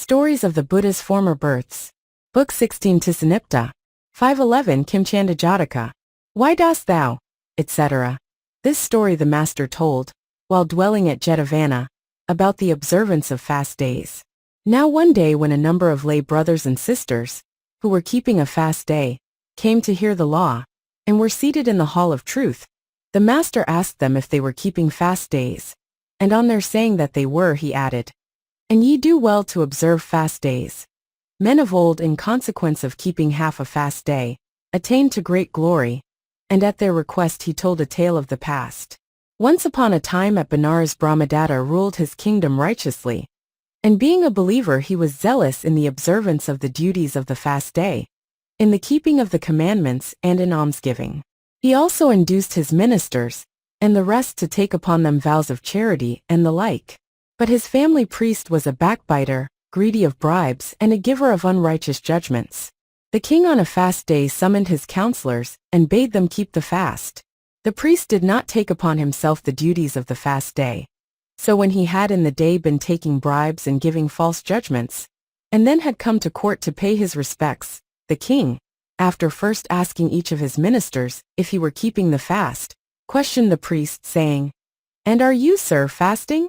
Stories of the Buddha's Former Births. Book 16 Tisanipta. 511 Kimchanda Jataka. Why dost thou? Etc. This story the master told, while dwelling at Jetavana, about the observance of fast days. Now one day when a number of lay brothers and sisters, who were keeping a fast day, came to hear the law, and were seated in the hall of truth, the master asked them if they were keeping fast days, and on their saying that they were, he added, "And ye do well to observe fast days. Men of old, in consequence of keeping half a fast day, attained to great glory," and at their request he told a tale of the past. Once upon a time at Benares, Brahmadatta ruled his kingdom righteously, and being a believer he was zealous in the observance of the duties of the fast day, in the keeping of the commandments and in almsgiving. He also induced his ministers, and the rest to take upon them vows of charity and the like. But his family priest was a backbiter, greedy of bribes, and a giver of unrighteous judgments. The king on a fast day summoned his counselors and bade them keep the fast. The priest did not take upon himself the duties of the fast day. So when he had in the day been taking bribes and giving false judgments, and then had come to court to pay his respects, the king, after first asking each of his ministers if he were keeping the fast, questioned the priest, saying, "And are you, sir, fasting?"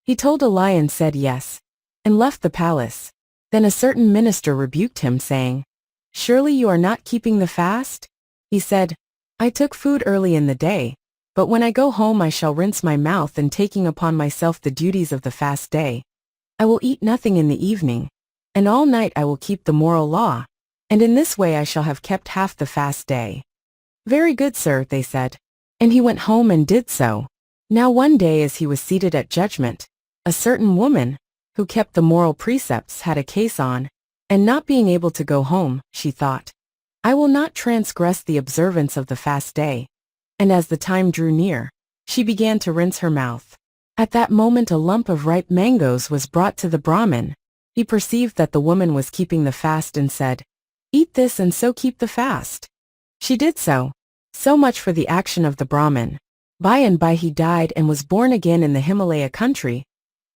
He told a lie and said yes, and left the palace. Then a certain minister rebuked him, saying, "Surely you are not keeping the fast?" He said, "I took food early in the day, but when I go home I shall rinse my mouth, and taking upon myself the duties of the fast day, I will eat nothing in the evening, and all night I will keep the moral law, and in this way I shall have kept half the fast day." "Very good, sir," they said, and he went home and did so. Now one day as he was seated at judgment, a certain woman, who kept the moral precepts, had a case on, and not being able to go home, she thought, "I will not transgress the observance of the fast day." And as the time drew near, she began to rinse her mouth. At that moment a lump of ripe mangoes was brought to the Brahmin. He perceived that the woman was keeping the fast and said, "Eat this and so keep the fast." She did so. So much for the action of the Brahmin. By and by he died and was born again in the Himalaya country,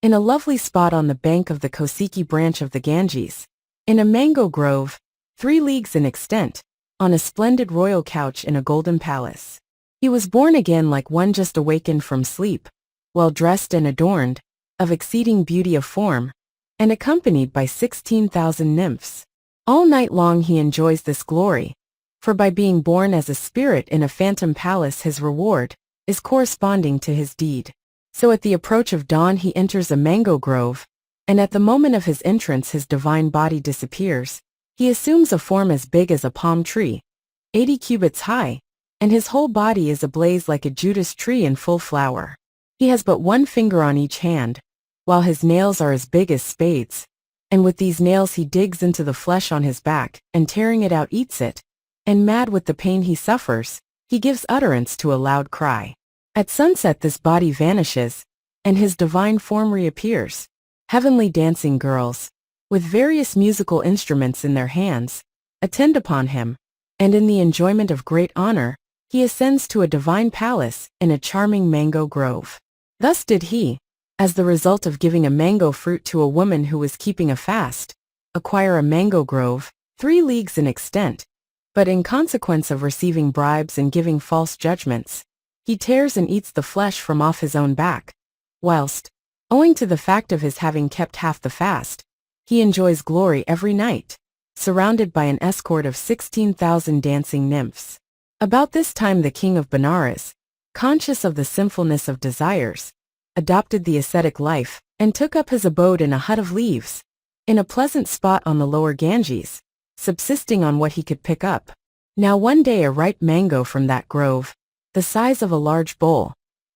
in a lovely spot on the bank of the Kosiki branch of the Ganges, in a mango grove, 3 leagues in extent, on a splendid royal couch in a golden palace. He was born again like one just awakened from sleep, well dressed and adorned, of exceeding beauty of form, and accompanied by 16,000 nymphs. All night long he enjoys this glory, for by being born as a spirit in a phantom palace his reward is corresponding to his deed. So at the approach of dawn he enters a mango grove, and at the moment of his entrance his divine body disappears. He assumes a form as big as a palm tree, 80 cubits high, and his whole body is ablaze like a Judas tree in full flower. He has but 1 finger on each hand, while his nails are as big as spades, and with these nails he digs into the flesh on his back, and tearing it out eats it, and mad with the pain he suffers, he gives utterance to a loud cry. At sunset this body vanishes, and his divine form reappears. Heavenly dancing girls, with various musical instruments in their hands, attend upon him, and in the enjoyment of great honor, he ascends to a divine palace in a charming mango grove. Thus did he, as the result of giving a mango fruit to a woman who was keeping a fast, acquire a mango grove, 3 leagues in extent, but in consequence of receiving bribes and giving false judgments, he tears and eats the flesh from off his own back, whilst, owing to the fact of his having kept half the fast, he enjoys glory every night, surrounded by an escort of 16,000 dancing nymphs. About this time the king of Benares, conscious of the sinfulness of desires, adopted the ascetic life, and took up his abode in a hut of leaves, in a pleasant spot on the lower Ganges, subsisting on what he could pick up. Now one day a ripe mango from that grove, the size of a large bowl,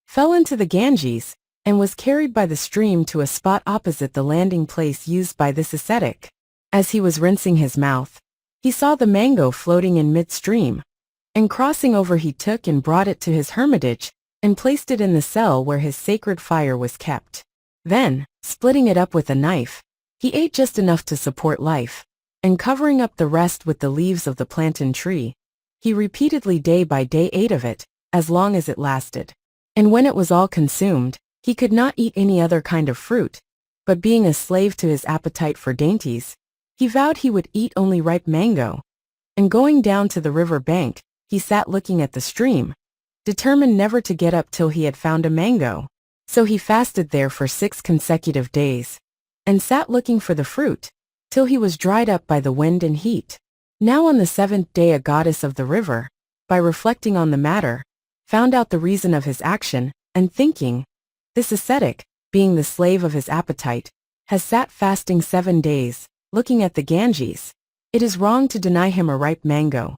fell into the Ganges, and was carried by the stream to a spot opposite the landing place used by this ascetic. As he was rinsing his mouth, he saw the mango floating in midstream, and crossing over he took and brought it to his hermitage, and placed it in the cell where his sacred fire was kept. Then, splitting it up with a knife, he ate just enough to support life, and covering up the rest with the leaves of the plantain tree, he repeatedly day by day ate of it, as long as it lasted. And when it was all consumed, he could not eat any other kind of fruit, But being a slave to his appetite for dainties, he vowed he would eat only ripe mango. And going down to the river bank, he sat looking at the stream, determined never to get up till he had found a mango. So he fasted there for 6 consecutive days, and sat looking for the fruit, till he was dried up by the wind and heat. Now on the 7th day a goddess of the river, by reflecting on the matter, found out the reason of his action, and thinking, this ascetic, being the slave of his appetite, has sat fasting 7 days, looking at the Ganges. It is wrong to deny him a ripe mango,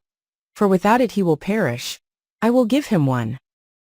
for without it he will perish. I will give him one.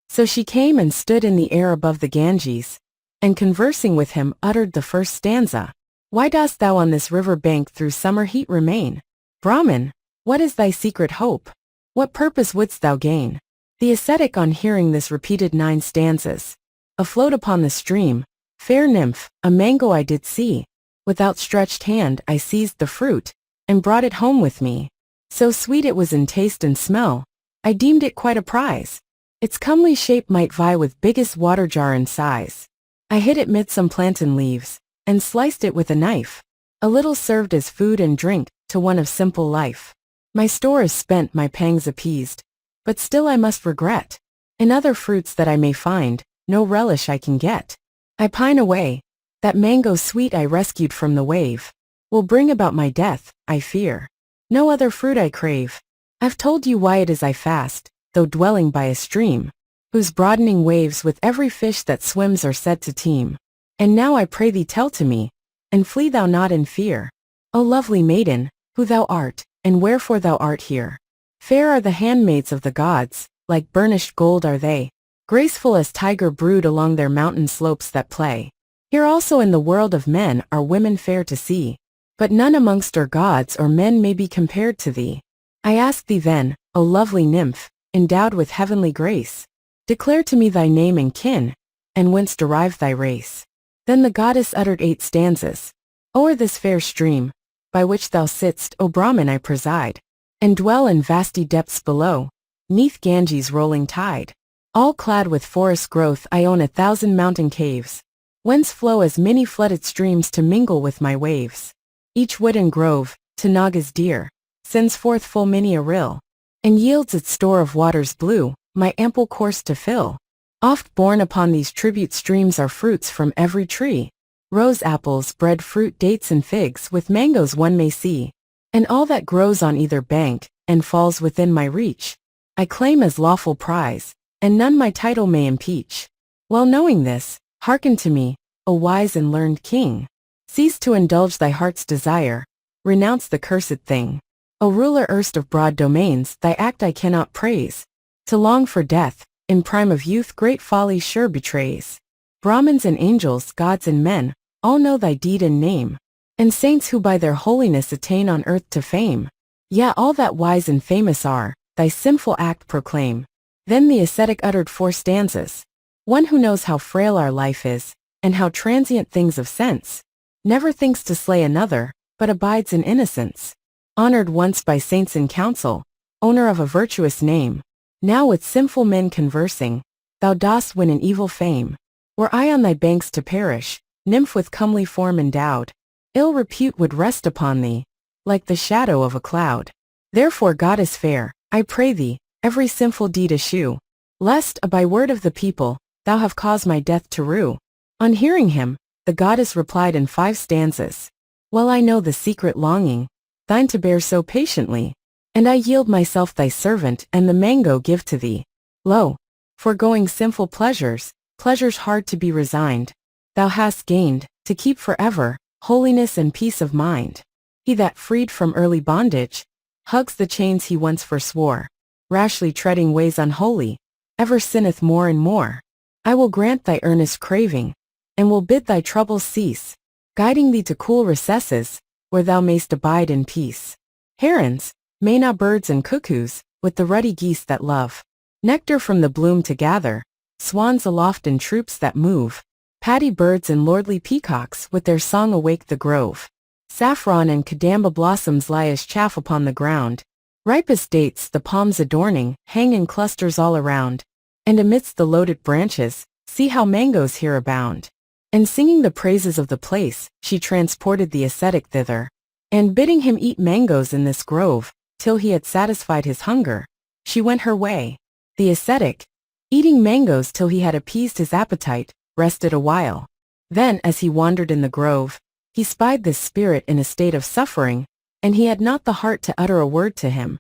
So she came and stood in the air above the Ganges, and conversing with him uttered the first stanza. Why dost thou on this river bank through summer heat remain? Brahman, what is thy secret hope? What purpose wouldst thou gain? The ascetic on hearing this repeated 9 stanzas. Afloat upon the stream, fair nymph, a mango I did see. With outstretched hand I seized the fruit, and brought it home with me. So sweet it was in taste and smell, I deemed it quite a prize. Its comely shape might vie with biggest water jar in size. I hid it mid some plantain leaves, and sliced it with a knife. A little served as food and drink to one of simple life. My store is spent, my pangs appeased, but still I must regret. In other fruits that I may find, no relish I can get. I pine away. That mango sweet I rescued from the wave will bring about my death, I fear. No other fruit I crave. I've told you why it is I fast, though dwelling by a stream, whose broadening waves with every fish that swims are said to teem. And now I pray thee tell to me, and flee thou not in fear. O lovely maiden, who thou art, and wherefore thou art here. Fair are the handmaids of the gods, like burnished gold are they, graceful as tiger brood along their mountain slopes that play. Here also in the world of men are women fair to see, but none amongst our gods or men may be compared to thee. I ask thee then, O lovely nymph, endowed with heavenly grace, declare to me thy name and kin, and whence derived thy race. Then the goddess uttered 8 stanzas. O'er this fair stream, by which thou sitt'st, O Brahman, I preside, and dwell in vasty depths below, 'neath Ganges' rolling tide. All clad with forest growth I own 1,000 mountain caves, whence flow as many flooded streams to mingle with my waves. Each wood and grove, to Nagas dear, sends forth full many a rill, and yields its store of waters blue, my ample course to fill. Oft borne upon these tribute streams are fruits from every tree. Rose apples, bread fruit, dates and figs, with mangoes one may see. And all that grows on either bank, and falls within my reach, I claim as lawful prize, and none my title may impeach. Well knowing this, hearken to me, O wise and learned king. Cease to indulge thy heart's desire, renounce the cursed thing. O ruler erst of broad domains, thy act I cannot praise. To long for death, in prime of youth great folly sure betrays. Brahmins and angels, gods and men, all know thy deed and name, and saints who by their holiness attain on earth to fame. Yea, all that wise and famous are, thy sinful act proclaim. Then the ascetic uttered 4 stanzas. One who knows how frail our life is, and how transient things of sense, never thinks to slay another, but abides in innocence. Honored once by saints in council, owner of a virtuous name, now with sinful men conversing, thou dost win an evil fame. Were I on thy banks to perish, nymph with comely form endowed, ill repute would rest upon thee, like the shadow of a cloud. Therefore, goddess fair, I pray thee, every sinful deed eschew, lest, by word of the people, thou have caused my death to rue. On hearing him, the goddess replied in 5 stanzas. Well I know the secret longing, thine to bear so patiently, and I yield myself thy servant, and the mango give to thee. Lo, foregoing sinful pleasures, pleasures hard to be resigned, thou hast gained, to keep forever, holiness and peace of mind. He that freed from early bondage, hugs the chains he once forswore, rashly treading ways unholy, ever sinneth more and more. I will grant thy earnest craving, and will bid thy troubles cease, guiding thee to cool recesses, where thou mayst abide in peace. Herons, Maina birds and cuckoos, with the ruddy geese that love nectar from the bloom to gather, swans aloft in troops that move, paddy birds and lordly peacocks with their song awake the grove. Saffron and kadamba blossoms lie as chaff upon the ground, ripest dates, the palms adorning, hang in clusters all around, and amidst the loaded branches, see how mangoes here abound. And singing the praises of the place, she transported the ascetic thither. And bidding him eat mangoes in this grove, till he had satisfied his hunger, she went her way. The ascetic, eating mangoes till he had appeased his appetite, rested a while. Then, as he wandered in the grove, he spied this spirit in a state of suffering, and he had not the heart to utter a word to him.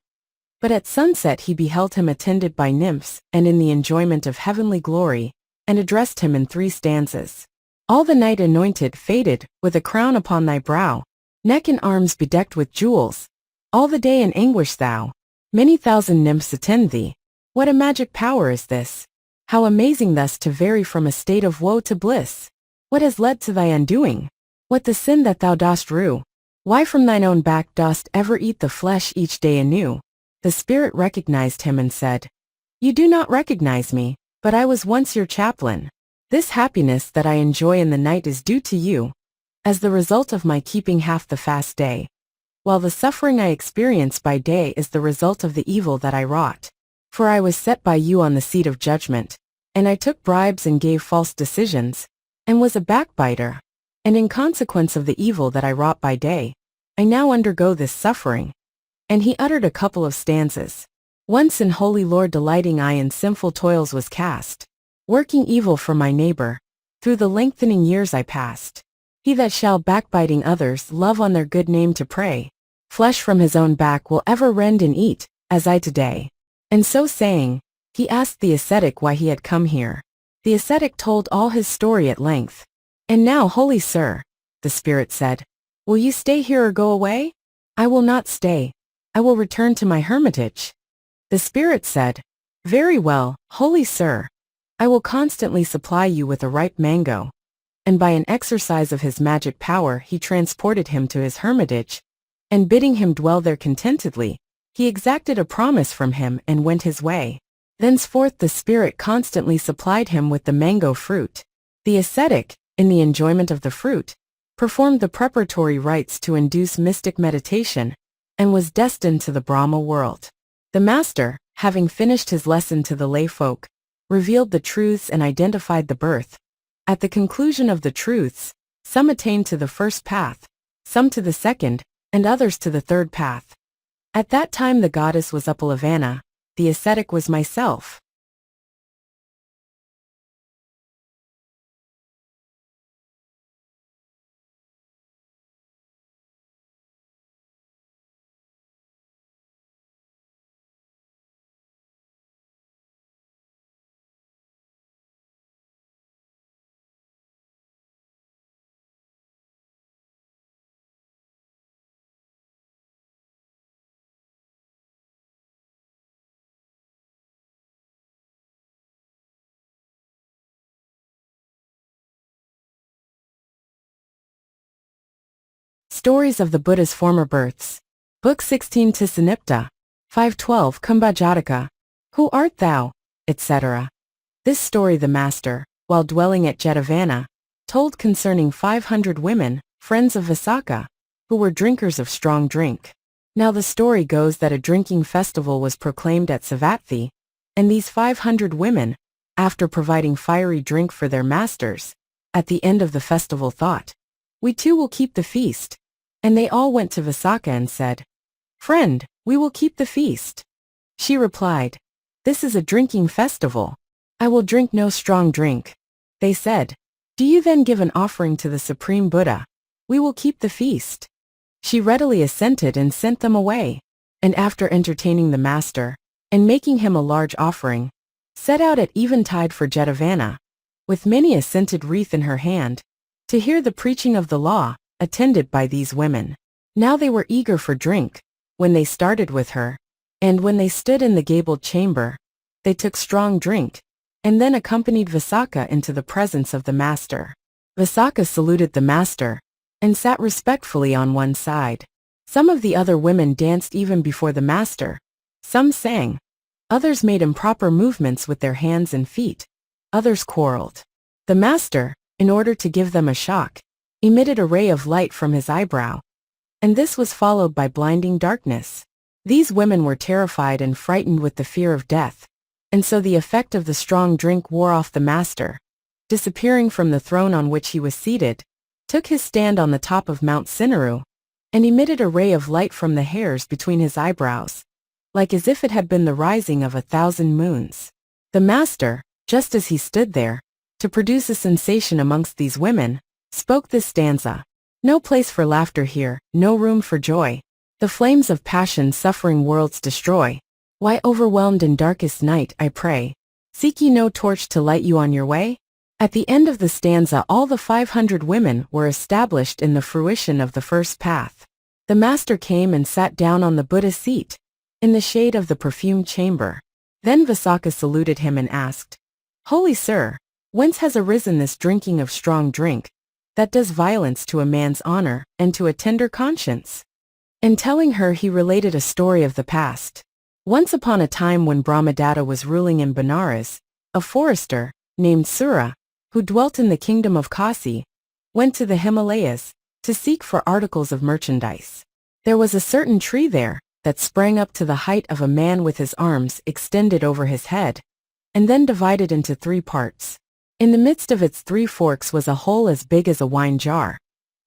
But at sunset he beheld him attended by nymphs, and in the enjoyment of heavenly glory, and addressed him in 3 stanzas. All the night anointed, faded, with a crown upon thy brow, neck and arms bedecked with jewels. All the day in anguish thou. Many thousand nymphs attend thee. What a magic power is this! How amazing thus to vary from a state of woe to bliss! What has led to thy undoing? What the sin that thou dost rue? Why from thine own back dost ever eat the flesh each day anew? The spirit recognized him and said, You do not recognize me, but I was once your chaplain. This happiness that I enjoy in the night is due to you, as the result of my keeping half the fast day, while the suffering I experience by day is the result of the evil that I wrought. For I was set by you on the seat of judgment, and I took bribes and gave false decisions, and was a backbiter. And in consequence of the evil that I wrought by day, I now undergo this suffering. And he uttered a couple of stanzas. Once in holy Lord delighting I in sinful toils was cast, working evil for my neighbor, through the lengthening years I passed. He that shall backbiting others love on their good name to prey, flesh from his own back will ever rend and eat, as I today. And so saying, he asked the ascetic why he had come here. The ascetic told all his story at length. And now, holy sir, the spirit said, will you stay here or go away? I will not stay. I will return to my hermitage. The spirit said, Very well, holy sir. I will constantly supply you with a ripe mango. And by an exercise of his magic power he transported him to his hermitage, and bidding him dwell there contentedly, he exacted a promise from him and went his way. Thenceforth the spirit constantly supplied him with the mango fruit. The ascetic, in the enjoyment of the fruit, performed the preparatory rites to induce mystic meditation, and was destined to the Brahma world. The master, having finished his lesson to the lay folk, revealed the truths and identified the birth. At the conclusion of the truths, some attained to the first path, some to the second, and others to the third path. At that time the goddess was Upalavana, the ascetic was myself. Stories of the Buddha's Former Births. Book 16 to Sanipta. 512 Kumbha Jataka. Who art thou? Etc. This story the master, while dwelling at Jayaddisa, told concerning 500 women, friends of Vipassanā, who were drinkers of strong drink. Now the story goes that a drinking festival was proclaimed at Savatthi, and these 500 women, after providing fiery drink for their masters, at the end of the festival thought, We too will keep the feast. And they all went to Vipassanā and said, Friend, we will keep the feast. She replied, This is a drinking festival. I will drink no strong drink. They said, Do you then give an offering to the Supreme Buddha? We will keep the feast. She readily assented and sent them away, and after entertaining the master, and making him a large offering, set out at eventide for Jayaddisa, with many a scented wreath in her hand, to hear the preaching of the law, attended by these women. Now they were eager for drink, when they started with her, and when they stood in the gabled chamber, they took strong drink, and then accompanied Vipassanā into the presence of the master. Vipassanā saluted the master, and sat respectfully on one side. Some of the other women danced even before the master. Some sang. Others made improper movements with their hands and feet. Others quarreled. The master, in order to give them a shock, emitted a ray of light from his eyebrow, and this was followed by blinding darkness. These women were terrified and frightened with the fear of death, and so the effect of the strong drink wore off the master, disappearing from the throne on which he was seated, took his stand on the top of Mount Sinnaru, and emitted a ray of light from the hairs between his eyebrows, like as if it had been the rising of 1,000 moons. The master, just as he stood there, to produce a sensation amongst these women, spoke this stanza. No place for laughter here, no room for joy. The flames of passion suffering worlds destroy. Why overwhelmed in darkest night, I pray, seek ye no torch to light you on your way? At the end of the stanza all the 500 women were established in the fruition of the first path. The master came and sat down on the Buddha seat, in the shade of the perfumed chamber. Then Visakha saluted him and asked, Holy sir, whence has arisen this drinking of strong drink, that does violence to a man's honor and to a tender conscience? In telling her he related a story of the past. Once upon a time when Brahmadatta was ruling in Benares, a forester, named Sura, who dwelt in the kingdom of Kasi, went to the Himalayas, to seek for articles of merchandise. There was a certain tree there, that sprang up to the height of a man with his arms extended over his head, and then divided into 3 parts. In the midst of its 3 forks was a hole as big as a wine jar,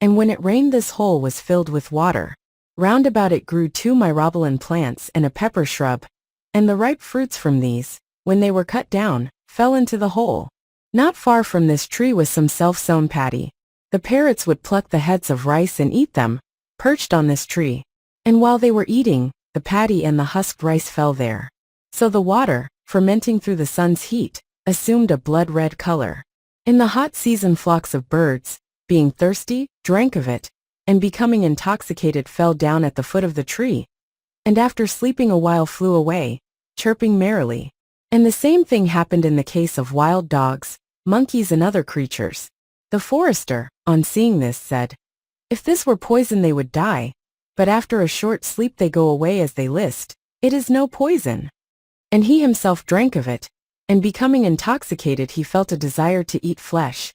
and when it rained this hole was filled with water. Round about it grew 2 myrobalan plants and a pepper shrub, and the ripe fruits from these, when they were cut down, fell into the hole. Not far from this tree was some self-sown paddy. The parrots would pluck the heads of rice and eat them, perched on this tree. And while they were eating, the paddy and the husked rice fell there. So the water, fermenting through the sun's heat, assumed a blood-red color. In the hot season flocks of birds, being thirsty, drank of it, and becoming intoxicated fell down at the foot of the tree, and after sleeping a while flew away, chirping merrily. And the same thing happened in the case of wild dogs, monkeys and other creatures. The forester, on seeing this, said, If this were poison they would die, but after a short sleep they go away as they list. It is no poison. And he himself drank of it, and becoming intoxicated he felt a desire to eat flesh.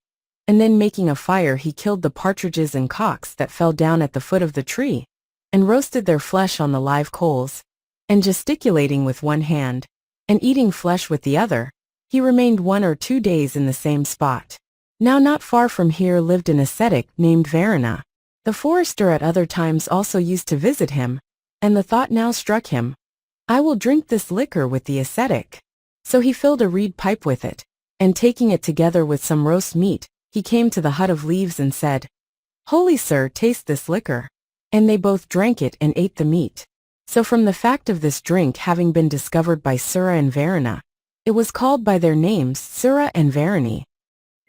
And then making a fire he killed the partridges and cocks that fell down at the foot of the tree, and roasted their flesh on the live coals, and gesticulating with one hand, and eating flesh with the other, he remained 1 or 2 days in the same spot. Now not far from here lived an ascetic named Varuna. The forester at other times also used to visit him, and the thought now struck him, I will drink this liquor with the ascetic. So he filled a reed pipe with it, and taking it together with some roast meat, he came to the hut of leaves and said, Holy sir, taste this liquor. And they both drank it and ate the meat. So from the fact of this drink having been discovered by Sura and Varuna, it was called by their names Sura and Varuni.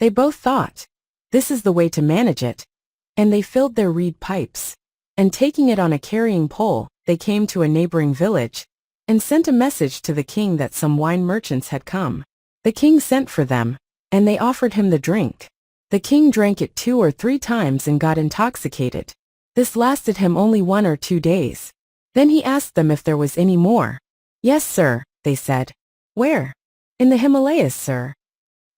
They both thought, this is the way to manage it. And they filled their reed pipes, and taking it on a carrying pole, they came to a neighboring village, and sent a message to the king that some wine merchants had come. The king sent for them, and they offered him the drink. The king drank it 2 or 3 times and got intoxicated. This lasted him only 1 or 2 days. Then he asked them if there was any more. Yes, sir, they said. Where? In the Himalayas, sir.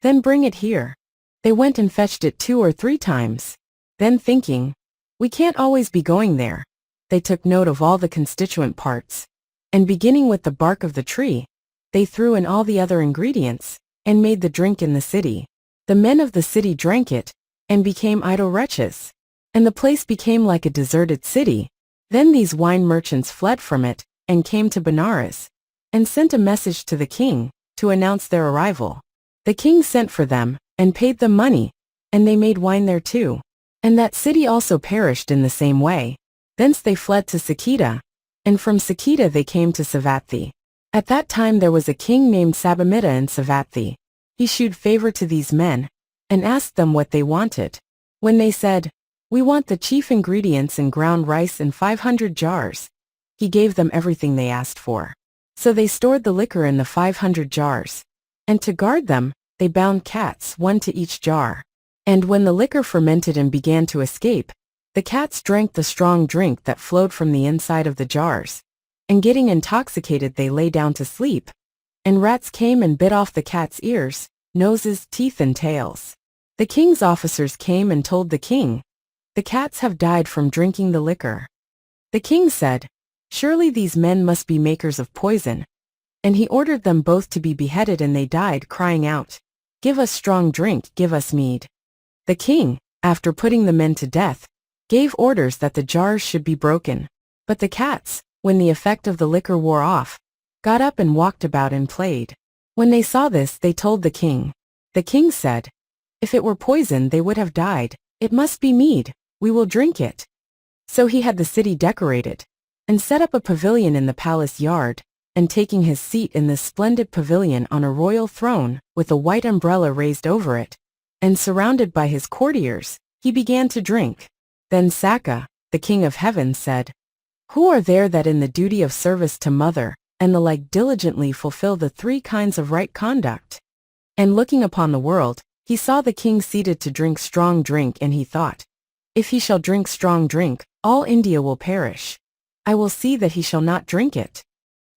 Then bring it here. They went and fetched it 2 or 3 times. Then thinking, we can't always be going there, they took note of all the constituent parts, and beginning with the bark of the tree, they threw in all the other ingredients, and made the drink in the city. The men of the city drank it, and became idle wretches, and the place became like a deserted city. Then these wine merchants fled from it, and came to Benares, and sent a message to the king, to announce their arrival. The king sent for them, and paid them money, and they made wine there too. And that city also perished in the same way. Thence they fled to Saketa, and from Saketa they came to Savatthi. At that time there was a king named Sabamita in Savatthi. He shewed favor to these men, and asked them what they wanted. When they said, we want the chief ingredients and ground rice in 500 jars, he gave them everything they asked for. So they stored the liquor in the 500 jars. And to guard them, they bound cats, 1 to each jar. And when the liquor fermented and began to escape, the cats drank the strong drink that flowed from the inside of the jars. And getting intoxicated they lay down to sleep. And rats came and bit off the cats' ears, noses, teeth and tails. The king's officers came and told the king, the cats have died from drinking the liquor. The king said, surely these men must be makers of poison. And he ordered them both to be beheaded, and they died crying out, Give us strong drink, give us mead. The king, after putting the men to death, gave orders that the jars should be broken. But the cats, when the effect of the liquor wore off, got up and walked about and played. When they saw this, they told the king. The king said, "If it were poison, they would have died. It must be mead, we will drink it." So he had the city decorated, and set up a pavilion in the palace yard, and taking his seat in this splendid pavilion on a royal throne, with a white umbrella raised over it, and surrounded by his courtiers, he began to drink. Then Saka, the king of heaven, said, "Who are there that in the duty of service to mother, and the like diligently fulfill the 3 kinds of right conduct?" And looking upon the world, he saw the king seated to drink strong drink, and he thought, "If he shall drink strong drink, all India will perish. I will see that he shall not drink it."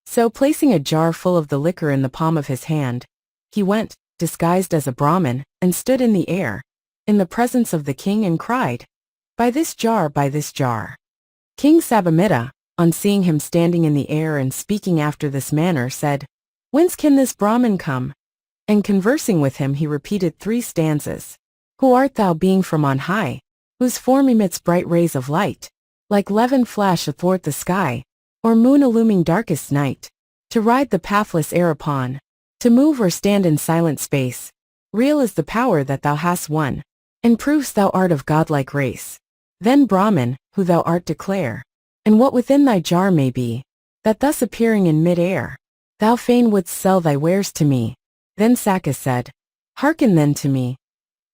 So placing a jar full of the liquor in the palm of his hand, he went, disguised as a Brahmin, and stood in the air, in the presence of the king, and cried, "By this jar, by this jar." King Sabamita, on seeing him standing in the air and speaking after this manner, said, "Whence can this Brahmin come?" And conversing with him, he repeated 3 stanzas. "Who art thou, being from on high, whose form emits bright rays of light, like levin flash athwart the sky, or moon illuming darkest night, to ride the pathless air upon, to move or stand in silent space? Real is the power that thou hast won, and proves thou art of godlike race. Then Brahmin, who thou art, declare, and what within thy jar may be, that thus appearing in mid-air, thou fain wouldst sell thy wares to me." Then Saka said, "Hearken then to me."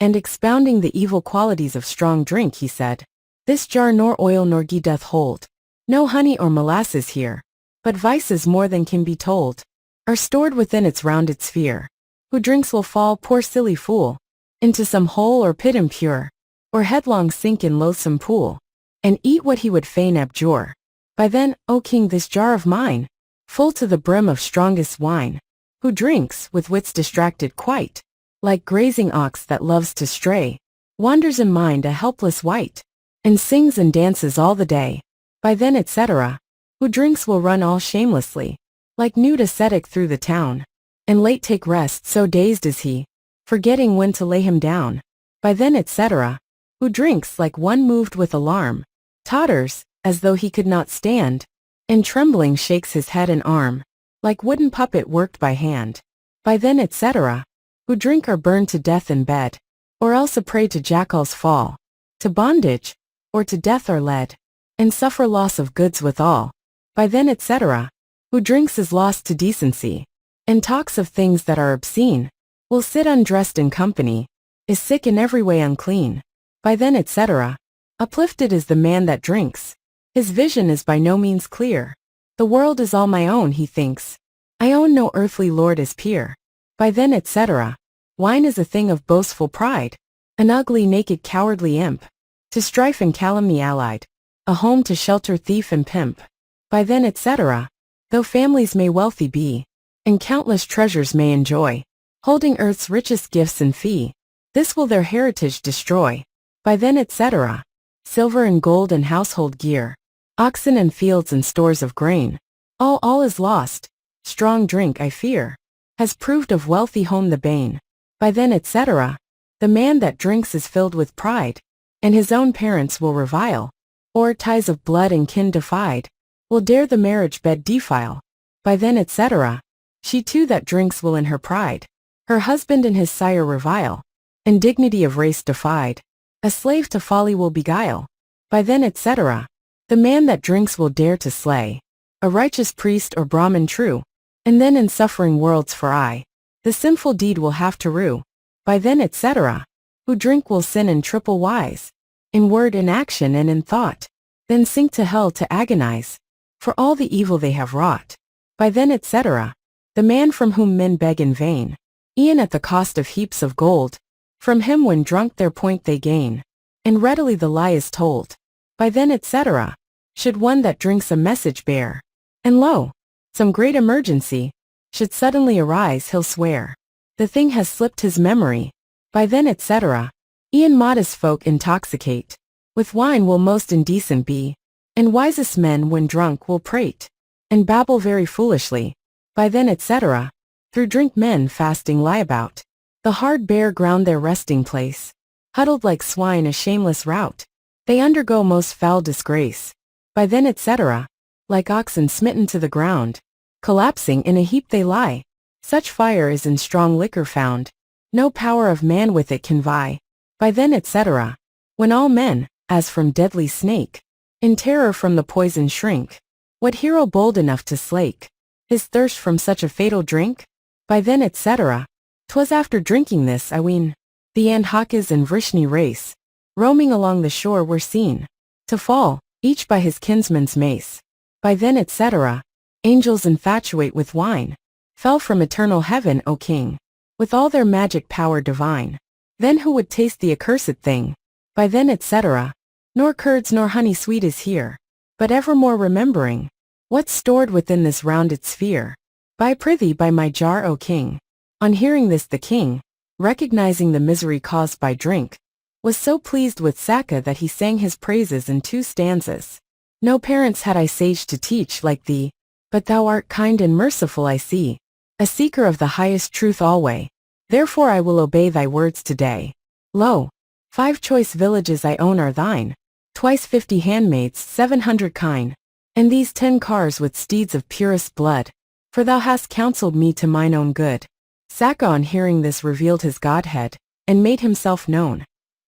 And expounding the evil qualities of strong drink, he said, "This jar nor oil nor ghee doth hold, no honey or molasses here, but vices more than can be told are stored within its rounded sphere. Who drinks will fall, poor silly fool, into some hole or pit impure, or headlong sink in loathsome pool, and eat what he would fain abjure. By then, O king, this jar of mine, full to the brim of strongest wine, who drinks, with wits distracted quite, like grazing ox that loves to stray, wanders in mind a helpless wight, and sings and dances all the day. By then, etc. Who drinks will run all shamelessly, like nude ascetic through the town, and late take rest, so dazed is he, forgetting when to lay him down. By then, etc. Who drinks like one moved with alarm, totters, as though he could not stand, and trembling shakes his head and arm, like wooden puppet worked by hand. By then, etc. Who drink are burned to death in bed, or else a prey to jackals fall, to bondage, or to death are led, and suffer loss of goods withal. By then, etc. Who drinks is lost to decency, and talks of things that are obscene, will sit undressed in company, is sick in every way unclean. By then, etc. Uplifted is the man that drinks. His vision is by no means clear. The world is all my own, he thinks. I own no earthly lord as peer. By then, etc. Wine is a thing of boastful pride, an ugly, naked, cowardly imp, to strife and calumny allied, a home to shelter thief and pimp. By then, etc. Though families may wealthy be, and countless treasures may enjoy, holding earth's richest gifts in fee, this will their heritage destroy. By then, etc. Silver and gold and household gear, oxen and fields and stores of grain, all is lost. Strong drink, I fear, has proved of wealthy home the bane. By then, etc. The man that drinks is filled with pride, and his own parents will revile, or ties of blood and kin defied, will dare the marriage bed defile. By then, etc. She too that drinks will in her pride, her husband and his sire revile, and dignity of race defied, a slave to folly will beguile. By then, etc. The man that drinks will dare to slay a righteous priest or Brahmin true, and then in suffering worlds for aye, the sinful deed will have to rue. By then, etc. Who drink will sin in triple wise, in word, in action, and in thought, then sink to hell to agonize, for all the evil they have wrought. By then, etc. The man from whom men beg in vain, e'en at the cost of heaps of gold, from him when drunk their point they gain, and readily the lie is told. By then, etc. Should one that drinks a message bear, and lo, some great emergency should suddenly arise, he'll swear the thing has slipped his memory. By then, etc. E'en modest folk intoxicate, with wine will most indecent be, and wisest men when drunk will prate, and babble very foolishly. By then, etc. Through drink men fasting lie about, The hard bare ground their resting place. Huddled like swine a shameless rout. They undergo most foul disgrace. By then etc. Like oxen smitten to the ground. Collapsing in a heap they lie. Such fire is in strong liquor found. No power of man with it can vie. By then etc. When all men, as from deadly snake, in terror from the poison shrink. What hero bold enough to slake his thirst from such a fatal drink? By then etc. 'Twas after drinking this, I ween, the Andhakas and Vrishni race, roaming along the shore were seen, to fall, each by his kinsman's mace. By then etc. Angels infatuate with wine, fell from eternal heaven, O king, with all their magic power divine. Then who would taste the accursed thing? By then etc. Nor curds nor honey sweet is here, but evermore remembering, what's stored within this rounded sphere. Buy prithee by my jar, O king. On hearing this the king, recognizing the misery caused by drink, was so pleased with Saka that he sang his praises in 2 stanzas. No parents had I sage to teach like thee, but thou art kind and merciful I see, a seeker of the highest truth alway. Therefore I will obey thy words today. Lo, 5 choice villages I own are thine, twice 50 handmaids, 700 kine, and these 10 cars with steeds of purest blood, for thou hast counseled me to mine own good. Saka on hearing this revealed his godhead, and made himself known.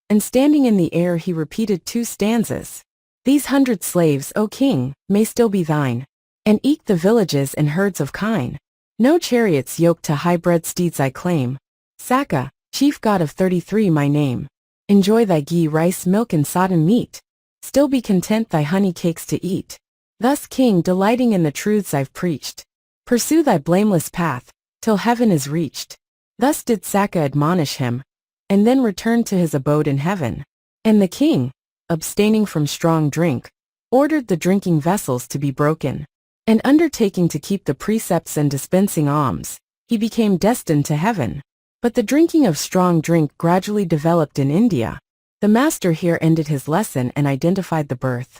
And standing in the air he repeated 2 stanzas. These 100 slaves, O king, may still be thine, and eke the villages and herds of kine. No chariots yoked to high-bred steeds I claim. Saka, chief god of 33 my name. Enjoy thy ghee, rice, milk and sodden meat. Still be content thy honey cakes to eat. Thus king, delighting in the truths I've preached, pursue thy blameless path, till heaven is reached. Thus did Saka admonish him, and then returned to his abode in heaven. And the king, abstaining from strong drink, ordered the drinking vessels to be broken, and undertaking to keep the precepts and dispensing alms, he became destined to heaven. But the drinking of strong drink gradually developed in India. The master here ended his lesson and identified the birth.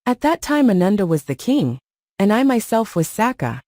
At that time Ananda was the king, and I myself was Saka.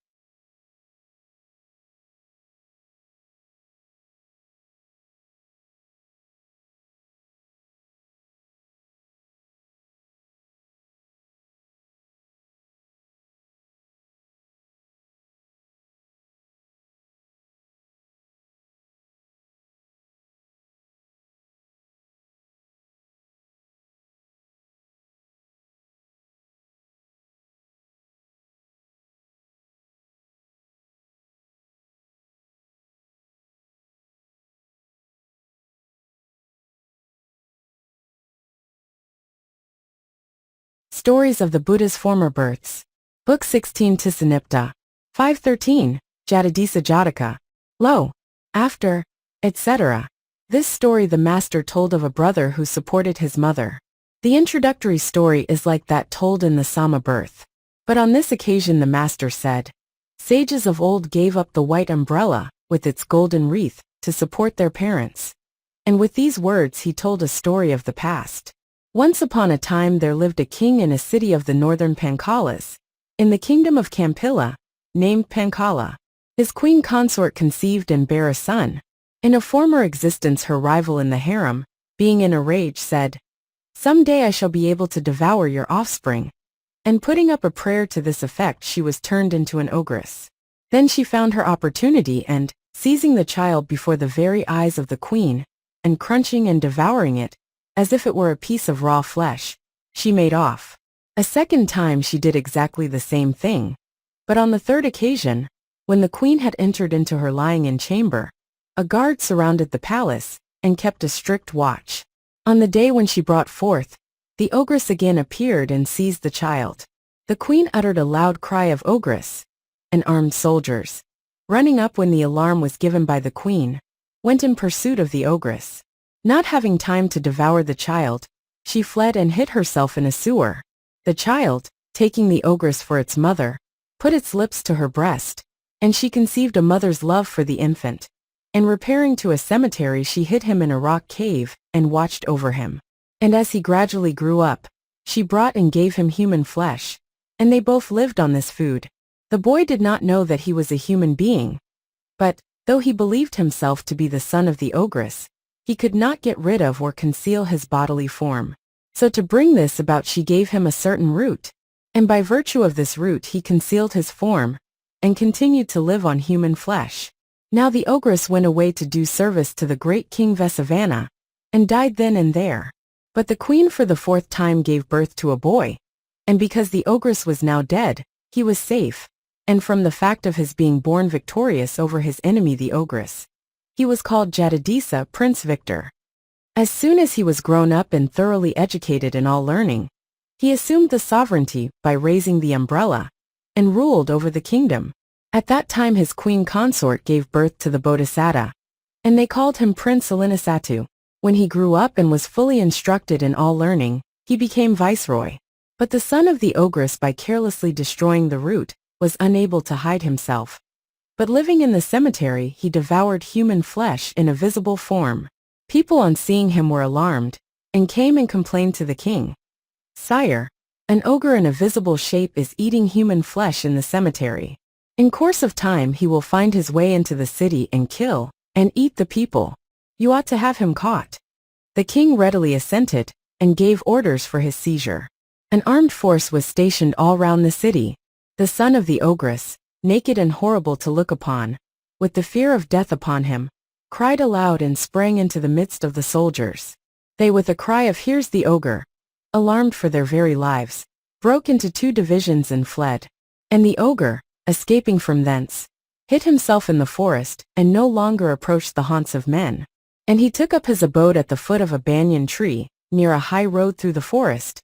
Stories of the Buddha's Former Births. Book 16 Tisanipta. 513, Jayaddisa Jataka. Lo, after, etc. This story the master told of a brother who supported his mother. The introductory story is like that told in the Sama birth. But on this occasion the master said, sages of old gave up the white umbrella, with its golden wreath, to support their parents. And with these words he told a story of the past. Once upon a time there lived a king in a city of the northern Pancalas, in the kingdom of Campilla, named Pancala. His queen consort conceived and bare a son. In a former existence her rival in the harem, being in a rage, said, some day I shall be able to devour your offspring. And putting up a prayer to this effect she was turned into an ogress. Then she found her opportunity and, seizing the child before the very eyes of the queen, and crunching and devouring it, as if it were a piece of raw flesh, she made off. A second time she did exactly the same thing. But on the third occasion, when the queen had entered into her lying-in chamber, a guard surrounded the palace, and kept a strict watch. On the day when she brought forth, the ogress again appeared and seized the child. The queen uttered a loud cry of ogress, and armed soldiers, running up when the alarm was given by the queen, went in pursuit of the ogress. Not having time to devour the child, she fled and hid herself in a sewer. The child, taking the ogress for its mother, put its lips to her breast, and she conceived a mother's love for the infant. And repairing to a cemetery she hid him in a rock cave, and watched over him. And as he gradually grew up, she brought and gave him human flesh, and they both lived on this food. The boy did not know that he was a human being, but, Though he believed himself to be the son of the ogress, he could not get rid of or conceal his bodily form. So to bring this about she gave him a certain root, and by virtue of this root he concealed his form, and continued to live on human flesh. Now the ogress went away to do service to the great king Vipassanā, and died then and there. But the queen for the fourth time gave birth to a boy, and because the ogress was now dead, he was safe, and from the fact of his being born victorious over his enemy the ogress, he was called Jayaddisa, Prince Victor. As soon as he was grown up and thoroughly educated in all learning, he assumed the sovereignty by raising the umbrella, and ruled over the kingdom. At that time his queen consort gave birth to the Bodhisattva, and they called him Prince Alinisatu. When he grew up and was fully instructed in all learning, he became viceroy. But the son of the ogress, by carelessly destroying the root, was unable to hide himself. But living in the cemetery he devoured human flesh in a visible form. People on seeing him were alarmed, and came and complained to the king. "Sire, an ogre in a visible shape is eating human flesh in the cemetery. In course of time he will find his way into the city and kill, and eat the people. You ought to have him caught." The king readily assented, and gave orders for his seizure. An armed force was stationed all round the city. The son of the ogress, naked and horrible to look upon, with the fear of death upon him, cried aloud and sprang into the midst of the soldiers. They, with a cry of "Here's the ogre," alarmed for their very lives, broke into two divisions and fled. And the ogre, escaping from thence, hid himself in the forest, and no longer approached the haunts of men. And he took up his abode at the foot of a banyan tree, near a high road through the forest.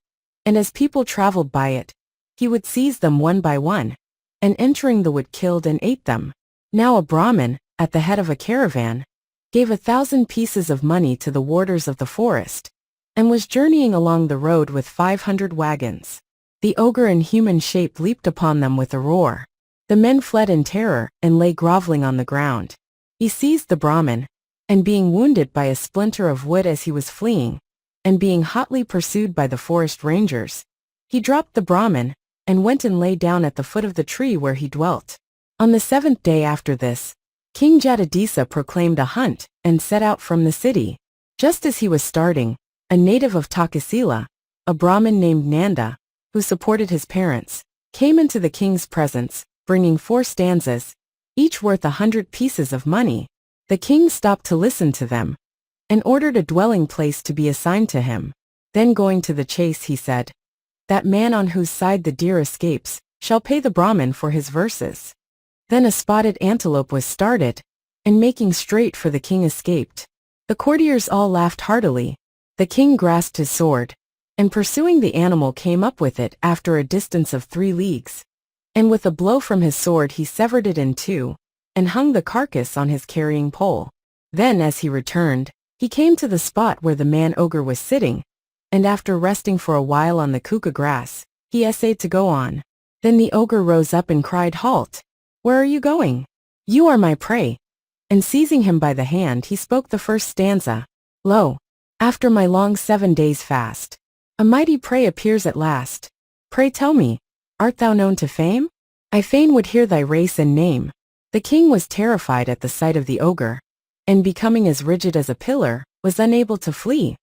And as people traveled by it, he would seize them one by one, and entering the wood killed and ate them. Now a Brahmin, at the head of a caravan, gave 1,000 pieces of money to the warders of the forest, and was journeying along the road with 500 wagons. The ogre in human shape leaped upon them with a roar. The men fled in terror, and lay groveling on the ground. He seized the Brahmin, and being wounded by a splinter of wood as he was fleeing, and being hotly pursued by the forest rangers, he dropped the Brahmin, and went and lay down at the foot of the tree where he dwelt. On the 7th day after this, King Jayaddisa proclaimed a hunt, and set out from the city. Just as he was starting, a native of Takasila, a Brahmin named Nanda, who supported his parents, came into the king's presence, bringing 4 stanzas, each worth 100 pieces of money. The king stopped to listen to them, and ordered a dwelling place to be assigned to him. Then going to the chase he said, "That man on whose side the deer escapes, shall pay the Brahmin for his verses." Then a spotted antelope was started, and making straight for the king escaped. The courtiers all laughed heartily. The king grasped his sword, and pursuing the animal came up with it after a distance of 3 leagues. And with a blow from his sword he severed it in 2, and hung the carcass on his carrying pole. Then as he returned, he came to the spot where the man-ogre was sitting, and after resting for a while on the kuka grass, he essayed to go on. Then the ogre rose up and cried, "Halt! Where are you going? You are my prey." And seizing him by the hand he spoke the first stanza. "Lo! After my long 7 days' fast, a mighty prey appears at last. Pray tell me, art thou known to fame? I fain would hear thy race and name." The king was terrified at the sight of the ogre, and becoming as rigid as a pillar, was unable to flee.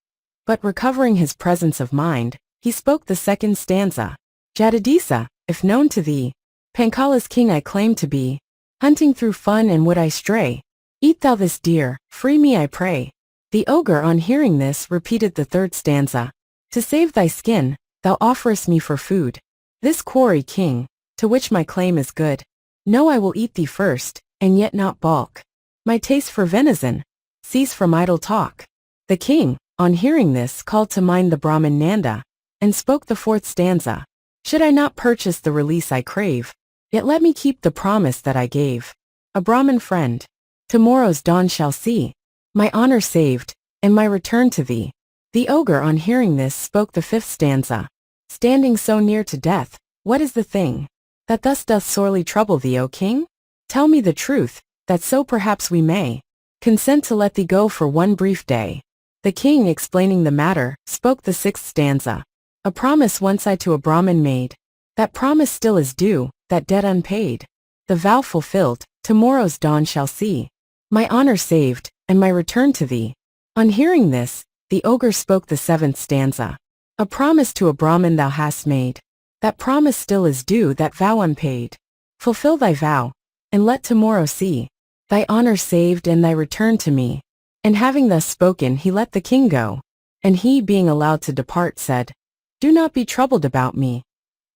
But recovering his presence of mind, he spoke the second stanza. "Jayaddisa, if known to thee, Pancala's king I claim to be. Hunting through fun and would I stray. Eat thou this deer, free me I pray." The ogre on hearing this repeated the third stanza. "To save thy skin, thou offerest me for food. This quarry, king, to which my claim is good. No, I will eat thee first, and yet not balk. My taste for venison, cease from idle talk." The king, on hearing this, called to mind the Brahmin Nanda, and spoke the fourth stanza. "Should I not purchase the release I crave, yet let me keep the promise that I gave. A Brahmin friend, tomorrow's dawn shall see my honor saved, and my return to thee." The ogre on hearing this spoke the fifth stanza. "Standing so near to death, what is the thing that thus doth sorely trouble thee, O king? Tell me the truth, that so perhaps we may consent to let thee go for one brief day." The king, explaining the matter, spoke the sixth stanza. "A promise once I to a Brahmin made, that promise still is due, that debt unpaid. The vow fulfilled, tomorrow's dawn shall see my honor saved, and my return to thee. On hearing this, the ogre spoke the seventh stanza. A promise to a Brahmin thou hast made. That promise still is due, that vow unpaid. Fulfill thy vow, and let tomorrow see thy honor saved and thy return to me. And having thus spoken, he let the king go. And he, being allowed to depart, said, Do not be troubled about me.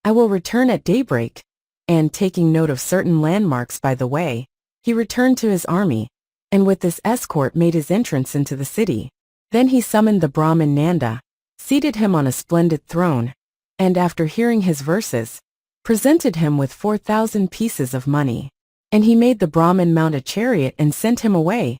I will return at daybreak. And, taking note of certain landmarks by the way, he returned to his army, and with this escort made his entrance into the city. Then he summoned the Brahmin Nanda, seated him on a splendid throne, and after hearing his verses, presented him with 4,000 pieces of money. And he made the Brahmin mount a chariot and sent him away,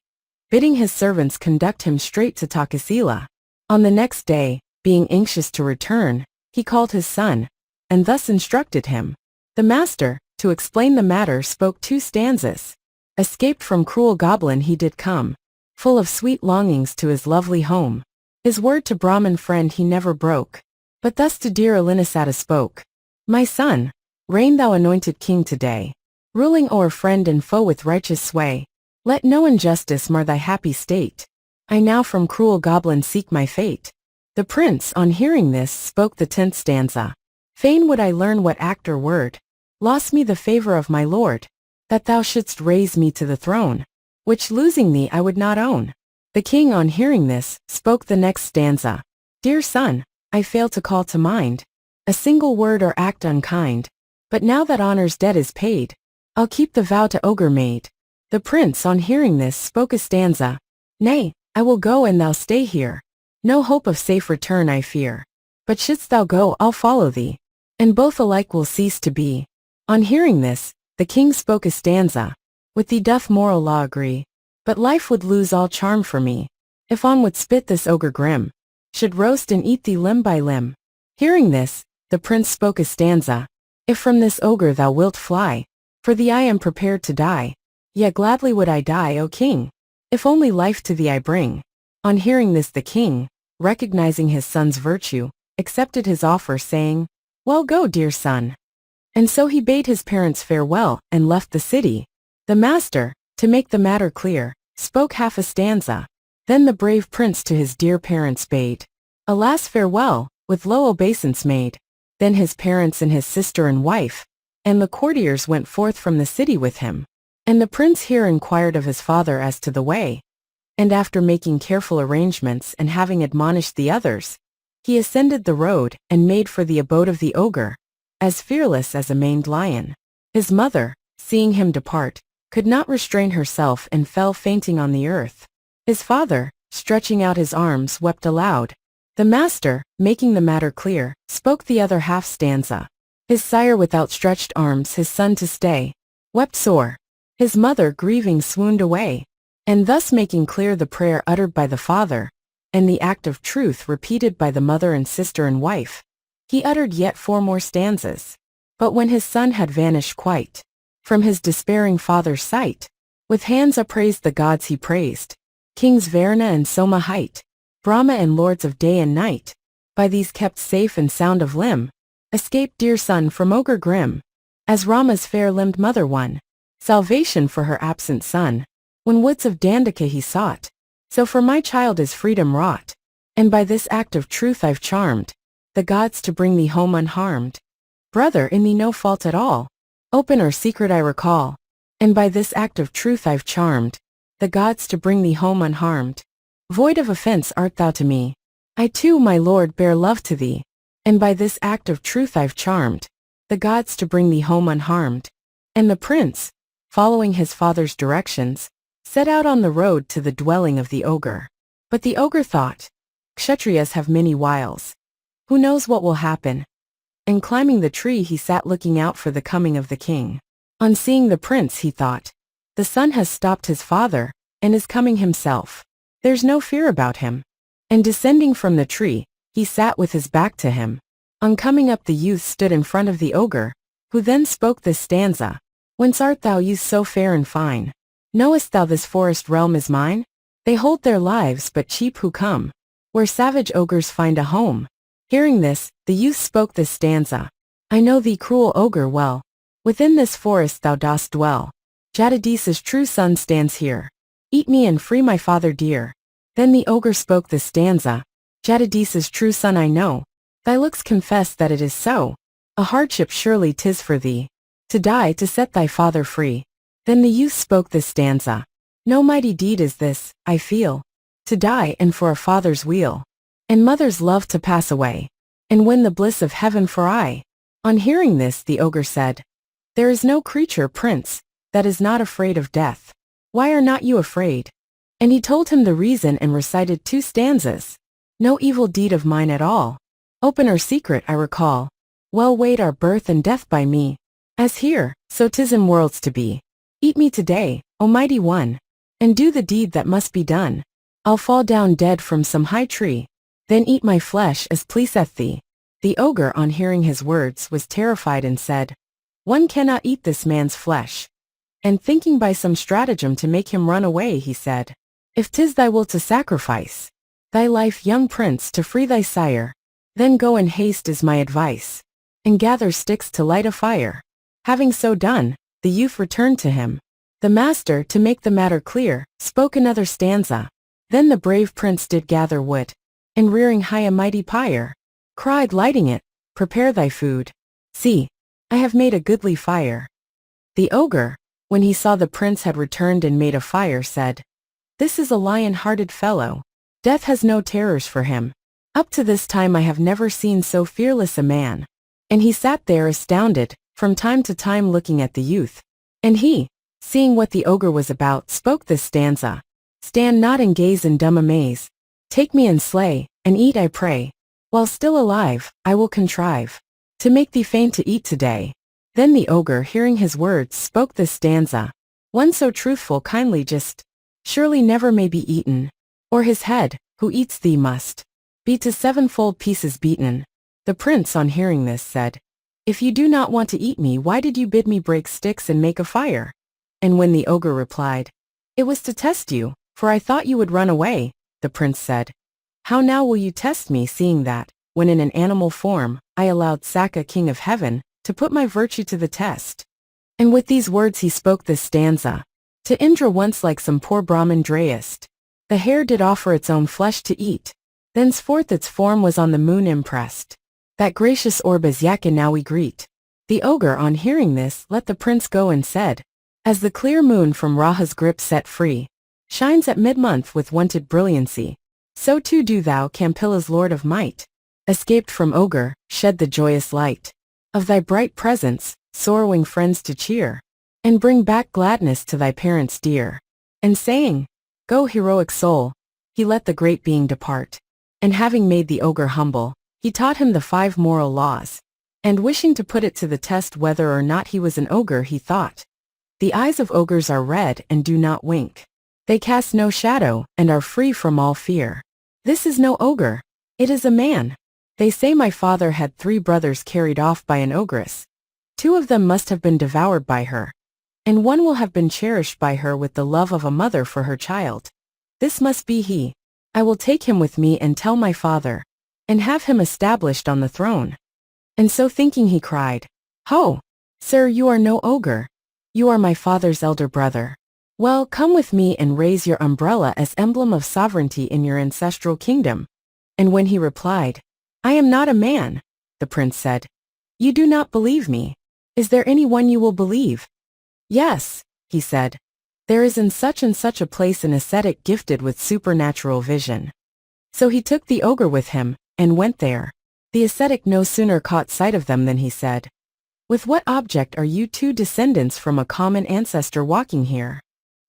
bidding his servants conduct him straight to Takasila. On the next day, being anxious to return, he called his son, and thus instructed him. The master, to explain the matter, spoke 2 stanzas. Escaped from cruel goblin he did come, full of sweet longings to his lovely home. His word to Brahmin friend he never broke, but thus to dear Alinasata spoke. My son, reign thou anointed king today, ruling o'er friend and foe with righteous sway. Let no injustice mar thy happy state. I now from cruel goblin seek my fate. The prince, on hearing this, spoke the 10th stanza. Fain would I learn what act or word lost me the favor of my lord, that thou shouldst raise me to the throne, which losing thee I would not own. The king, on hearing this, spoke the next stanza. Dear son, I fail to call to mind a single word or act unkind, but now that honor's debt is paid, I'll keep the vow to ogre made. The prince, on hearing this, spoke a stanza. Nay, I will go and thou stay here. No hope of safe return I fear. But shouldst thou go, I'll follow thee, and both alike will cease to be. On hearing this, the king spoke a stanza. With thee doth moral law agree, but life would lose all charm for me, if on would spit this ogre grim, should roast and eat thee limb by limb. Hearing this, the prince spoke a stanza. If from this ogre thou wilt fly, for thee I am prepared to die. Yet gladly would I die, O king, if only life to thee I bring. On hearing this, the king, recognizing his son's virtue, accepted his offer, saying, Well, go, dear son. And so he bade his parents farewell, and left the city. The master, to make the matter clear, spoke half a stanza. Then the brave prince to his dear parents bade a last farewell, with low obeisance made. Then his parents and his sister and wife, and the courtiers went forth from the city with him. And the prince here inquired of his father as to the way. And after making careful arrangements and having admonished the others, he ascended the road and made for the abode of the ogre, as fearless as a maned lion. His mother, seeing him depart, could not restrain herself and fell fainting on the earth. His father, stretching out his arms, wept aloud. The master, making the matter clear, spoke the other half stanza. His sire with outstretched arms his son to stay, wept sore. His mother, grieving, swooned away. And thus making clear the prayer uttered by the father, and the act of truth repeated by the mother and sister and wife, he uttered yet 4 more stanzas. But when his son had vanished quite from his despairing father's sight, with hands upraised the gods he praised, kings Varna and Soma hight, Brahma and lords of day and night, by these kept safe and sound of limb, escaped dear son from ogre grim, as Rama's fair-limbed mother won salvation for her absent son, when woods of Dandaka he sought. So for my child is freedom wrought, and by this act of truth I've charmed the gods to bring thee home unharmed. Brother, in thee no fault at all, open or secret I recall, and by this act of truth I've charmed the gods to bring thee home unharmed. Void of offense art thou to me, I too, my lord, bear love to thee, and by this act of truth I've charmed the gods to bring thee home unharmed. And the prince, following his father's directions, set out on the road to the dwelling of the ogre. But the ogre thought, Kshatriyas have many wiles. Who knows what will happen? And climbing the tree he sat looking out for the coming of the king. On seeing the prince he thought, the son has stopped his father, and is coming himself. There's no fear about him. And descending from the tree, he sat with his back to him. On coming up the youth stood in front of the ogre, who then spoke this stanza. Whence art thou, youth so fair and fine? Knowest thou this forest realm is mine? They hold their lives but cheap who come, where savage ogres find a home. Hearing this, the youth spoke this stanza. I know thee, cruel ogre, well. Within this forest thou dost dwell. Jaddadisa's true son stands here. Eat me and free my father dear. Then the ogre spoke this stanza. Jaddadisa's true son I know. Thy looks confess that it is so. A hardship surely 'tis for thee, to die to set thy father free. Then the youth spoke this stanza. No mighty deed is this, I feel, to die and for a father's weal, and mother's love to pass away, and win the bliss of heaven for I. On hearing this the ogre said, There is no creature, prince, that is not afraid of death. Why are not you afraid? And he told him the reason and recited 2 stanzas. No evil deed of mine at all, open or secret I recall. Well weighed are birth and death by me, as here, so 'tis in worlds to be. Eat me today, O mighty one, and do the deed that must be done. I'll fall down dead from some high tree, then eat my flesh as pleaseth thee. The ogre on hearing his words was terrified and said, One cannot eat this man's flesh. And thinking by some stratagem to make him run away, he said, If 'tis thy will to sacrifice thy life, young prince, to free thy sire, then go in haste is my advice, and gather sticks to light a fire. Having so done, the youth returned to him. The master, to make the matter clear, spoke another stanza. Then the brave prince did gather wood, and rearing high a mighty pyre, cried, lighting it, Prepare thy food. See, I have made a goodly fire. The ogre, when he saw the prince had returned and made a fire, said, This is a lion-hearted fellow. Death has no terrors for him. Up to this time I have never seen so fearless a man. And he sat there astounded, from time to time looking at the youth. And he, seeing what the ogre was about, spoke this stanza. Stand not and gaze in dumb amaze. Take me and slay, and eat I pray. While still alive, I will contrive to make thee fain to eat today. Then the ogre, hearing his words, spoke this stanza. One so truthful kindly just, surely never may be eaten, or his head, who eats thee must be to 7-fold pieces beaten. The prince on hearing this said, If you do not want to eat me, why did you bid me break sticks and make a fire? And when the ogre replied, It was to test you, for I thought you would run away, the prince said, How now will you test me, seeing that, when in an animal form, I allowed Saka, king of heaven, to put my virtue to the test? And with these words he spoke this stanza. To Indra once like some poor Brahmin drayest, the hare did offer its own flesh to eat. Thenceforth its form was on the moon impressed. That gracious orb as Yaka now we greet. The ogre on hearing this let the prince go and said, As the clear moon from Raha's grip set free, shines at mid-month with wonted brilliancy, so too do thou, Kampilla's lord of might, escaped from ogre, shed the joyous light of thy bright presence, sorrowing friends to cheer, and bring back gladness to thy parents dear. And saying, Go heroic soul, he let the great being depart. And having made the ogre humble, he taught him the 5 moral laws. And wishing to put it to the test whether or not he was an ogre, he thought, The eyes of ogres are red and do not wink. They cast no shadow, and are free from all fear. This is no ogre, it is a man. They say my father had 3 brothers carried off by an ogress. 2 of them must have been devoured by her, and 1 will have been cherished by her with the love of a mother for her child. This must be he. I will take him with me and tell my father, and have him established on the throne. And so thinking he cried, Ho! Sir, you are no ogre. You are my father's elder brother. Well, come with me and raise your umbrella as emblem of sovereignty in your ancestral kingdom. And when he replied, I am not a man, the prince said, You do not believe me. Is there any one you will believe? Yes, he said. There is in such and such a place an ascetic gifted with supernatural vision. So he took the ogre with him, and went there. The ascetic no sooner caught sight of them than he said, With what object are you 2 descendants from a common ancestor walking here?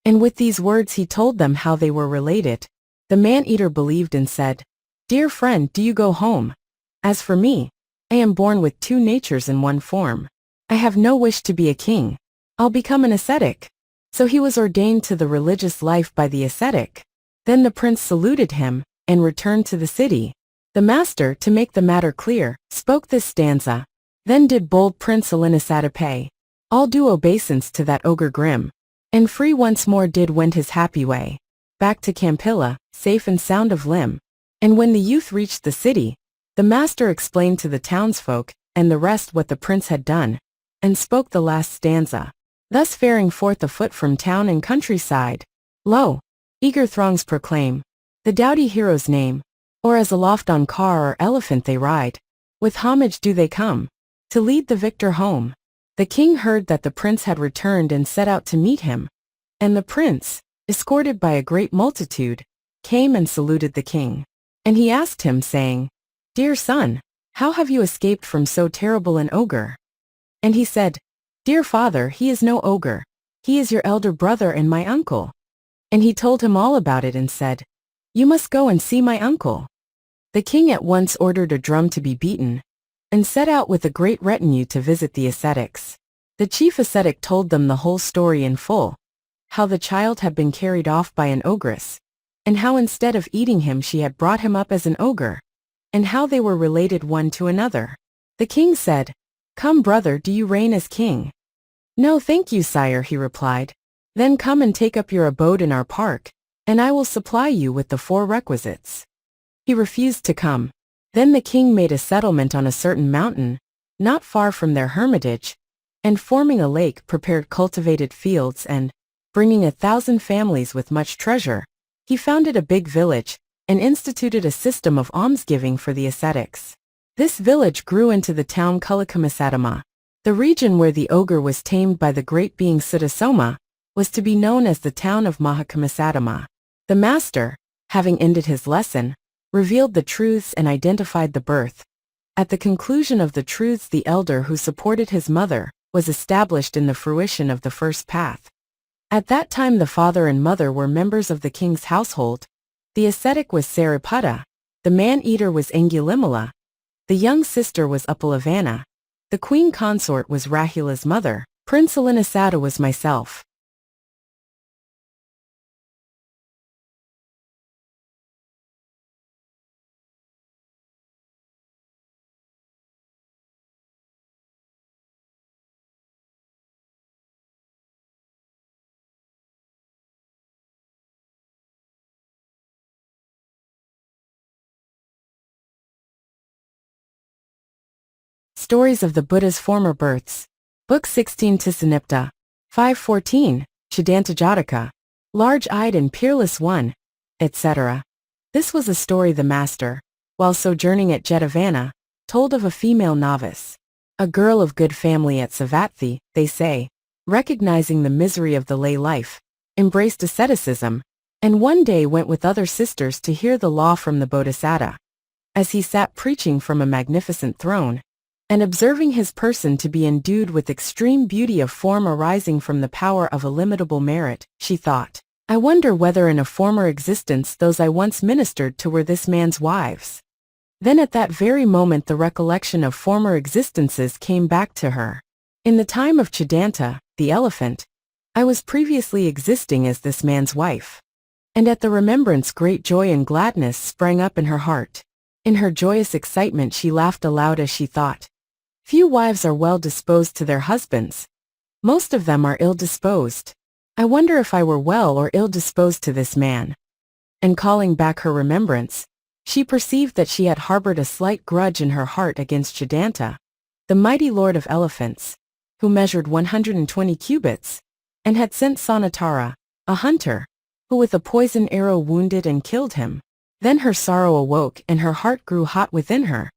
And with these words he told them how they were related. The man-eater believed and said, Dear friend, do you go home? As for me, I am born with 2 natures in 1 form. I have no wish to be a king. I'll become an ascetic. So he was ordained to the religious life by the ascetic. Then the prince saluted him, and returned to the city. The master, to make the matter clear, spoke this stanza. Then did bold Prince Alinasata pay all due obeisance to that ogre grim, and free once more did wend his happy way, back to Kampilla, safe and sound of limb. And when the youth reached the city, the master explained to the townsfolk, and the rest what the prince had done, and spoke the last stanza. Thus faring forth afoot from town and countryside, lo, Eager throngs proclaim the doughty hero's name, or as aloft on car or elephant they ride, with homage do they come, to lead the victor home. The king heard that the prince had returned and set out to meet him, and the prince, escorted by a great multitude, came and saluted the king. And he asked him, saying, Dear son, how have you escaped from so terrible an ogre? And he said, Dear father, he is no ogre. He is your elder brother and my uncle. And he told him all about it and said, You must go and see my uncle. The king at once ordered a drum to be beaten, and set out with a great retinue to visit the ascetics. The chief ascetic told them the whole story in full, how the child had been carried off by an ogress, and how instead of eating him she had brought him up as an ogre, and how they were related one to another. The king said, Come brother, do you reign as king? No thank you sire, he replied. Then come and take up your abode in our park, and I will supply you with the 4 requisites. He refused to come. Then the king made a settlement on a certain mountain, not far from their hermitage, and forming a lake prepared cultivated fields and, bringing 1,000 families with much treasure, he founded a big village, and instituted a system of almsgiving for the ascetics. This village grew into the town Kumbha. The region where the ogre was tamed by the great being Suddasoma was to be known as the town of Mahakapi. The master, having ended his lesson, revealed the truths and identified the birth. At the conclusion of the truths, the elder who supported his mother was established in the fruition of the first path. At that time the father and mother were members of the king's household. The ascetic was Sariputta, the man-eater was Angulimala, the young sister was Uppalavana, the queen consort was Rahula's mother, Prince Alinasada was myself. Stories of the Buddha's Former Births. Book 16 Tisanipta. 514, Chaddanta Jataka. Large-eyed and peerless one, etc. This was a story the master, while sojourning at Jetavana, told of a female novice. A girl of good family at Savatthi, they say, recognizing the misery of the lay life, embraced asceticism, and one day went with other sisters to hear the law from the Bodhisattva. As he sat preaching from a magnificent throne, and observing his person to be endued with extreme beauty of form arising from the power of illimitable merit, she thought, I wonder whether in a former existence those I once ministered to were this man's wives. Then at that very moment the recollection of former existences came back to her. In the time of Chaddanta, the elephant, I was previously existing as this man's wife. And at the remembrance great joy and gladness sprang up in her heart. In her joyous excitement she laughed aloud as she thought, Few wives are well disposed to their husbands. Most of them are ill disposed. I wonder if I were well or ill disposed to this man. And calling back her remembrance, she perceived that she had harbored a slight grudge in her heart against Chaddanta, the mighty lord of elephants, who measured 120 cubits, and had sent Sanatara, a hunter, who with a poison arrow wounded and killed him. Then her sorrow awoke and her heart grew hot within her.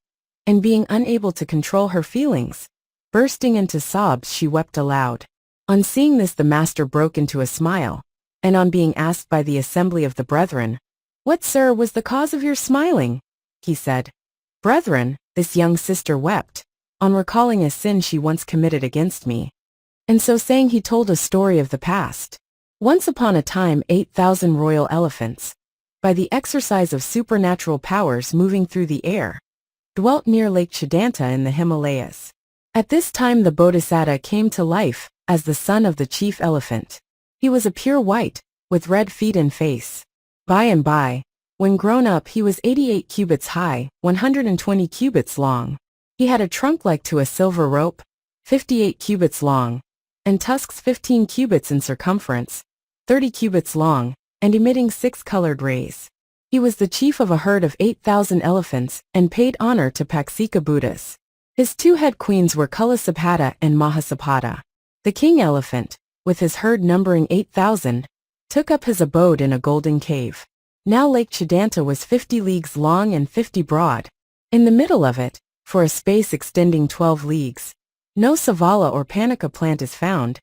And being unable to control her feelings, bursting into sobs she wept aloud. On seeing this the master broke into a smile, and on being asked by the assembly of the brethren, What, sir, was the cause of your smiling? He said, Brethren, this young sister wept, on recalling a sin she once committed against me. And so saying he told a story of the past. Once upon a time 8,000 royal elephants, by the exercise of supernatural powers moving through the air, dwelt near Lake Chaddanta in the Himalayas. At this time the Bodhisattva came to life, as the son of the chief elephant. He was a pure white, with red feet and face. By and by, when grown up he was 88 cubits high, 120 cubits long. He had a trunk like to a silver rope, 58 cubits long, and tusks 15 cubits in circumference, 30 cubits long, and emitting 6 colored rays. He was the chief of a herd of 8,000 elephants, and paid honor to Paksika Buddhas. His 2 head queens were Kulasapata and Mahasapata. The king elephant, with his herd numbering 8,000, took up his abode in a golden cave. Now Lake Chaddanta was 50 leagues long and 50 broad. In the middle of it, for a space extending 12 leagues, no savala or panika plant is found,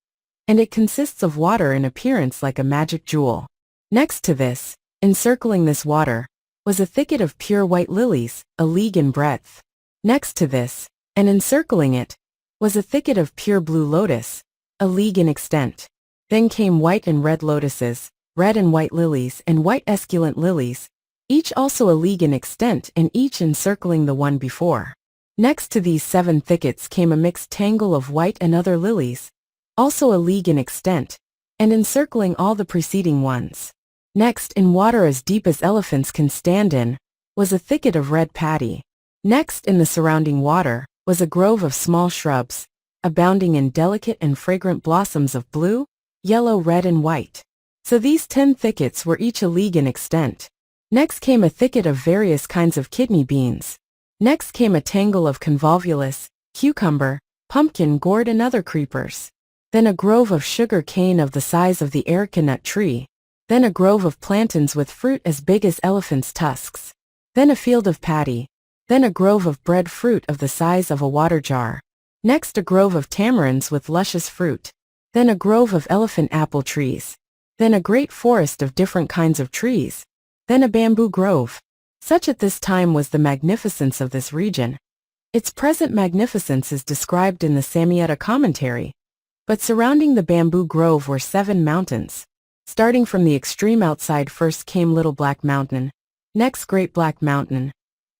and it consists of water in appearance like a magic jewel. Next to this, encircling this water, was a thicket of pure white lilies, a league in breadth. Next to this, and encircling it, was a thicket of pure blue lotus, a league in extent. Then came white and red lotuses, red and white lilies and white esculent lilies, each also a league in extent and each encircling the one before. Next to these 7 thickets came a mixed tangle of white and other lilies, also a league in extent, and encircling all the preceding ones. Next, in water as deep as elephants can stand in, was a thicket of red paddy. Next, in the surrounding water, was a grove of small shrubs, abounding in delicate and fragrant blossoms of blue, yellow, red, and white. So these 10 thickets were each a league in extent. Next came a thicket of various kinds of kidney beans. Next came a tangle of convolvulus, cucumber, pumpkin gourd, and other creepers. Then a grove of sugar cane of the size of the erica nut tree. Then a grove of plantains with fruit as big as elephants' tusks. Then a field of paddy. Then a grove of bread fruit of the size of a water jar. Next a grove of tamarinds with luscious fruit. Then a grove of elephant apple trees. Then a great forest of different kinds of trees. Then a bamboo grove. Such at this time was the magnificence of this region. Its present magnificence is described in the Samyutta commentary. But surrounding the bamboo grove were 7 mountains. Starting from the extreme outside, first came Little Black Mountain, next Great Black Mountain,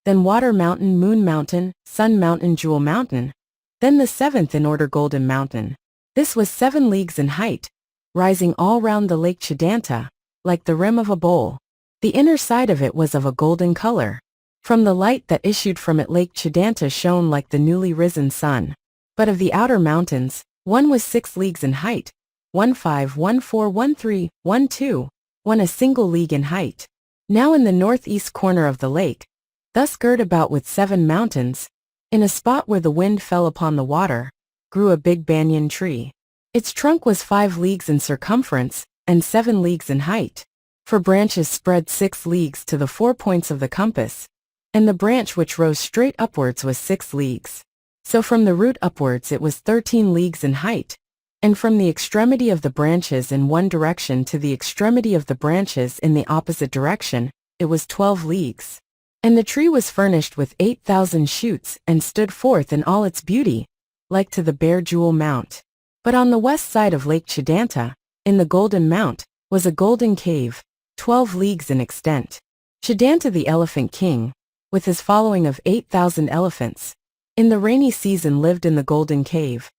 then Water Mountain, Moon Mountain, Sun Mountain, Jewel Mountain, then the 7th in order Golden Mountain. This was 7 leagues in height, rising all round the Lake Chaddanta, like the rim of a bowl. The inner side of it was of a golden color. From the light that issued from it, Lake Chaddanta shone like the newly risen sun. But of the outer mountains, one was 6 leagues in height, 1 5, 1 4, 1 3, 1 2, 1 a single league in height. Now in the northeast corner of the lake, thus girt about with 7 mountains, in a spot where the wind fell upon the water, grew a big banyan tree. Its trunk was 5 leagues in circumference, and 7 leagues in height. For branches spread 6 leagues to the 4 points of the compass, and the branch which rose straight upwards was 6 leagues. So from the root upwards it was 13 leagues in height, and from the extremity of the branches in one direction to the extremity of the branches in the opposite direction, it was 12 leagues. And the tree was furnished with 8,000 shoots, and stood forth in all its beauty, like to the bare Jewel Mount. But on the west side of Lake Chaddanta, in the Golden Mount, was a golden cave, 12 leagues in extent. Chaddanta the Elephant King, with his following of 8,000 elephants, in the rainy season lived in the golden cave.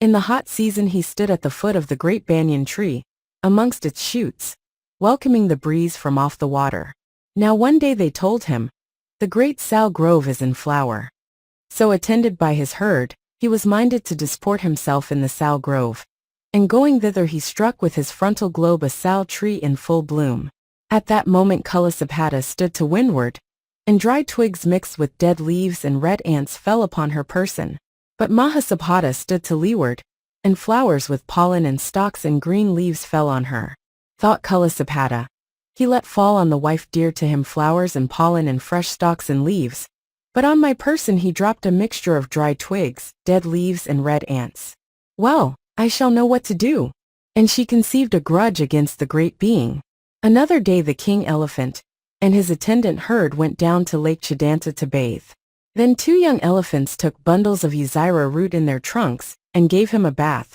In the hot season he stood at the foot of the great banyan tree, amongst its shoots, welcoming the breeze from off the water. Now one day they told him, the great sal grove is in flower. So attended by his herd, he was minded to disport himself in the sal grove. And going thither he struck with his frontal globe a sal tree in full bloom. At that moment Kalasapata stood to windward, and dry twigs mixed with dead leaves and red ants fell upon her person. But Mahasapata stood to leeward, and flowers with pollen and stalks and green leaves fell on her. Thought Kalasapata. He let fall on the wife dear to him flowers and pollen and fresh stalks and leaves, but on my person he dropped a mixture of dry twigs, dead leaves, and red ants. Well, I shall know what to do. And she conceived a grudge against the great being. Another day the king elephant and his attendant herd went down to Lake Chaddanta to bathe. Then 2 young elephants took bundles of Uzira root in their trunks, and gave him a bath,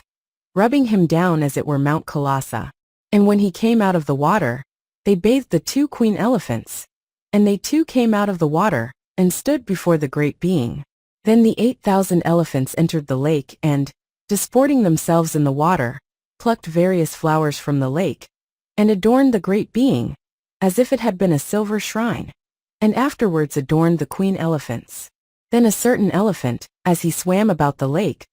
rubbing him down as it were Mount Kailasa. And when he came out of the water, they bathed the 2 queen elephants. And they too came out of the water, and stood before the great being. Then the 8,000 elephants entered the lake and, disporting themselves in the water, plucked various flowers from the lake, and adorned the great being, as if it had been a silver shrine, and afterwards adorned the queen elephants. Then a certain elephant, as he swam about the lake,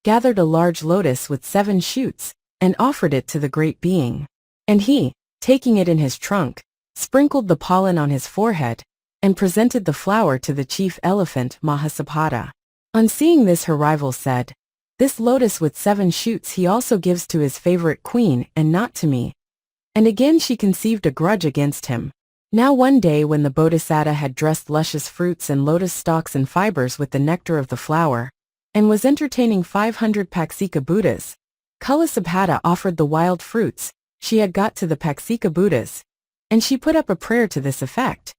gathered a large lotus with 7 shoots, and offered it to the great being. And he, taking it in his trunk, sprinkled the pollen on his forehead, and presented the flower to the chief elephant Mahasapata. On seeing this her rival said, "This lotus with 7 shoots he also gives to his favorite queen, and not to me." And again she conceived a grudge against him. Now one day when the Bodhisattva had dressed luscious fruits and lotus stalks and fibers with the nectar of the flower, and was entertaining 500 Paksika Buddhas, Kulasabhata offered the wild fruits she had got to the Paksika Buddhas, and she put up a prayer to this effect.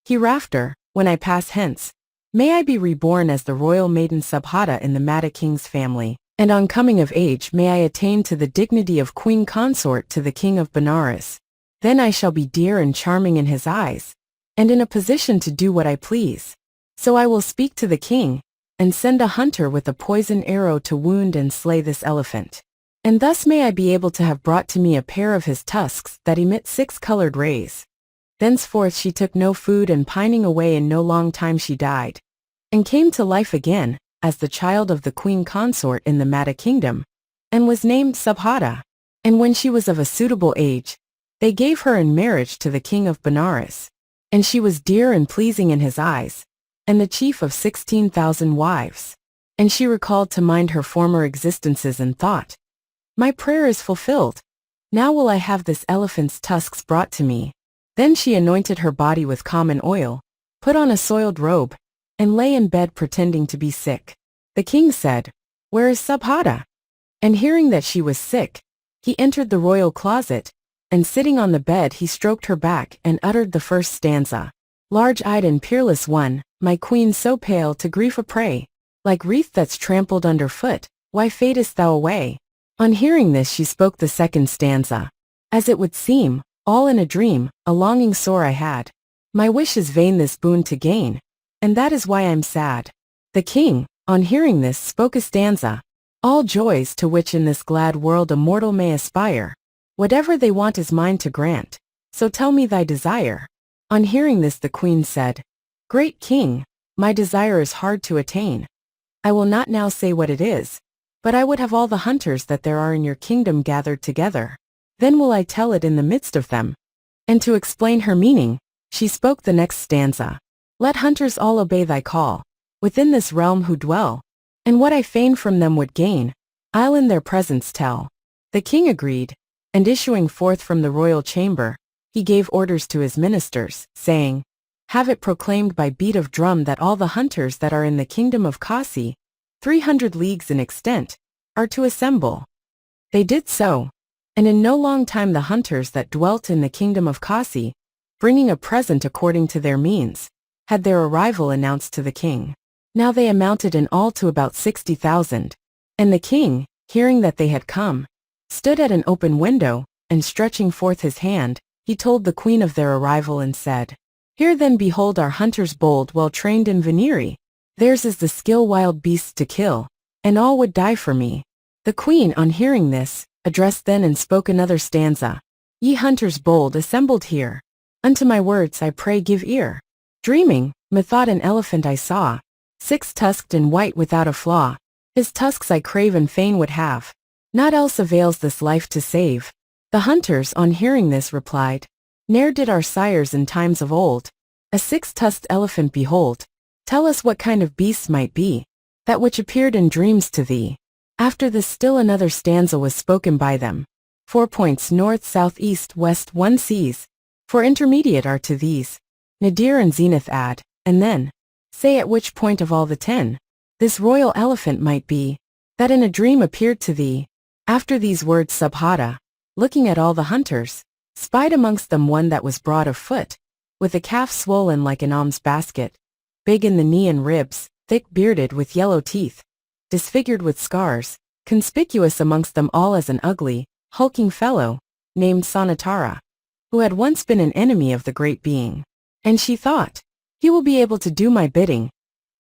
Hereafter, when I pass hence, may I be reborn as the royal maiden Subhata in the Matta king's family, and on coming of age may I attain to the dignity of queen consort to the king of Benares. Then I shall be dear and charming in his eyes, and in a position to do what I please. So I will speak to the king, and send a hunter with a poisoned arrow to wound and slay this elephant. And thus may I be able to have brought to me a pair of his tusks that emit 6 colored rays. Thenceforth she took no food, and pining away in no long time she died, and came to life again, as the child of the queen consort in the Matta kingdom, and was named Subhata. And when she was of a suitable age, they gave her in marriage to the king of Benares, and she was dear and pleasing in his eyes, and the chief of 16,000 wives. And she recalled to mind her former existences and thought, my prayer is fulfilled. Now will I have this elephant's tusks brought to me. Then she anointed her body with common oil, put on a soiled robe, and lay in bed pretending to be sick. The king said, where is Subhata? And hearing that she was sick, he entered the royal closet, and sitting on the bed he stroked her back and uttered the first stanza. Large-eyed and peerless one, my queen so pale to grief a prey, like wreath that's trampled underfoot, why fadest thou away? On hearing this she spoke the second stanza. As it would seem, all in a dream, a longing sore I had. My wish is vain this boon to gain, and that is why I'm sad. The king, on hearing this, spoke a stanza. All joys to which in this glad world a mortal may aspire, whatever they want is mine to grant, so tell me thy desire. On hearing this the queen said, great king, my desire is hard to attain. I will not now say what it is, but I would have all the hunters that there are in your kingdom gathered together. Then will I tell it in the midst of them. And to explain her meaning, she spoke the next stanza. Let hunters all obey thy call, within this realm who dwell, and what I fain from them would gain, I'll in their presence tell. The king agreed, and issuing forth from the royal chamber, he gave orders to his ministers, saying, have it proclaimed by beat of drum that all the hunters that are in the kingdom of Kasi, 300 leagues in extent, are to assemble. They did so, and in no long time the hunters that dwelt in the kingdom of Kasi, bringing a present according to their means, had their arrival announced to the king. Now they amounted in all to about 60,000, and the king, hearing that they had come, stood at an open window, and stretching forth his hand, he told the queen of their arrival and said, here then behold our hunters bold, well trained in venery. Theirs is the skill wild beasts to kill, and all would die for me. The queen, on hearing this, addressed then and spoke another stanza. Ye hunters bold assembled here, unto my words I pray give ear. Dreaming, methought an elephant I saw, 6-tusked and white without a flaw. His tusks I crave and fain would have. Naught else avails this life to save. The hunters, on hearing this, replied, ne'er did our sires in times of old a 6-tusked elephant behold. Tell us what kind of beasts might be, that which appeared in dreams to thee. After this still another stanza was spoken by them. 4 points north, south, east, west, one sees, for intermediate are to these. Nadir and zenith add, and then, say at which point of all the 10, this royal elephant might be, that in a dream appeared to thee. After these words Subhata, looking at all the hunters, spied amongst them one that was broad of foot, with a calf swollen like an alms basket, big in the knee and ribs, thick-bearded with yellow teeth, disfigured with scars, conspicuous amongst them all as an ugly, hulking fellow, named Sanatara, who had once been an enemy of the great being. And she thought, he will be able to do my bidding.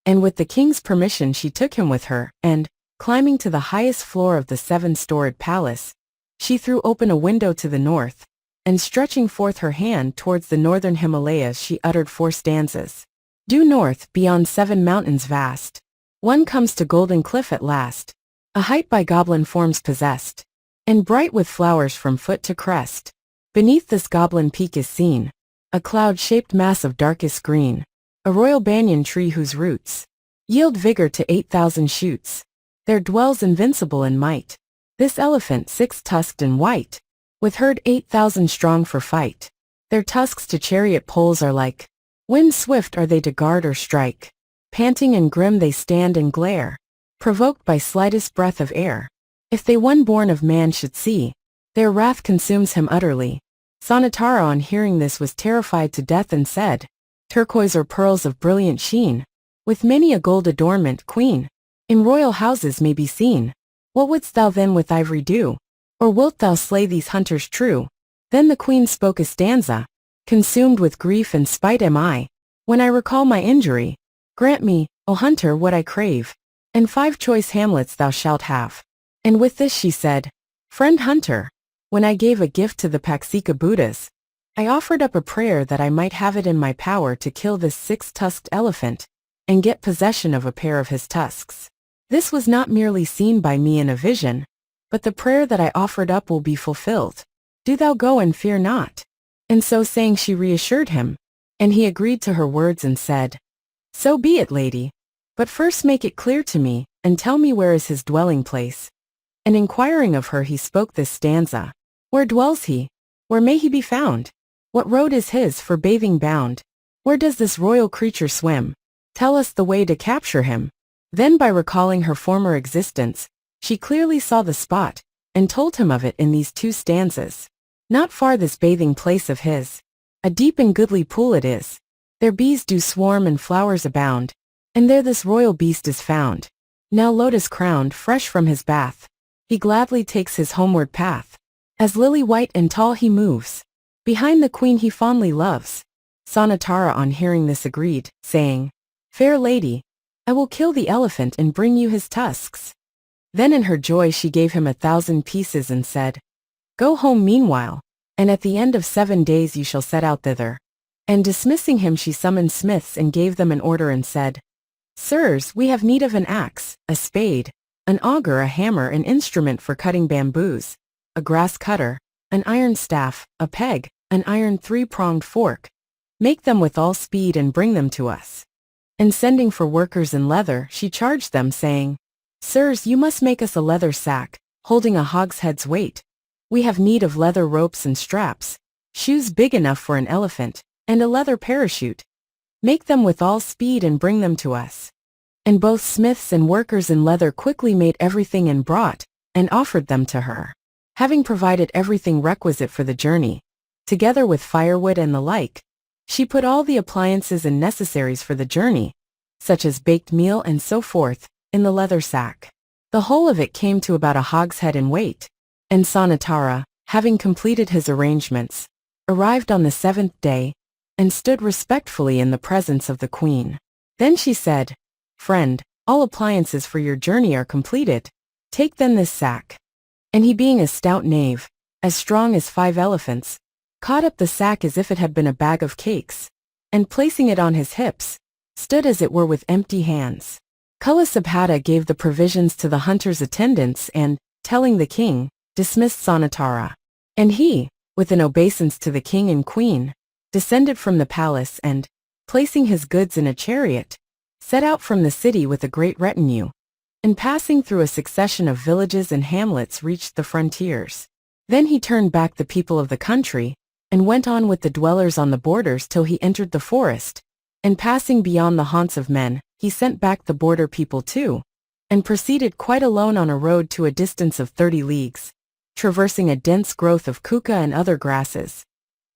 And with the king's permission she took him with her, and, climbing to the highest floor of the 7-storied palace, she threw open a window to the north, and stretching forth her hand towards the northern Himalayas she uttered 4 stanzas. Due north, beyond 7 mountains vast, one comes to Golden Cliff at last, a height by goblin forms possessed, and bright with flowers from foot to crest. Beneath this goblin peak is seen a cloud-shaped mass of darkest green, a royal banyan tree whose roots yield vigor to 8,000 shoots. There dwells invincible in might this elephant 6-tusked and white, with herd 8,000 strong for fight. Their tusks to chariot poles are like. Wind swift are they to guard or strike. Panting and grim they stand and glare, provoked by slightest breath of air. If they one born of man should see, their wrath consumes him utterly. Sanatara on hearing this was terrified to death and said, turquoise or pearls of brilliant sheen, with many a gold adornment, queen, in royal houses may be seen. What wouldst thou then with ivory do? Or wilt thou slay these hunters true? Then the queen spoke a stanza, consumed with grief and spite am I, when I recall my injury. Grant me, O hunter, what I crave, and 5 choice hamlets thou shalt have. And with this she said, friend hunter, when I gave a gift to the Paksika Buddhas, I offered up a prayer that I might have it in my power to kill this 6-tusked elephant, and get possession of a pair of his tusks. This was not merely seen by me in a vision, but the prayer that I offered up will be fulfilled. Do thou go and fear not. And so saying she reassured him, and he agreed to her words and said, so be it, lady. But first make it clear to me, and tell me where is his dwelling place. And inquiring of her he spoke this stanza. Where dwells he? Where may he be found? What road is his for bathing bound? Where does this royal creature swim? Tell us the way to capture him. Then by recalling her former existence, she clearly saw the spot, and told him of it in these 2 stanzas. Not far this bathing place of his. A deep and goodly pool it is. There bees do swarm and flowers abound, and there this royal beast is found. Now lotus-crowned, fresh from his bath, he gladly takes his homeward path. As lily white and tall he moves, behind the queen he fondly loves. Sanatara on hearing this agreed, saying, fair lady, I will kill the elephant and bring you his tusks. Then in her joy she gave him 1,000 pieces and said, go home meanwhile, and at the end of 7 days you shall set out thither. And dismissing him she summoned smiths and gave them an order and said, sirs, we have need of an axe, a spade, an auger, a hammer, an instrument for cutting bamboos, a grass cutter, an iron staff, a peg, an iron 3-pronged fork. Make them with all speed and bring them to us. And sending for workers in leather, she charged them, saying, sirs, you must make us a leather sack, holding a hogshead's weight. We have need of leather ropes and straps, shoes big enough for an elephant, and a leather parachute. Make them with all speed and bring them to us. And both smiths and workers in leather quickly made everything and brought, and offered them to her. Having provided everything requisite for the journey, together with firewood and the like, she put all the appliances and necessaries for the journey, such as baked meal and so forth, in the leather sack. The whole of it came to about a hogshead in weight. And Sanatara, having completed his arrangements, arrived on the 7th day, and stood respectfully in the presence of the queen. Then she said, friend, all appliances for your journey are completed. Take then this sack. And he, being a stout knave, as strong as 5 elephants, caught up the sack as if it had been a bag of cakes, and placing it on his hips, stood as it were with empty hands. Kulasabhata gave the provisions to the hunter's attendants and, telling the king, dismissed Sanatara. And he, with an obeisance to the king and queen, descended from the palace and, placing his goods in a chariot, set out from the city with a great retinue, and passing through a succession of villages and hamlets reached the frontiers. Then he turned back the people of the country, and went on with the dwellers on the borders till he entered the forest, and passing beyond the haunts of men, he sent back the border people too, and proceeded quite alone on a road to a distance of 30 leagues, traversing a dense growth of kuka and other grasses,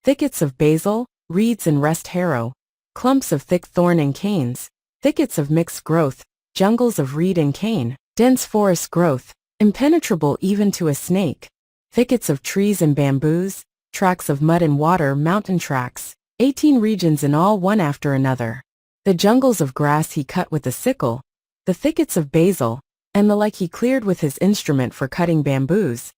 thickets of basil, reeds and rest harrow, clumps of thick thorn and canes, thickets of mixed growth, jungles of reed and cane, dense forest growth, impenetrable even to a snake, thickets of trees and bamboos, tracks of mud and water, mountain tracks, 18 regions in all, one after another. The jungles of grass he cut with a sickle, the thickets of basil, and the like he cleared with his instrument for cutting bamboos.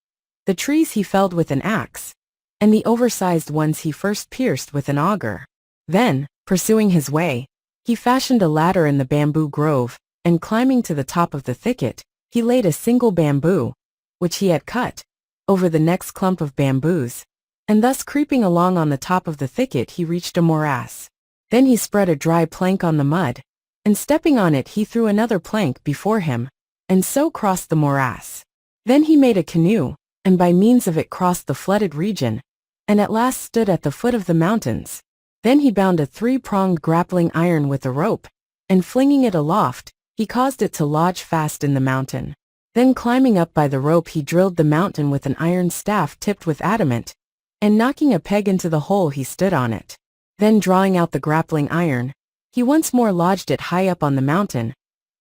The trees he felled with an axe, and the oversized ones he first pierced with an auger. Then, pursuing his way, he fashioned a ladder in the bamboo grove, and climbing to the top of the thicket, he laid a single bamboo, which he had cut, over the next clump of bamboos, and thus creeping along on the top of the thicket he reached a morass. Then he spread a dry plank on the mud, and stepping on it he threw another plank before him, and so crossed the morass. Then he made a canoe, and by means of it crossed the flooded region, and at last stood at the foot of the mountains. Then he bound a three-pronged grappling iron with a rope, and flinging it aloft, he caused it to lodge fast in the mountain. Then climbing up by the rope he drilled the mountain with an iron staff tipped with adamant, and knocking a peg into the hole he stood on it. Then drawing out the grappling iron, he once more lodged it high up on the mountain,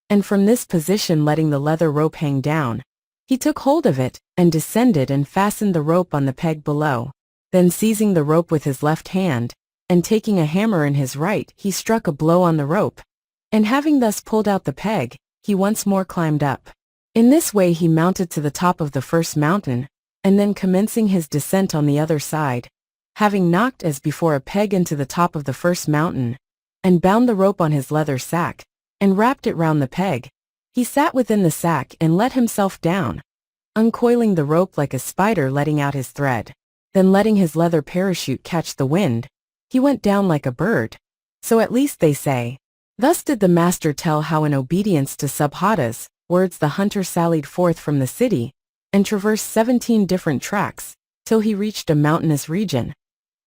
and from this position letting the leather rope hang down, he took hold of it, and descended and fastened the rope on the peg below. Then seizing the rope with his left hand, and taking a hammer in his right, he struck a blow on the rope, and having thus pulled out the peg, he once more climbed up. In this way he mounted to the top of the first mountain, and then commencing his descent on the other side, having knocked as before a peg into the top of the first mountain, and bound the rope on his leather sack, and wrapped it round the peg, he sat within the sack and let himself down, uncoiling the rope like a spider letting out his thread. Then letting his leather parachute catch the wind, he went down like a bird. So at least they say. Thus did the master tell how in obedience to Subhada's words the hunter sallied forth from the city, and traversed 17 different tracks, till he reached a mountainous region,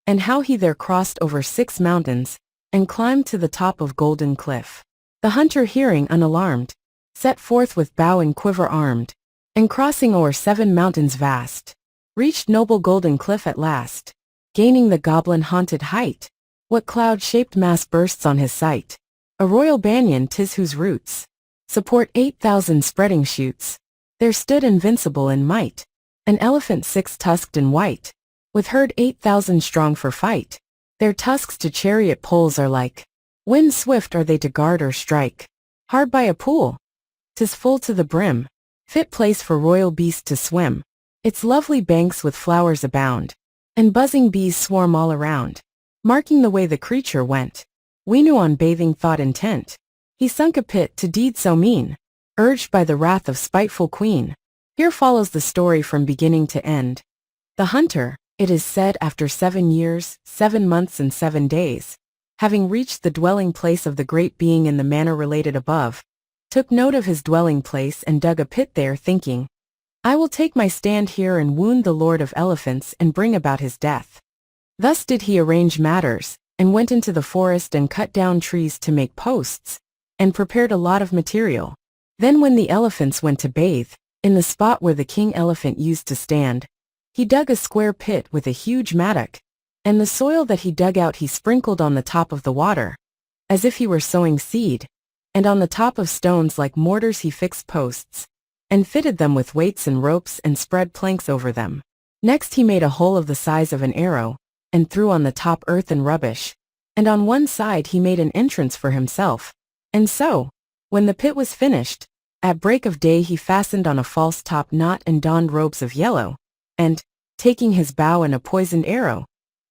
and how he there crossed over 6 mountains, and climbed to the top of Golden Cliff. The hunter hearing unalarmed, set forth with bow and quiver armed, and crossing o'er 7 mountains vast, reached noble Golden Cliff at last. Gaining the goblin-haunted height, what cloud-shaped mass bursts on his sight? A royal banyan 'tis whose roots support 8,000 spreading shoots. There stood invincible in might an elephant 6-tusked and white, with herd 8,000 strong for fight. Their tusks to chariot poles are like. Wind swift are they to guard or strike. Hard by a pool, 'tis full to the brim, fit place for royal beast to swim. Its lovely banks with flowers abound, and buzzing bees swarm all around. Marking the way the creature went, we knew on bathing thought intent, he sunk a pit to deed so mean, urged by the wrath of spiteful queen. Here follows the story from beginning to end. The hunter, it is said after 7 years, 7 months and 7 days, having reached the dwelling place of the great being in the manner related above, took note of his dwelling place and dug a pit there, thinking, I will take my stand here and wound the lord of elephants and bring about his death. Thus did he arrange matters, and went into the forest and cut down trees to make posts, and prepared a lot of material. Then when the elephants went to bathe, in the spot where the king elephant used to stand, he dug a square pit with a huge mattock, and the soil that he dug out he sprinkled on the top of the water, as if he were sowing seed, and on the top of stones like mortars he fixed posts, and fitted them with weights and ropes and spread planks over them. Next he made a hole of the size of an arrow, and threw on the top earth and rubbish, and on one side he made an entrance for himself. And so, when the pit was finished, at break of day he fastened on a false top knot and donned robes of yellow, and, taking his bow and a poisoned arrow,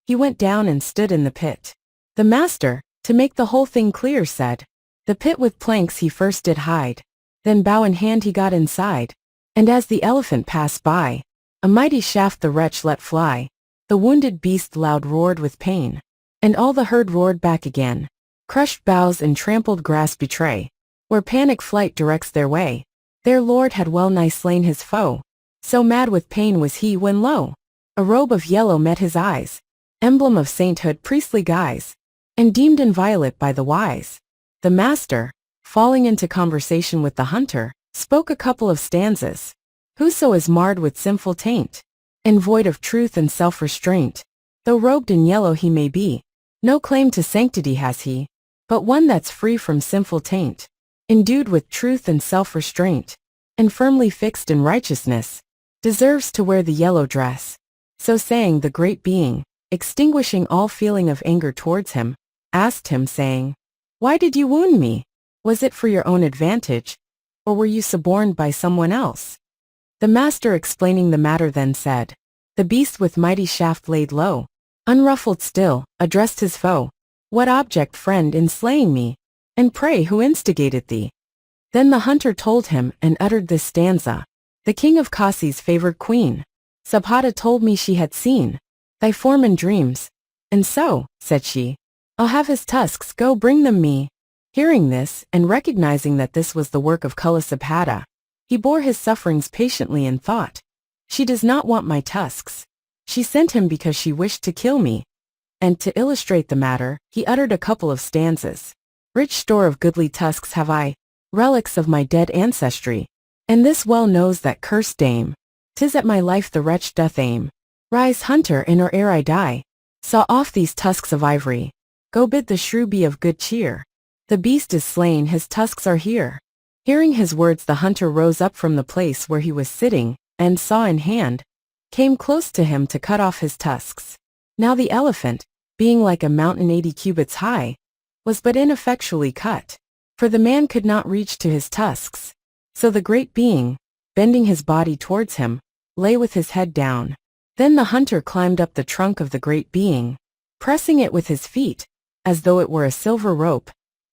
he went down and stood in the pit. The master, to make the whole thing clear, said, the pit with planks he first did hide, then bow in hand he got inside, and as the elephant passed by, a mighty shaft the wretch let fly. The wounded beast loud roared with pain, and all the herd roared back again. Crushed boughs and trampled grass betray, where panic flight directs their way. Their lord had well nigh slain his foe, so mad with pain was he when lo! A robe of yellow met his eyes, emblem of sainthood priestly guise, and deemed inviolate by the wise. The master, falling into conversation with the hunter, spoke a couple of stanzas. Whoso is marred with sinful taint, and void of truth and self-restraint, though robed in yellow he may be, no claim to sanctity has he, but one that's free from sinful taint, endued with truth and self-restraint, and firmly fixed in righteousness, deserves to wear the yellow dress. So saying, the great being, extinguishing all feeling of anger towards him, asked him, saying, Why did you wound me? Was it for your own advantage, or were you suborned by someone else? The master explaining the matter then said, The beast with mighty shaft laid low, unruffled still, addressed his foe, What object, friend, in slaying me? And pray, who instigated thee? Then the hunter told him and uttered this stanza, The king of Kasi's favored queen, Subhada told me she had seen thy form in dreams, and so, said she, I'll have his tusks, go bring them me. Hearing this, and recognizing that this was the work of Kula Subhada, he bore his sufferings patiently and thought, She does not want my tusks. She sent him because she wished to kill me. And to illustrate the matter, he uttered a couple of stanzas. Rich store of goodly tusks have I, relics of my dead ancestry. And this well knows that cursed dame. 'Tis at my life the wretch doth aim. Rise, hunter, and or ere I die, saw off these tusks of ivory. Go bid the shrew be of good cheer. The beast is slain, his tusks are here. Hearing his words, the hunter rose up from the place where he was sitting, and saw in hand, came close to him to cut off his tusks. Now the elephant, being like a mountain 80 cubits high, was but ineffectually cut, for the man could not reach to his tusks. So the great being, bending his body towards him, lay with his head down. Then the hunter climbed up the trunk of the great being, pressing it with his feet, as though it were a silver rope,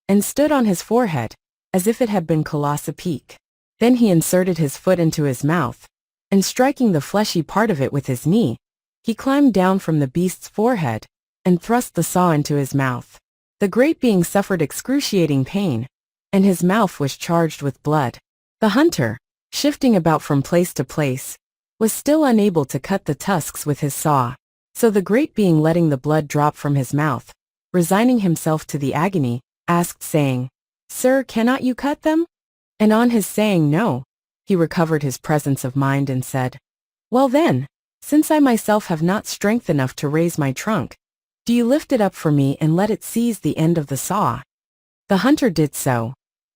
and stood on his forehead, as if it had been Colossus Peak. Then he inserted his foot into his mouth, and striking the fleshy part of it with his knee, he climbed down from the beast's forehead, and thrust the saw into his mouth. The great being suffered excruciating pain, and his mouth was charged with blood. The hunter, shifting about from place to place, was still unable to cut the tusks with his saw. So the great being, letting the blood drop from his mouth, resigning himself to the agony, asked, saying, Sir, cannot you cut them? And on his saying no, he recovered his presence of mind and said, Well then, since I myself have not strength enough to raise my trunk, do you lift it up for me and let it seize the end of the saw? The hunter did so,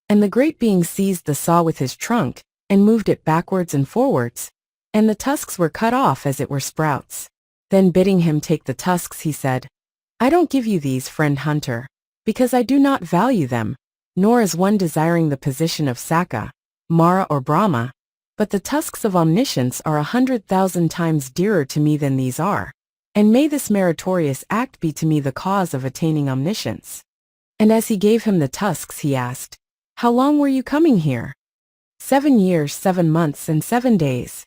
and the great being seized the saw with his trunk, and moved it backwards and forwards, and the tusks were cut off as it were sprouts. Then bidding him take the tusks, he said, I don't give you these, friend hunter, because I do not value them, nor is one desiring the position of Sakka, Mara or Brahma, but the tusks of omniscience are 100,000 times dearer to me than these are. And may this meritorious act be to me the cause of attaining omniscience. And as he gave him the tusks, he asked, How long were you coming here? 7 years, 7 months, and 7 days.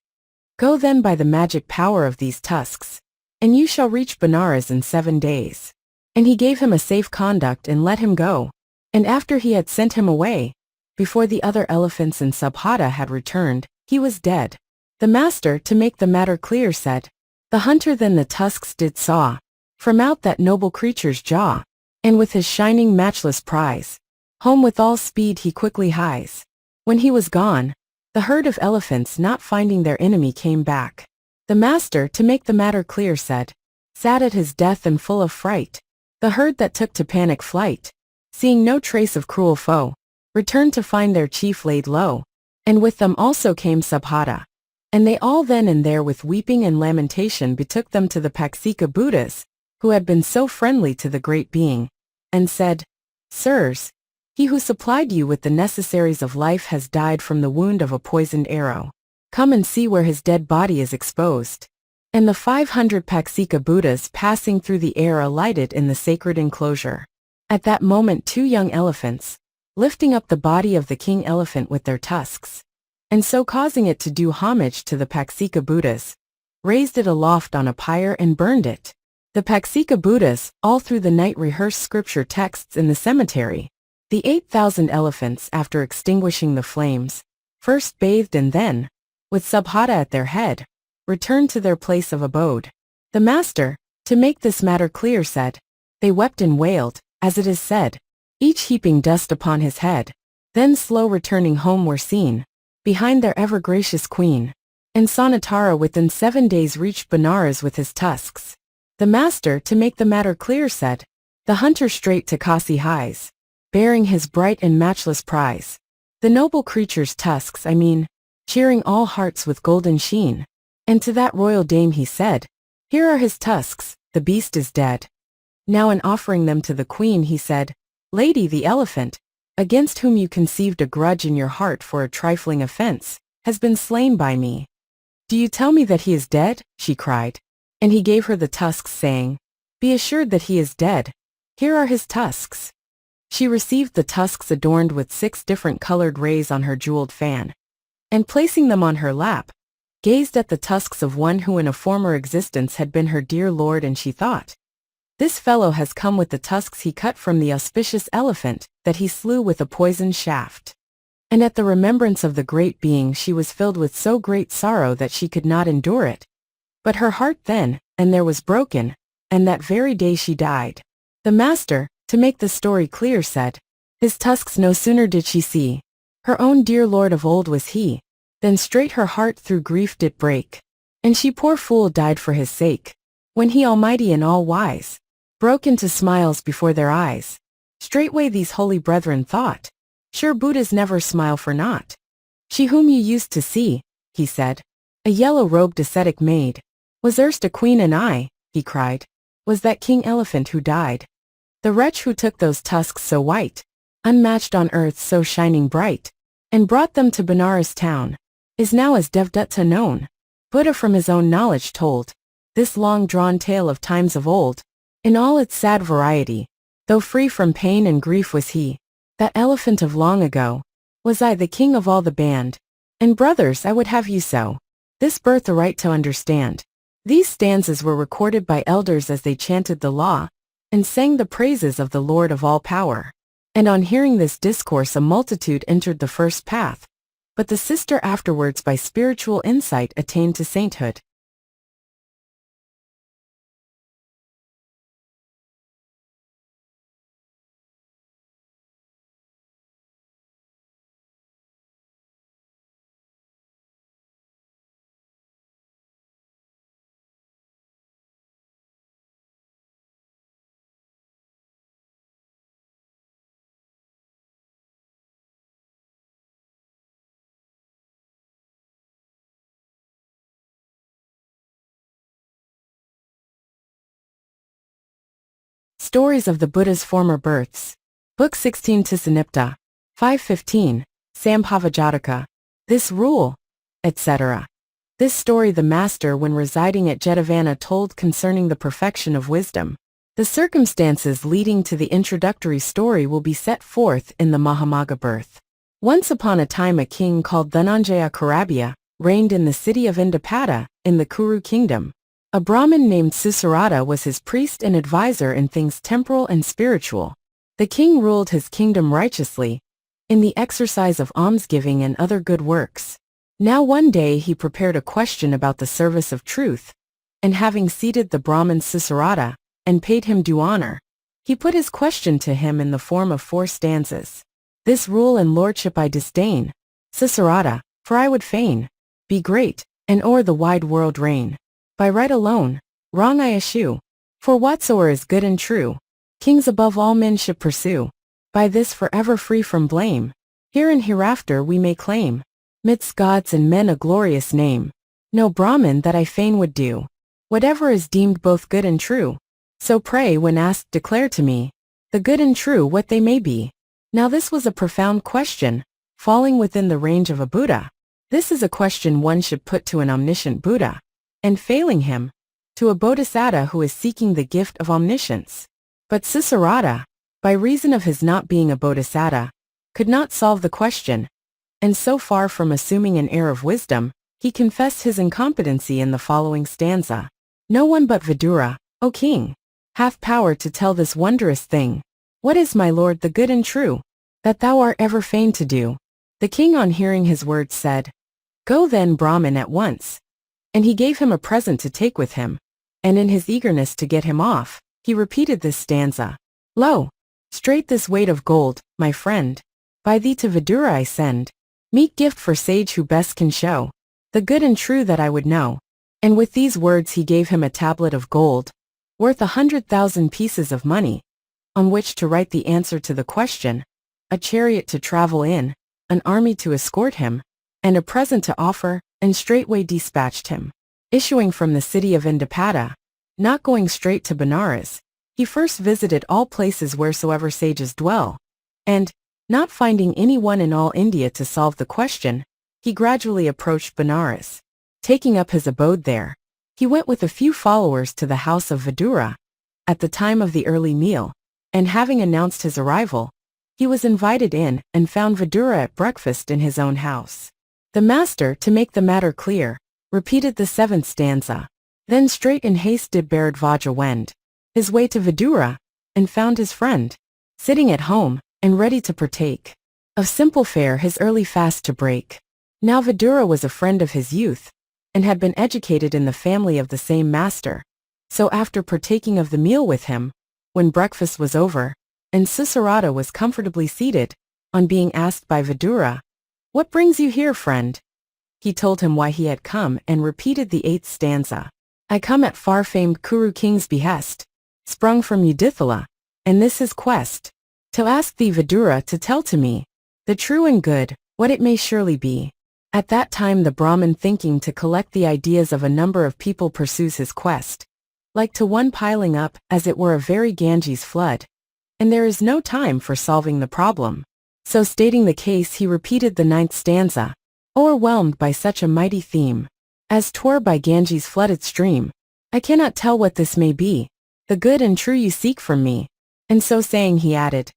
Go then by the magic power of these tusks, and you shall reach Benares in 7 days. And he gave him a safe conduct and let him go. And after he had sent him away, before the other elephants in Subhata had returned, he was dead. The master, to make the matter clear, said, The hunter then the tusks did saw, from out that noble creature's jaw, and with his shining matchless prize, home with all speed he quickly hies. When he was gone, the herd of elephants, not finding their enemy, came back. The master, to make the matter clear, said, Sad at his death and full of fright, the herd that took to panic flight, seeing no trace of cruel foe, returned to find their chief laid low, and with them also came Subhata. And they all then and there with weeping and lamentation betook them to the Paksika Buddhas, who had been so friendly to the great being, and said, Sirs, he who supplied you with the necessaries of life has died from the wound of a poisoned arrow. Come and see where his dead body is exposed. And the 500 Paksika Buddhas passing through the air alighted in the sacred enclosure. At that moment 2 young elephants, lifting up the body of the king elephant with their tusks, and so causing it to do homage to the Paksika Buddhas, raised it aloft on a pyre and burned it. The Paksika Buddhas all through the night rehearsed scripture texts in the cemetery. The 8,000 elephants, after extinguishing the flames, first bathed and then, with Subhata at their head, returned to their place of abode. The master, to make this matter clear, said, They wept and wailed, as it is said, each heaping dust upon his head. Then slow returning home were seen, behind their ever-gracious queen. And Sanatara within 7 days reached Benares with his tusks. The master, to make the matter clear, said, The hunter straight to Kasi hies, bearing his bright and matchless prize. The noble creature's tusks, I mean, cheering all hearts with golden sheen. And to that royal dame he said, Here are his tusks, the beast is dead. Now in offering them to the queen he said, Lady, the elephant, against whom you conceived a grudge in your heart for a trifling offense, has been slain by me. Do you tell me that he is dead? She cried. And he gave her the tusks, saying, Be assured that he is dead. Here are his tusks. She received the tusks adorned with 6 different colored rays on her jeweled fan, and placing them on her lap, gazed at the tusks of one who in a former existence had been her dear lord, and she thought, This fellow has come with the tusks he cut from the auspicious elephant that he slew with a poisoned shaft. And at the remembrance of the great being she was filled with so great sorrow that she could not endure it. But her heart then, and there was broken, and that very day she died. The master, to make the story clear, said, his tusks no sooner did she see, her own dear lord of old was he, then straight her heart through grief did break. And she poor fool died for his sake, when he almighty and all wise, broke into smiles before their eyes. Straightway these holy brethren thought, sure Buddhas never smile for naught. She whom you used to see, he said, a yellow-robed ascetic maid, was erst a queen, and I, he cried, was that king elephant who died. The wretch who took those tusks so white, unmatched on earth so shining bright, and brought them to Benares town, is now as Devdatta known. Buddha from his own knowledge told this long-drawn tale of times of old, in all its sad variety, though free from pain and grief was he. That elephant of long ago, was I the king of all the band. And brothers, I would have you so, this birth a right to understand. These stanzas were recorded by elders as they chanted the law, and sang the praises of the Lord of all power. And on hearing this discourse a multitude entered the first path, but the sister afterwards by spiritual insight attained to sainthood. Stories of the Buddha's Former Births. Book 16 Tisanipta. 515. Sambhava Jataka. This rule, etc. This story the master when residing at Jetavana told concerning the perfection of wisdom. The circumstances leading to the introductory story will be set forth in the Mahamaga birth. Once upon a time a king called Dhananjaya Karabhya reigned in the city of Indapata, in the Kuru kingdom. A Brahmin named Susurata was his priest and advisor in things temporal and spiritual. The king ruled his kingdom righteously, in the exercise of almsgiving and other good works. Now one day he prepared a question about the service of truth, and having seated the Brahmin Susurata, and paid him due honor, he put his question to him in the form of 4 stanzas. This rule and lordship I disdain, Susurata, for I would fain be great, and o'er the wide world reign. By right alone, wrong I eschew, for whatsoe'er is good and true, kings above all men should pursue. By this forever free from blame, here and hereafter we may claim, midst gods and men a glorious name. No Brahmin that I fain would do, whatever is deemed both good and true. So pray when asked declare to me, the good and true what they may be. Now this was a profound question, falling within the range of a Buddha. This is a question one should put to an omniscient Buddha, and failing him, to a bodhisattva who is seeking the gift of omniscience. But Susurata, by reason of his not being a bodhisattva, could not solve the question, and so far from assuming an air of wisdom, he confessed his incompetency in the following stanza. No one but Vidura, O king, hath power to tell this wondrous thing. What is, my lord, the good and true, that thou art ever fain to do? The king on hearing his words said, Go then, Brahmin, at once. And he gave him a present to take with him, and in his eagerness to get him off, he repeated this stanza. Lo, straight this weight of gold, my friend, by thee to Vidura I send, meet gift for sage who best can show the good and true that I would know. And with these words he gave him a tablet of gold, worth 100,000 pieces of money, on which to write the answer to the question, a chariot to travel in, an army to escort him, and a present to offer, and straightway dispatched him. Issuing from the city of Indapata, not going straight to Benares, he first visited all places wheresoever sages dwell, and, not finding any one in all India to solve the question, he gradually approached Benares. Taking up his abode there, he went with a few followers to the house of Vidura, at the time of the early meal, and having announced his arrival, he was invited in and found Vidura at breakfast in his own house. The master, to make the matter clear, repeated the 7th stanza. Then straight in haste did Bharadvaja wend his way to Vidura, and found his friend sitting at home, and ready to partake of simple fare his early fast to break. Now Vidura was a friend of his youth, and had been educated in the family of the same master. So after partaking of the meal with him, when breakfast was over, and Sucharada was comfortably seated, on being asked by Vidura, "What brings you here, friend?" he told him why he had come and repeated the 8th stanza. "I come at far-famed Kuru king's behest, sprung from Udithala, and this his quest, to ask thee, Vidura, to tell to me, the true and good, what it may surely be." At that time the Brahmin, thinking to collect the ideas of a number of people, pursues his quest, like to one piling up, as it were, a very Ganges flood, and there is no time for solving the problem. So stating the case, he repeated the 9th stanza, "O'erwhelmed by such a mighty theme, as 'twere by Ganges' flooded stream, I cannot tell what this may be, the good and true you seek from me." And so saying he added,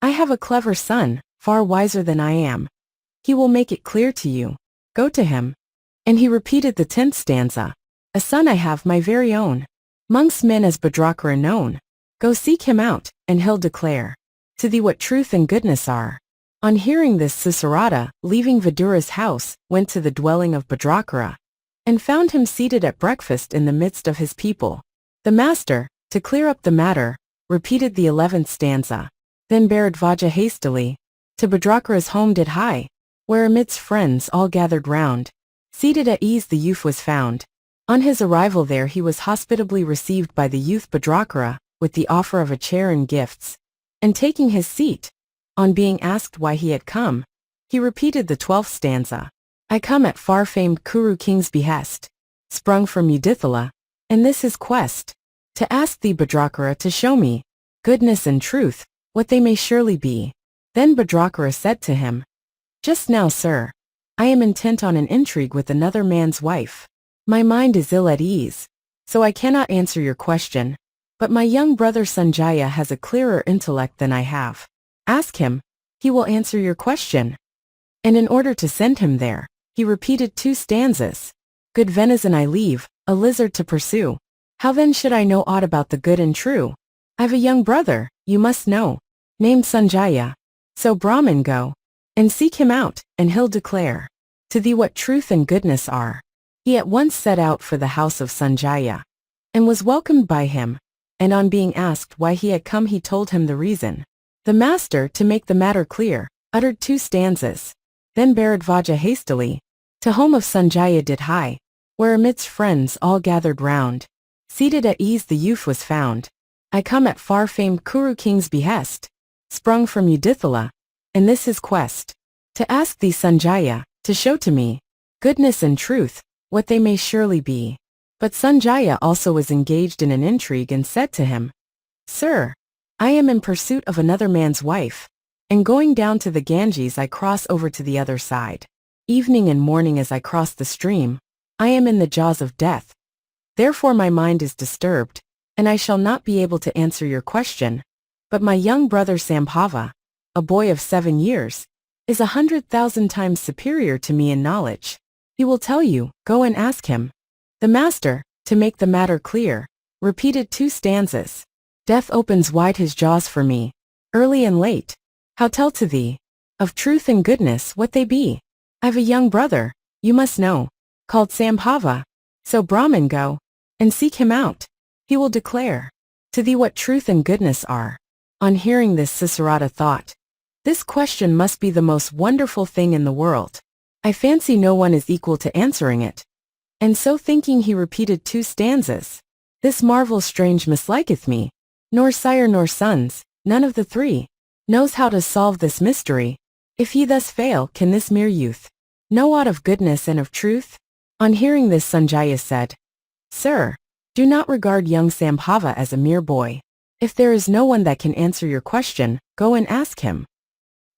"I have a clever son, far wiser than I am. He will make it clear to you. Go to him." And he repeated the 10th stanza, "A son I have, my very own, 'mongst men as Bhadrakara known. Go seek him out, and he'll declare to thee what truth and goodness are." On hearing this, Sucharada, leaving Vidura's house, went to the dwelling of Bhadrakara, and found him seated at breakfast in the midst of his people. The master, to clear up the matter, repeated the 11th stanza. Then Bharadvaja hastily to Bhadrakara's home did hie, where amidst friends all gathered round, seated at ease the youth was found. On his arrival there he was hospitably received by the youth Bhadrakara, with the offer of a chair and gifts, and taking his seat, on being asked why he had come, he repeated the 12th stanza. "I come at far-famed Kuru king's behest, sprung from Udithala, and this his quest, to ask thee, Bhadrakara, to show me goodness and truth, what they may surely be." Then Bhadrakara said to him, "Just now, sir, I am intent on an intrigue with another man's wife. My mind is ill at ease, so I cannot answer your question, but my young brother Sanjaya has a clearer intellect than I have. Ask him, he will answer your question." And in order to send him there, he repeated 2 stanzas. "Good venison I leave, a lizard to pursue. How then should I know aught about the good and true? I've a young brother, you must know, named Sanjaya. So Brahmin, go and seek him out, and he'll declare to thee what truth and goodness are." He at once set out for the house of Sanjaya, and was welcomed by him, and on being asked why he had come, he told him the reason. The master, to make the matter clear, uttered 2 stanzas. Then Bharadvaja hastily to home of Sanjaya did hie, where amidst friends all gathered round, seated at ease the youth was found. "I come at far-famed Kuru king's behest, sprung from Udithala, and this his quest, to ask thee, Sanjaya, to show to me goodness and truth, what they may surely be." But Sanjaya also was engaged in an intrigue, and said to him, "Sir, I am in pursuit of another man's wife, and going down to the Ganges I cross over to the other side. Evening and morning as I cross the stream, I am in the jaws of death. Therefore my mind is disturbed, and I shall not be able to answer your question. But my young brother Sambhava, a boy of 7 years, is 100,000 times superior to me in knowledge. He will tell you, go and ask him." The master, to make the matter clear, repeated 2 stanzas. "Death opens wide his jaws for me, early and late. How tell to thee of truth and goodness what they be? I've a young brother, you must know, called Sambhava. So Brahmin, go and seek him out. He will declare to thee what truth and goodness are." On hearing this, Sucharada thought, "This question must be the most wonderful thing in the world. I fancy no one is equal to answering it." And so thinking, he repeated 2 stanzas. "This marvel strange misliketh me, nor sire nor sons, none of the 3, knows how to solve this mystery. If he thus fail, can this mere youth know aught of goodness and of truth?" On hearing this, Sanjaya said, "Sir, do not regard young Sambhava as a mere boy. If there is no one that can answer your question, go and ask him."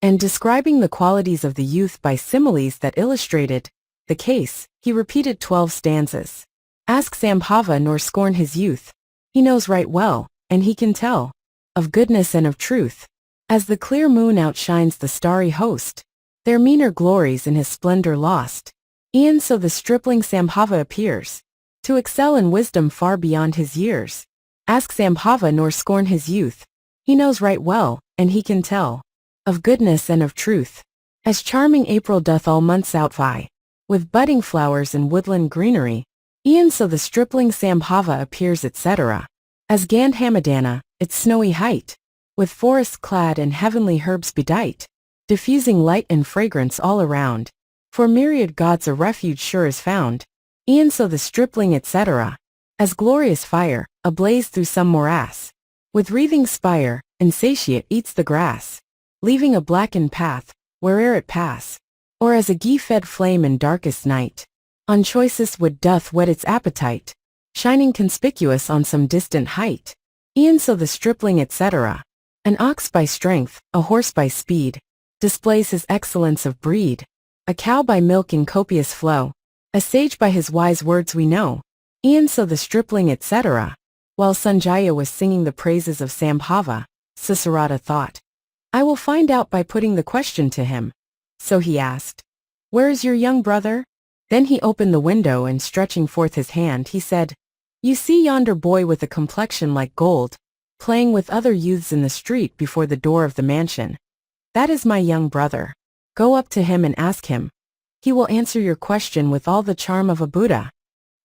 And describing the qualities of the youth by similes that illustrated the case, he repeated 12 stanzas. "Ask Sambhava nor scorn his youth. He knows right well, and he can tell of goodness and of truth. As the clear moon outshines the starry host, their meaner glories in his splendor lost. E'en so the stripling Sambhava appears to excel in wisdom far beyond his years. Ask Sambhava nor scorn his youth. He knows right well, and he can tell of goodness and of truth. As charming April doth all months outvie, with budding flowers and woodland greenery, e'en so the stripling Sambhava appears, etc. As Gandhamadana, its snowy height, with forests clad and heavenly herbs bedight, diffusing light and fragrance all around. For myriad gods a refuge sure is found, e'en so the stripling, etc. As glorious fire, ablaze through some morass, with wreathing spire, insatiate eats the grass, leaving a blackened path, where'er it pass. Or as a ghee-fed flame in darkest night, on choicest wood doth whet its appetite, shining conspicuous on some distant height. E'en so the stripling, etc. An ox by strength, a horse by speed, displays his excellence of breed, a cow by milk in copious flow, a sage by his wise words we know. E'en so the stripling, etc. While Sanjaya was singing the praises of Sambhava, Susaratha thought, I will find out by putting the question to him. So he asked, Where is your young brother? Then he opened the window and stretching forth his hand he said, You see yonder boy with a complexion like gold, playing with other youths in the street before the door of the mansion. That is my young brother. Go up to him and ask him. He will answer your question with all the charm of a Buddha.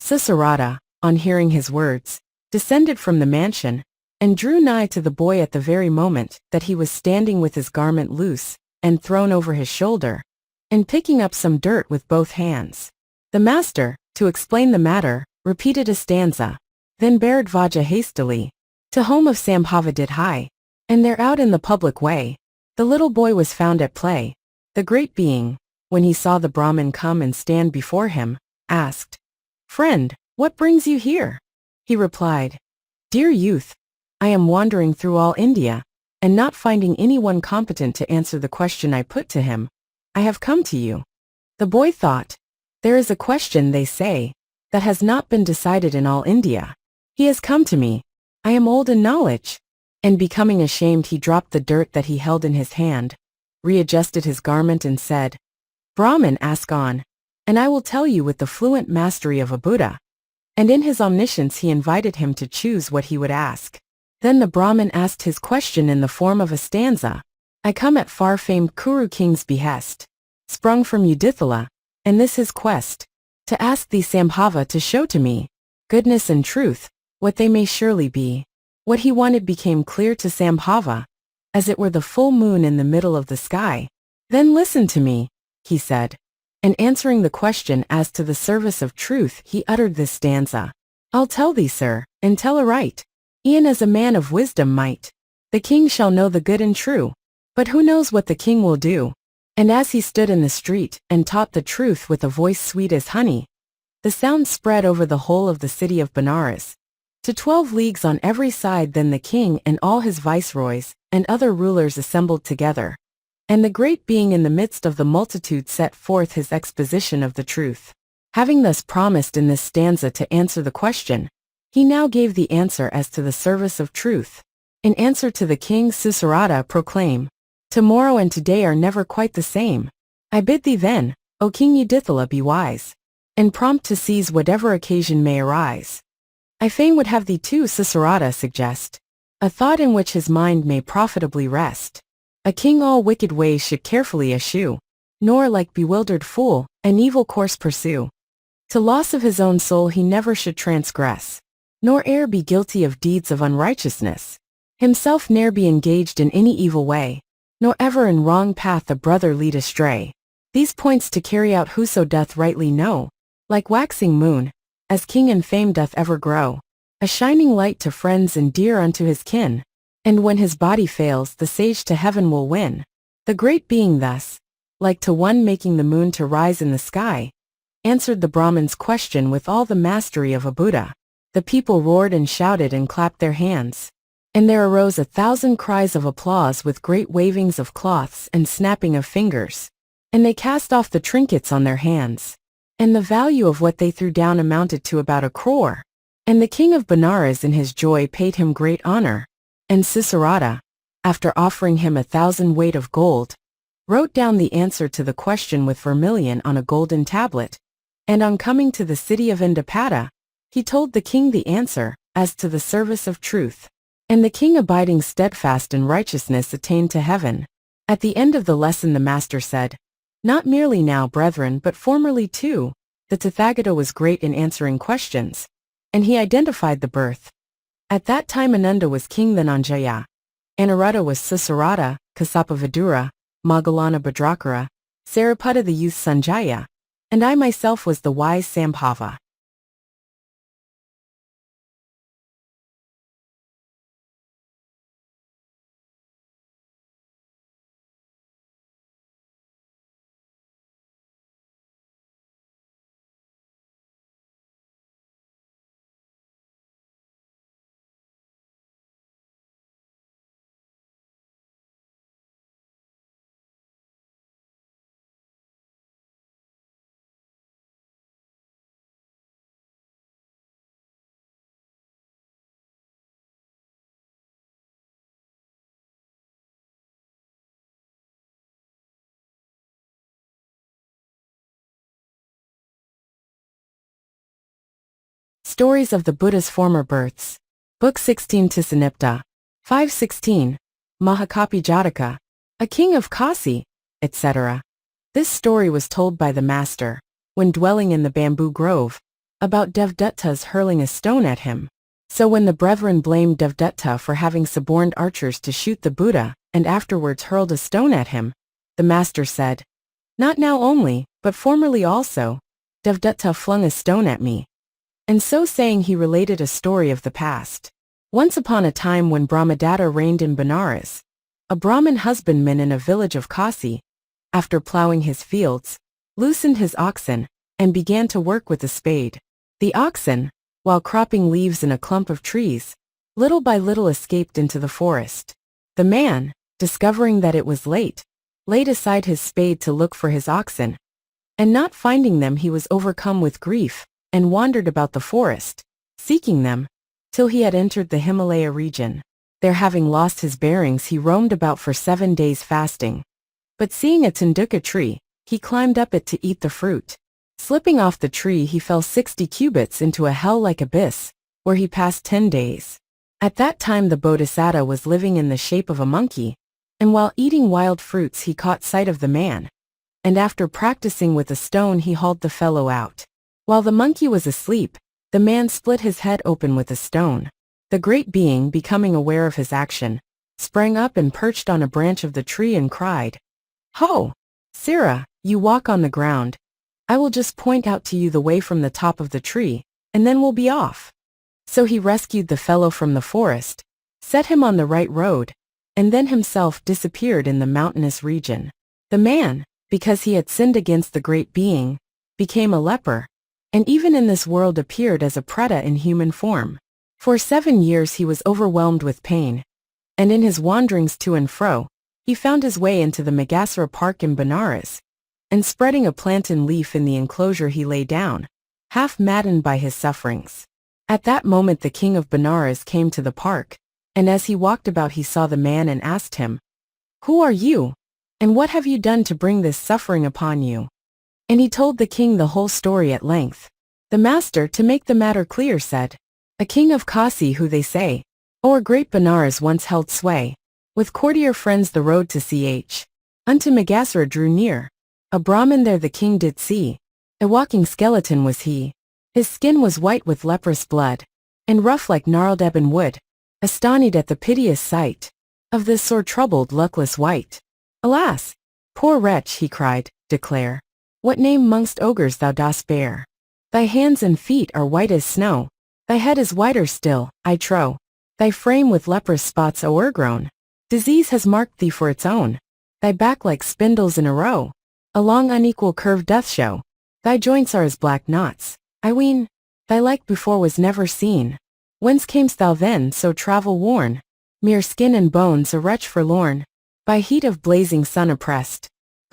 Susaratha, on hearing his words, descended from the mansion, and drew nigh to the boy at the very moment that he was standing with his garment loose, and thrown over his shoulder, and picking up some dirt with both hands. The master, to explain the matter, repeated a stanza. Then Bharadvaja hastily, to home of Sambhava did hie, and there out in the public way, the little boy was found at play. The great being, when he saw the Brahmin come and stand before him, asked, Friend, what brings you here? He replied, Dear youth, I am wandering through all India, and not finding anyone competent to answer the question I put to him, I have come to you. The boy thought, There is a question, they say, that has not been decided in all India. He has come to me. I am old in knowledge. And becoming ashamed he dropped the dirt that he held in his hand, readjusted his garment and said, Brahmin, ask on, and I will tell you with the fluent mastery of a Buddha. And in his omniscience he invited him to choose what he would ask. Then the Brahmin asked his question in the form of a stanza. I come at far-famed Kuru king's behest, sprung from Udithala, and this his quest, to ask thee Sambhava to show to me, goodness and truth, what they may surely be. What he wanted became clear to Sambhava, as it were the full moon in the middle of the sky. Then listen to me, he said, and answering the question as to the service of truth he uttered this stanza. I'll tell thee, sir, and tell aright, e'en as a man of wisdom might. The king shall know the good and true, but who knows what the king will do? And as he stood in the street and taught the truth with a voice sweet as honey, the sound spread over the whole of the city of Benares, to 12 leagues on every side. Then the king and all his viceroys and other rulers assembled together, and the great being in the midst of the multitude set forth his exposition of the truth. Having thus promised in this stanza to answer the question, he now gave the answer as to the service of truth. In answer to the king, Susaratha proclaim, Tomorrow and today are never quite the same. I bid thee then, O King Udithala, be wise, and prompt to seize whatever occasion may arise. I fain would have thee too, Susaratha, suggest a thought in which his mind may profitably rest. A king all wicked ways should carefully eschew, nor like bewildered fool, an evil course pursue. To loss of his own soul he never should transgress, nor e'er be guilty of deeds of unrighteousness. Himself ne'er be engaged in any evil way, nor ever in wrong path a brother lead astray. These points to carry out whoso doth rightly know, like waxing moon, as king and fame doth ever grow, a shining light to friends and dear unto his kin. And when his body fails, the sage to heaven will win. The great being thus, like to one making the moon to rise in the sky, answered the Brahmin's question with all the mastery of a Buddha. The people roared and shouted and clapped their hands, and there arose 1,000 cries of applause with great wavings of cloths and snapping of fingers. And they cast off the trinkets on their hands, and the value of what they threw down amounted to about 1 crore. And the king of Benares in his joy paid him great honor. And Susaratha, after offering him 1,000 weight of gold, wrote down the answer to the question with vermilion on a golden tablet. And on coming to the city of Indapata, he told the king the answer, as to the service of truth. And the king, abiding steadfast in righteousness, attained to heaven. At the end of the lesson the master said, "Not merely now, brethren, but formerly too, the Tathagata was great in answering questions." And he identified the birth. At that time Ananda was king Dhananjaya. Anuruddha was Susarata, Kassapa Vidura, Moggallana Bhadrakara, Sariputta the youth Sanjaya, and I myself was the wise Sambhava. Stories of the Buddha's Former Births. Book 16 Tisanipta. 516. Mahakapi Jataka. A king of Kasi, etc. This story was told by the master, when dwelling in the bamboo grove, about Devdutta's hurling a stone at him. So when the brethren blamed Devdutta for having suborned archers to shoot the Buddha, and afterwards hurled a stone at him, the master said, "Not now only, but formerly also, Devdutta flung a stone at me." And so saying he related a story of the past. Once upon a time when Brahmadatta reigned in Benares, a Brahmin husbandman in a village of Kasi, after plowing his fields, loosened his oxen, and began to work with a spade. The oxen, while cropping leaves in a clump of trees, little by little escaped into the forest. The man, discovering that it was late, laid aside his spade to look for his oxen, and not finding them he was overcome with grief, and wandered about the forest, seeking them, till he had entered the Himalaya region. There having lost his bearings he roamed about for 7 days fasting. But seeing a Tanduka tree, he climbed up it to eat the fruit. Slipping off the tree he fell 60 cubits into a hell-like abyss, where he passed 10 days. At that time the Bodhisattva was living in the shape of a monkey, and while eating wild fruits he caught sight of the man, and after practicing with a stone he hauled the fellow out. While the monkey was asleep, the man split his head open with a stone. The great being, becoming aware of his action, sprang up and perched on a branch of the tree and cried, "Ho! Sira, you walk on the ground. I will just point out to you the way from the top of the tree, and then we'll be off." So he rescued the fellow from the forest, set him on the right road, and then himself disappeared in the mountainous region. The man, because he had sinned against the great being, became a leper, and even in this world appeared as a preta in human form. For 7 years he was overwhelmed with pain, and in his wanderings to and fro, he found his way into the Magasara Park in Benares, and spreading a plantain leaf in the enclosure he lay down, half maddened by his sufferings. At that moment the king of Benares came to the park, and as he walked about he saw the man and asked him, "Who are you, and what have you done to bring this suffering upon you?" And he told the king the whole story at length. The master, to make the matter clear, said, "A king of Kasi who they say, o'er great Benares once held sway, with courtier friends the road to Ch. Unto Magasara drew near. A Brahmin there the king did see. A walking skeleton was he. His skin was white with leprous blood, and rough like gnarled ebon wood. Astonied at the piteous sight of this sore troubled luckless wight. Alas! Poor wretch, he cried, declare what name mongst ogres thou dost bear. Thy hands and feet are white as snow. Thy head is whiter still, I trow. Thy frame with leprous spots o'ergrown. Disease has marked thee for its own. Thy back like spindles in a row. A long unequal curve doth show. Thy joints are as black knots. I ween, thy like before was never seen. Whence camest thou then, so travel worn? Mere skin and bones, a wretch forlorn. By heat of blazing sun oppressed.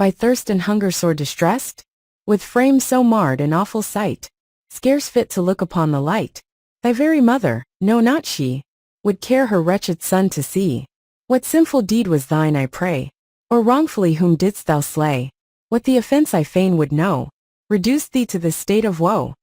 By thirst and hunger sore distressed? With frame so marred and awful sight, scarce fit to look upon the light. Thy very mother, no not she, would care her wretched son to see. What sinful deed was thine, I pray? Or wrongfully whom didst thou slay? What the offense I fain would know, reduced thee to this state of woe?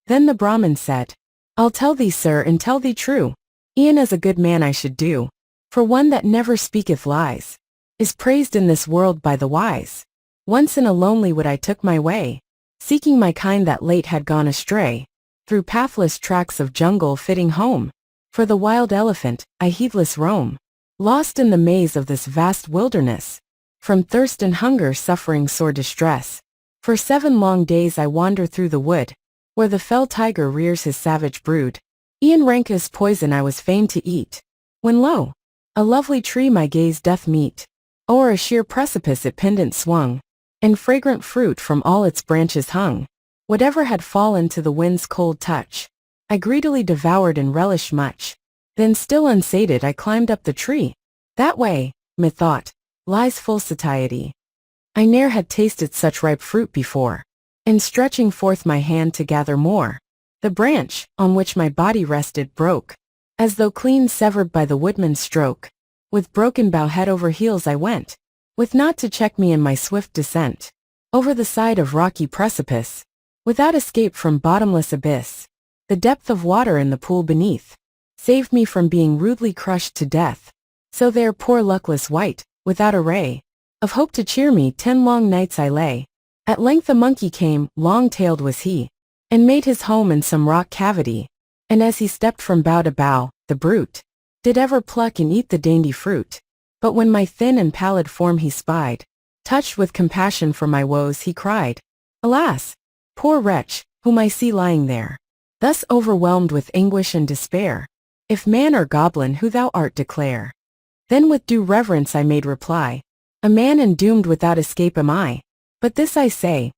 Then the Brahmin said, I'll tell thee, sir, and tell thee true. E'en as a good man I should do, for one that never speaketh lies. is praised in this world by the wise. Once in a lonely wood I took my way, seeking my kind that late had gone astray, through pathless tracks of jungle fitting home. For the wild elephant, I heedless roam, lost in the maze of this vast wilderness, from thirst and hunger suffering sore distress. For 7 long days I wander through the wood, where the fell tiger rears his savage brood. E'en rank as poison I was fain to eat, when lo! a lovely tree my gaze doth meet. O'er a sheer precipice it pendant swung, and fragrant fruit from all its branches hung. Whatever had fallen to the wind's cold touch, I greedily devoured and relished much. Then still unsated I climbed up the tree. That way, methought, lies full satiety. I ne'er had tasted such ripe fruit before, and stretching forth my hand to gather more, the branch, on which my body rested, broke, as though clean severed by the woodman's stroke. With broken bough head over heels I went, with naught to check me in my swift descent, over the side of rocky precipice, without escape from bottomless abyss. The depth of water in the pool beneath saved me from being rudely crushed to death. So there, poor luckless wight, without a ray of hope to cheer me, 10 long nights I lay. At length a monkey came, long-tailed was he, and made his home in some rock cavity. And as he stepped from bough to bough, the brute did ever pluck and eat the dainty fruit. But when my thin and pallid form he spied, touched with compassion for my woes, he cried, "Alas, poor wretch, whom I see lying there, thus overwhelmed with anguish and despair. If man or goblin, who thou art, declare." Then with due reverence I made reply, "A man, and doomed without escape am I. But this I say,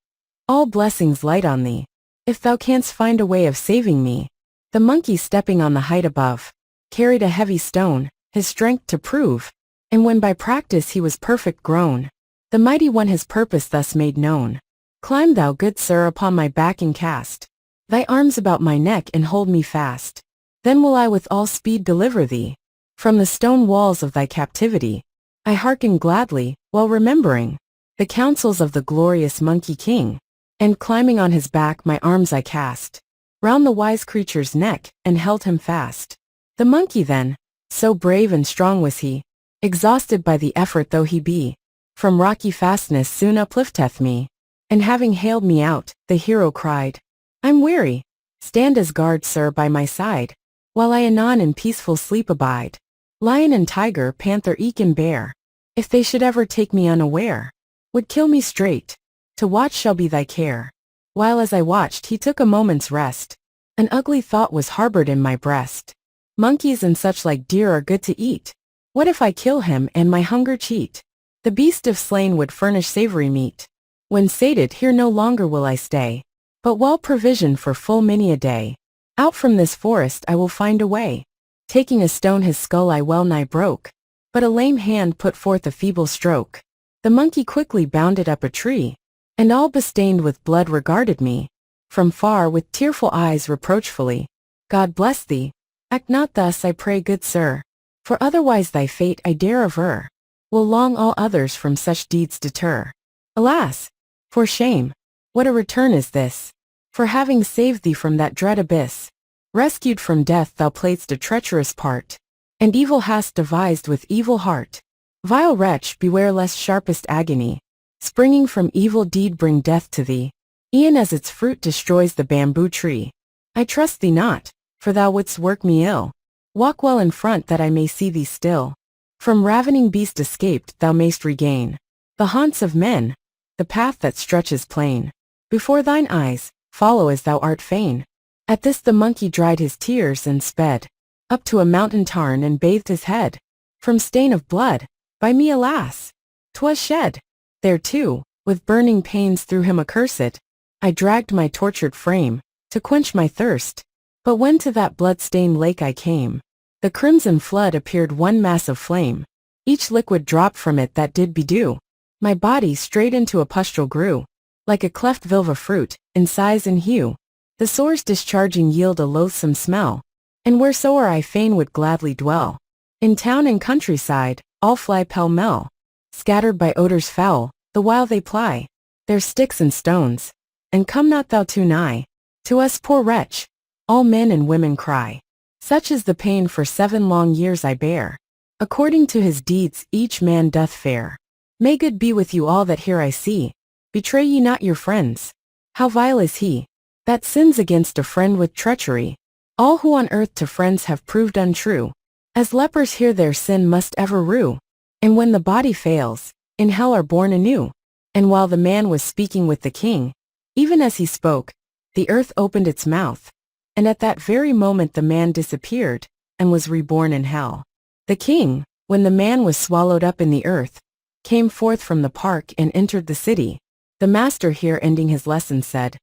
all blessings light on thee, if thou canst find a way of saving me." The monkey, stepping on the height above, carried a heavy stone, his strength to prove, and when by practice he was perfect grown, the mighty one his purpose thus made known. "Climb thou, good sir, upon my back and cast thy arms about my neck and hold me fast. Then will I with all speed deliver thee from the stone walls of thy captivity." I hearkened gladly, while remembering the counsels of the glorious Monkey King, and climbing on his back my arms I cast round the wise creature's neck, and held him fast. The monkey then, so brave and strong was he, exhausted by the effort though he be, from rocky fastness soon uplifteth me. And having haled me out, the hero cried, "I'm weary. Stand as guard, sir, by my side, while I anon in peaceful sleep abide. Lion and tiger, panther, eke and bear, if they should ever take me unaware, would kill me straight. To watch shall be thy care." While as I watched he took a moment's rest, an ugly thought was harbored in my breast. Monkeys and such like deer are good to eat. What if I kill him and my hunger cheat? The beast if slain would furnish savory meat. When sated, here no longer will I stay, but well provisioned for full many a day. Out from this forest I will find a way. Taking a stone his skull I well nigh broke, but a lame hand put forth a feeble stroke. The monkey quickly bounded up a tree, and all bestained with blood regarded me from far with tearful eyes reproachfully. "God bless thee. Act not thus, I pray, good sir, for otherwise thy fate I dare aver will long all others from such deeds deter." Alas, for shame! What a return is this! For having saved thee from that dread abyss, rescued from death, thou playedst a treacherous part, and evil hast devised with evil heart. Vile wretch, beware lest sharpest agony springing from evil deed bring death to thee, e'en as its fruit destroys the bamboo tree. I trust thee not, for thou wouldst work me ill. Walk well in front that I may see thee still. From ravening beast escaped thou mayst regain the haunts of men, the path that stretches plain before thine eyes, follow as thou art fain. At this the monkey dried his tears and sped up to a mountain tarn and bathed his head from stain of blood, by me alas, 'twas shed. There too, with burning pains through him accursed, I dragged my tortured frame to quench my thirst. But when to that blood-stained lake I came, the crimson flood appeared one mass of flame. Each liquid drop from it that did bedew my body straight into a pustule grew, like a cleft vilva fruit, in size and hue. The sores discharging yield a loathsome smell, and wheresoe'er I fain would gladly dwell. In town and countryside, all fly pell-mell, scattered by odors foul, the while they ply their sticks and stones. And come not thou too nigh to us, poor wretch, all men and women cry. Such is the pain for 7 long years I bear. According to his deeds each man doth fare. May good be with you all that here I see. Betray ye not your friends. How vile is he that sins against a friend with treachery. All who on earth to friends have proved untrue, as lepers here their sin must ever rue. And when the body fails, in hell are born anew. And while the man was speaking with the king, even as he spoke, the earth opened its mouth, and at that very moment the man disappeared, and was reborn in hell. The king, when the man was swallowed up in the earth, came forth from the park and entered the city. The master here ending his lesson said,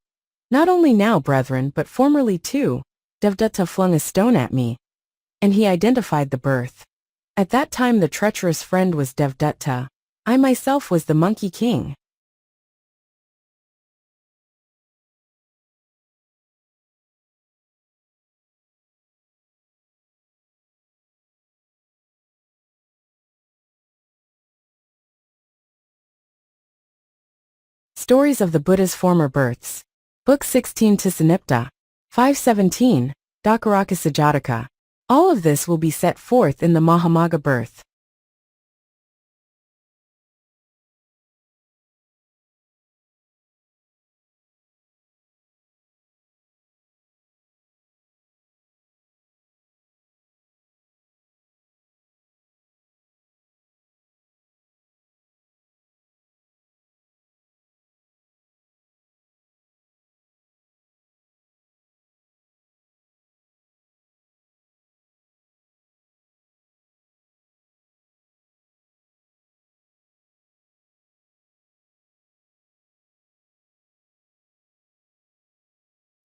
"Not only now, brethren, but formerly too, Jayaddisa flung a stone at me." And he identified the birth. At that time the treacherous friend was Jayaddisa. I myself was the monkey king. Stories of the Buddha's Former Births. Book 16 Tisanipta. 517, Dakarakkhasa Jataka. All of this will be set forth in the Mahamagga birth.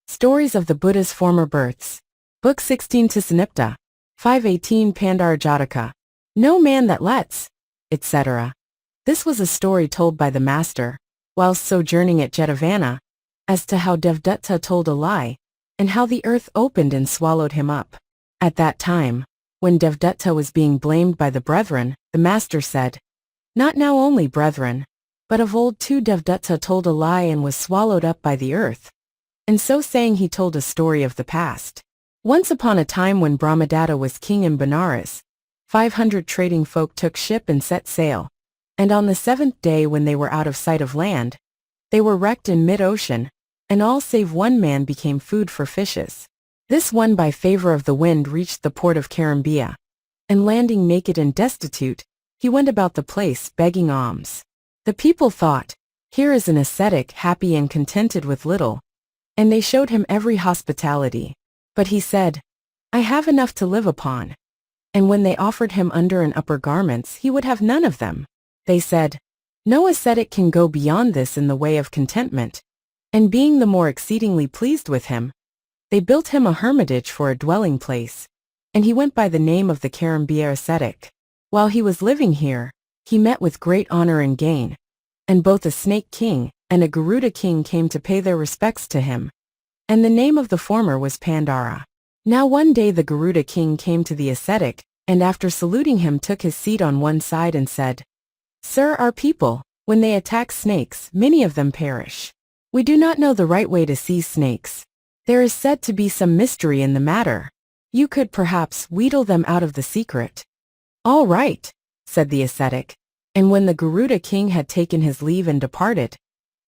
Stories of the Buddha's Former Births. Book 16 Tisanipta. 518 Pandara Jataka. No man that lets, etc. This was a story told by the master, whilst sojourning at Jetavana, as to how Jayaddisa told a lie, and how the earth opened and swallowed him up. At that time, when Jayaddisa was being blamed by the brethren, the master said, "Not now only, brethren, but of old too Jayaddisa told a lie and was swallowed up by the earth." And so saying he told a story of the past. Once upon a time when Brahmadatta was king in Benares, 500 trading folk took ship and set sail, and on the 7th day when they were out of sight of land, they were wrecked in mid-ocean, and all save one man became food for fishes. This one by favor of the wind reached the port of Karambia, and landing naked and destitute, he went about the place begging alms. The people thought, "Here is an ascetic happy and contented with little," and they showed him every hospitality. But he said, "I have enough to live upon." And when they offered him under and upper garments, he would have none of them. They said, "No ascetic can go beyond this in the way of contentment." And being the more exceedingly pleased with him, they built him a hermitage for a dwelling place, and he went by the name of the Karambia ascetic. While he was living here, he met with great honor and gain, and both a snake king and a Garuda king came to pay their respects to him, and the name of the former was Pandara. Now one day the Garuda king came to the ascetic, and after saluting him took his seat on one side and said, "Sir, our people, when they attack snakes, many of them perish. We do not know the right way to seize snakes. There is said to be some mystery in the matter. You could perhaps wheedle them out of the secret." "All right," said the ascetic, and when the Garuda king had taken his leave and departed,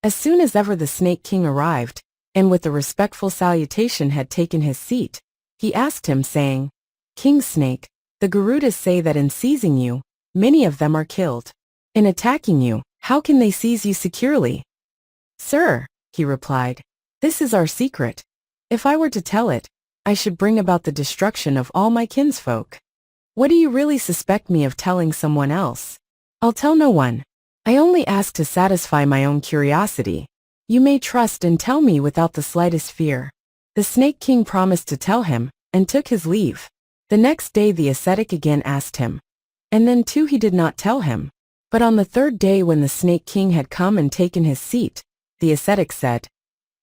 as soon as ever the snake king arrived, and with a respectful salutation had taken his seat, he asked him, saying, "King Snake, the Garudas say that in seizing you, many of them are killed. In attacking you, how can they seize you securely?" "Sir," he replied, "this is our secret. If I were to tell it, I should bring about the destruction of all my kinsfolk. What do you really suspect me of telling someone else? I'll tell no one. I only ask to satisfy my own curiosity. You may trust and tell me without the slightest fear." The Snake King promised to tell him, and took his leave. The next day the ascetic again asked him, and then too he did not tell him. But on the 3rd day when the Snake King had come and taken his seat, the ascetic said,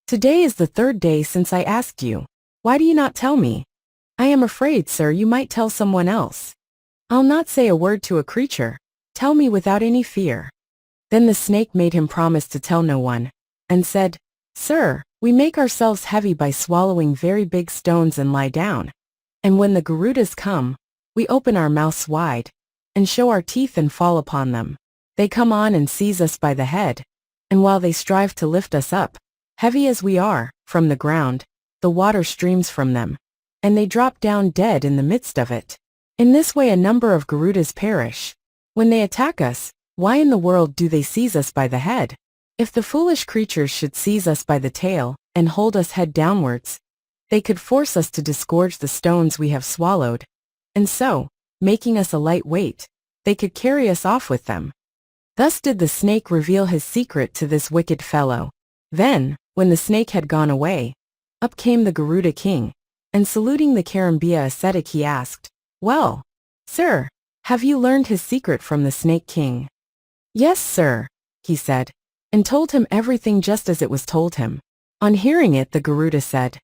"Today is the 3rd day since I asked you. Why do you not tell me? I am afraid, sir, you might tell someone else. I'll not say a word to a creature. Tell me without any fear." Then the snake made him promise to tell no one, and said, "Sir, we make ourselves heavy by swallowing very big stones and lie down. And when the Garudas come, we open our mouths wide, and show our teeth and fall upon them. They come on and seize us by the head, and while they strive to lift us up, heavy as we are, from the ground, the water streams from them, and they drop down dead in the midst of it. In this way a number of Garudas perish. When they attack us, why in the world do they seize us by the head? If the foolish creatures should seize us by the tail, and hold us head downwards, they could force us to disgorge the stones we have swallowed, and so, making us a light weight, they could carry us off with them. Thus did the snake reveal his secret to this wicked fellow. Then, when the snake had gone away, up came the Garuda king, and saluting the Karambia ascetic he asked, "Well, sir, have you learned his secret from the snake king?" "Yes, sir," he said, and told him everything just as it was told him. On hearing it the Garuda said,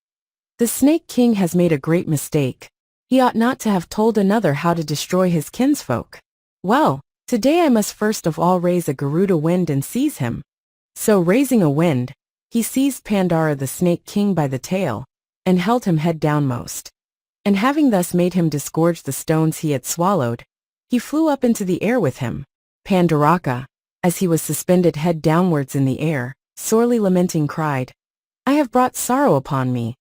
"The snake king has made a great mistake. He ought not to have told another how to destroy his kinsfolk. Well, today I must first of all raise a Garuda wind and seize him." So raising a wind, he seized Pandara the snake king by the tail, and held him head downmost. And having thus made him disgorge the stones he had swallowed, he flew up into the air with him. Pandaraka, as he was suspended head downwards in the air, sorely lamenting cried, "I have brought sorrow upon me."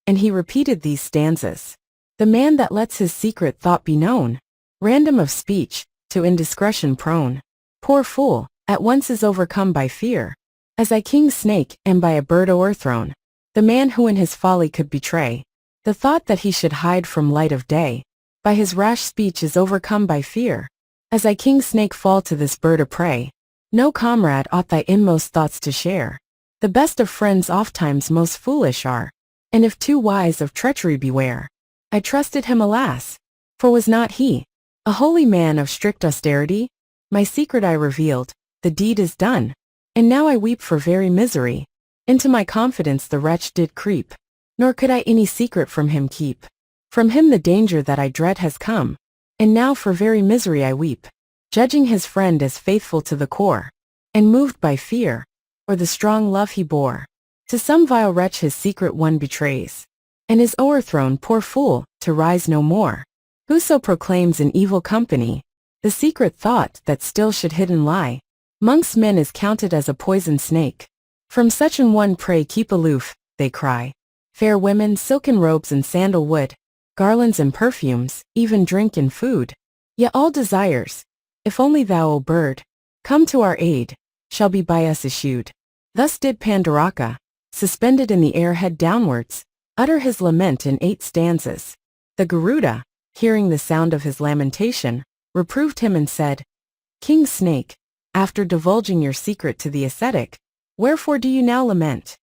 And he repeated these stanzas. The man that lets his secret thought be known, random of speech, to indiscretion prone, poor fool, at once is overcome by fear, as I king snake am by a bird o'erthrown. The man who in his folly could betray the thought that he should hide from light of day, by his rash speech is overcome by fear, as I king snake fall to this bird a prey. No comrade ought thy inmost thoughts to share. The best of friends ofttimes most foolish are, and if too wise of treachery beware. I trusted him, alas, for was not he a holy man of strict austerity? My secret I revealed, the deed is done, and now I weep for very misery. Into my confidence the wretch did creep, nor could I any secret from him keep. From him the danger that I dread has come, and now for very misery I weep, judging his friend as faithful to the core, and moved by fear, or the strong love he bore. To some vile wretch his secret one betrays, and is o'erthrown, poor fool, to rise no more. Whoso proclaims in evil company the secret thought that still should hidden lie, mongst men is counted as a poisoned snake. From such an one pray keep aloof, they cry. Fair women, silken robes and sandalwood, garlands and perfumes, even drink and food. Yet all desires, if only thou, O bird, come to our aid, shall be by us eschewed. Thus did Pandaraka, suspended in the air head downwards, utter his lament in 8 stanzas. The Garuda, hearing the sound of his lamentation, reproved him and said, "King Snake, after divulging your secret to the ascetic, wherefore do you now lament?"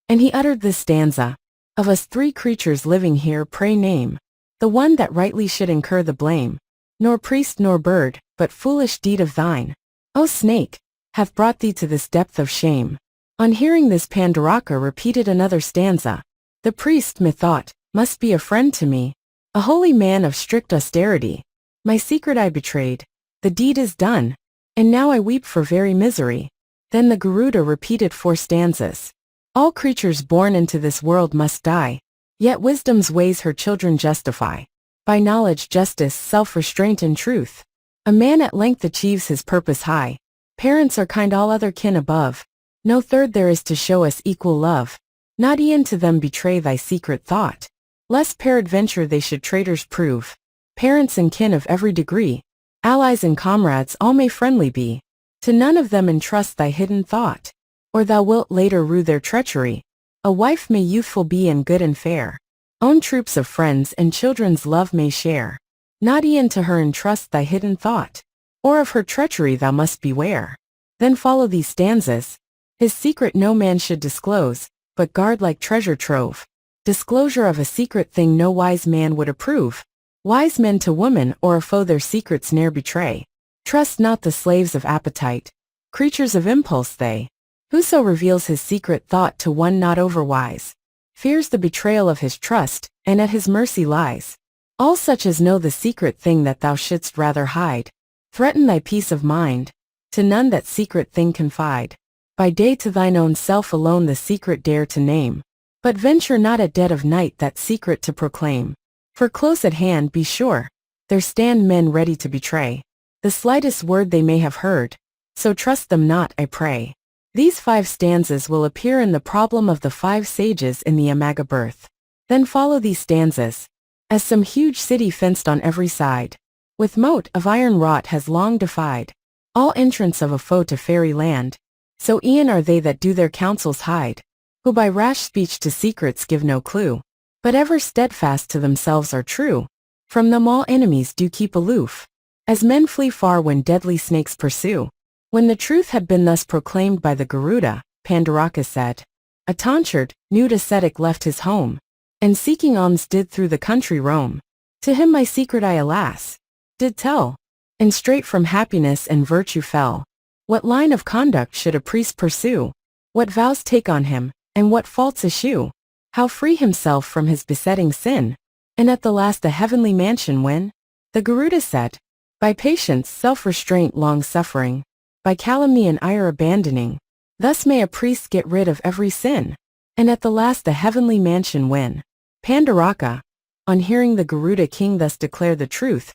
And he uttered this stanza, "Of us 3 creatures living here pray name the one that rightly should incur the blame. Nor priest nor bird, but foolish deed of thine, O snake, hath brought thee to this depth of shame." On hearing this Pandaraka repeated another stanza. The priest, methought, must be a friend to me, a holy man of strict austerity. My secret I betrayed, the deed is done, and now I weep for very misery. Then the Garuda repeated 4 stanzas. All creatures born into this world must die, yet wisdom's ways her children justify. By knowledge, justice, self-restraint and truth, a man at length achieves his purpose high. Parents are kind, all other kin above. No third there is to show us equal love. Not e'en to them betray thy secret thought, lest peradventure they should traitors prove. Parents and kin of every degree, allies and comrades all may friendly be. To none of them entrust thy hidden thought, or thou wilt later rue their treachery. A wife may youthful be and good and fair, own troops of friends and children's love may share. Not e'en to her entrust thy hidden thought, or of her treachery thou must beware. Then follow these stanzas. His secret no man should disclose, but guard like treasure trove. Disclosure of a secret thing no wise man would approve. Wise men to woman or a foe their secrets ne'er betray. Trust not the slaves of appetite, creatures of impulse they. Whoso reveals his secret thought to one not overwise, fears the betrayal of his trust, and at his mercy lies. All such as know the secret thing that thou shouldst rather hide, threaten thy peace of mind, to none that secret thing confide. By day to thine own self alone the secret dare to name, but venture not at dead of night that secret to proclaim. For close at hand, be sure, there stand men ready to betray. the slightest word they may have heard. So trust them not, I pray. These 5 stanzas will appear in the problem of the 5 sages in the Amaga birth. Then follow these stanzas. As some huge city fenced on every side, with moat of iron wrought has long defied all entrance of a foe to fairy land. So e'en are they that do their counsels hide, who by rash speech to secrets give no clue, but ever steadfast to themselves are true. From them all enemies do keep aloof, as men flee far when deadly snakes pursue. When the truth had been thus proclaimed by the Garuda, Pandara said, a tonsured, nude ascetic left his home, and seeking alms did through the country roam. To him my secret I alas did tell, and straight from happiness and virtue fell. What line of conduct should a priest pursue? What vows take on him, and what faults eschew? How free himself from his besetting sin, and at the last a heavenly mansion win? The Garuda said, by patience, self-restraint, long-suffering, by calumny and ire abandoning, thus may a priest get rid of every sin, and at the last a heavenly mansion win. Pandara, on hearing the Garuda king thus declare the truth,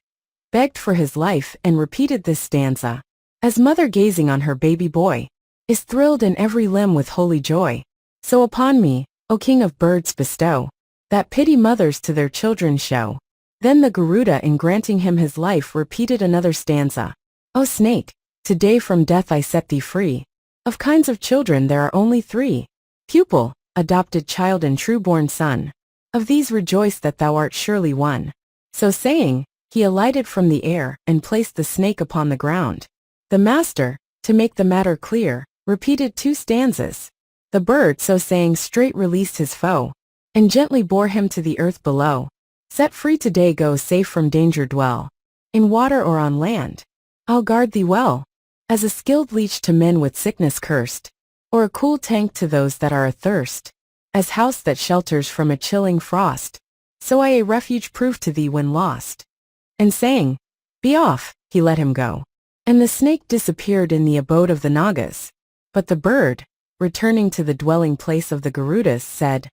begged for his life and repeated this stanza. As mother gazing on her baby boy, is thrilled in every limb with holy joy, so upon me, O king of birds, bestow that pity mothers to their children show. Then the Garuda, in granting him his life, repeated another stanza. O snake, today from death I set thee free. Of kinds of children there are only 3, pupil, adopted child and true-born son. Of these rejoice that thou art surely one. So saying, he alighted from the air and placed the snake upon the ground. The master, to make the matter clear, repeated 2 stanzas. The bird, so saying, straight released his foe, and gently bore him to the earth below. Set free today, go safe from danger, dwell in water or on land. I'll guard thee well, as a skilled leech to men with sickness cursed, or a cool tank to those that are athirst, as house that shelters from a chilling frost. So I a refuge prove to thee when lost. And saying, be off, he let him go. And the snake disappeared in the abode of the Nagas. But the bird, returning to the dwelling place of the Garudas, said,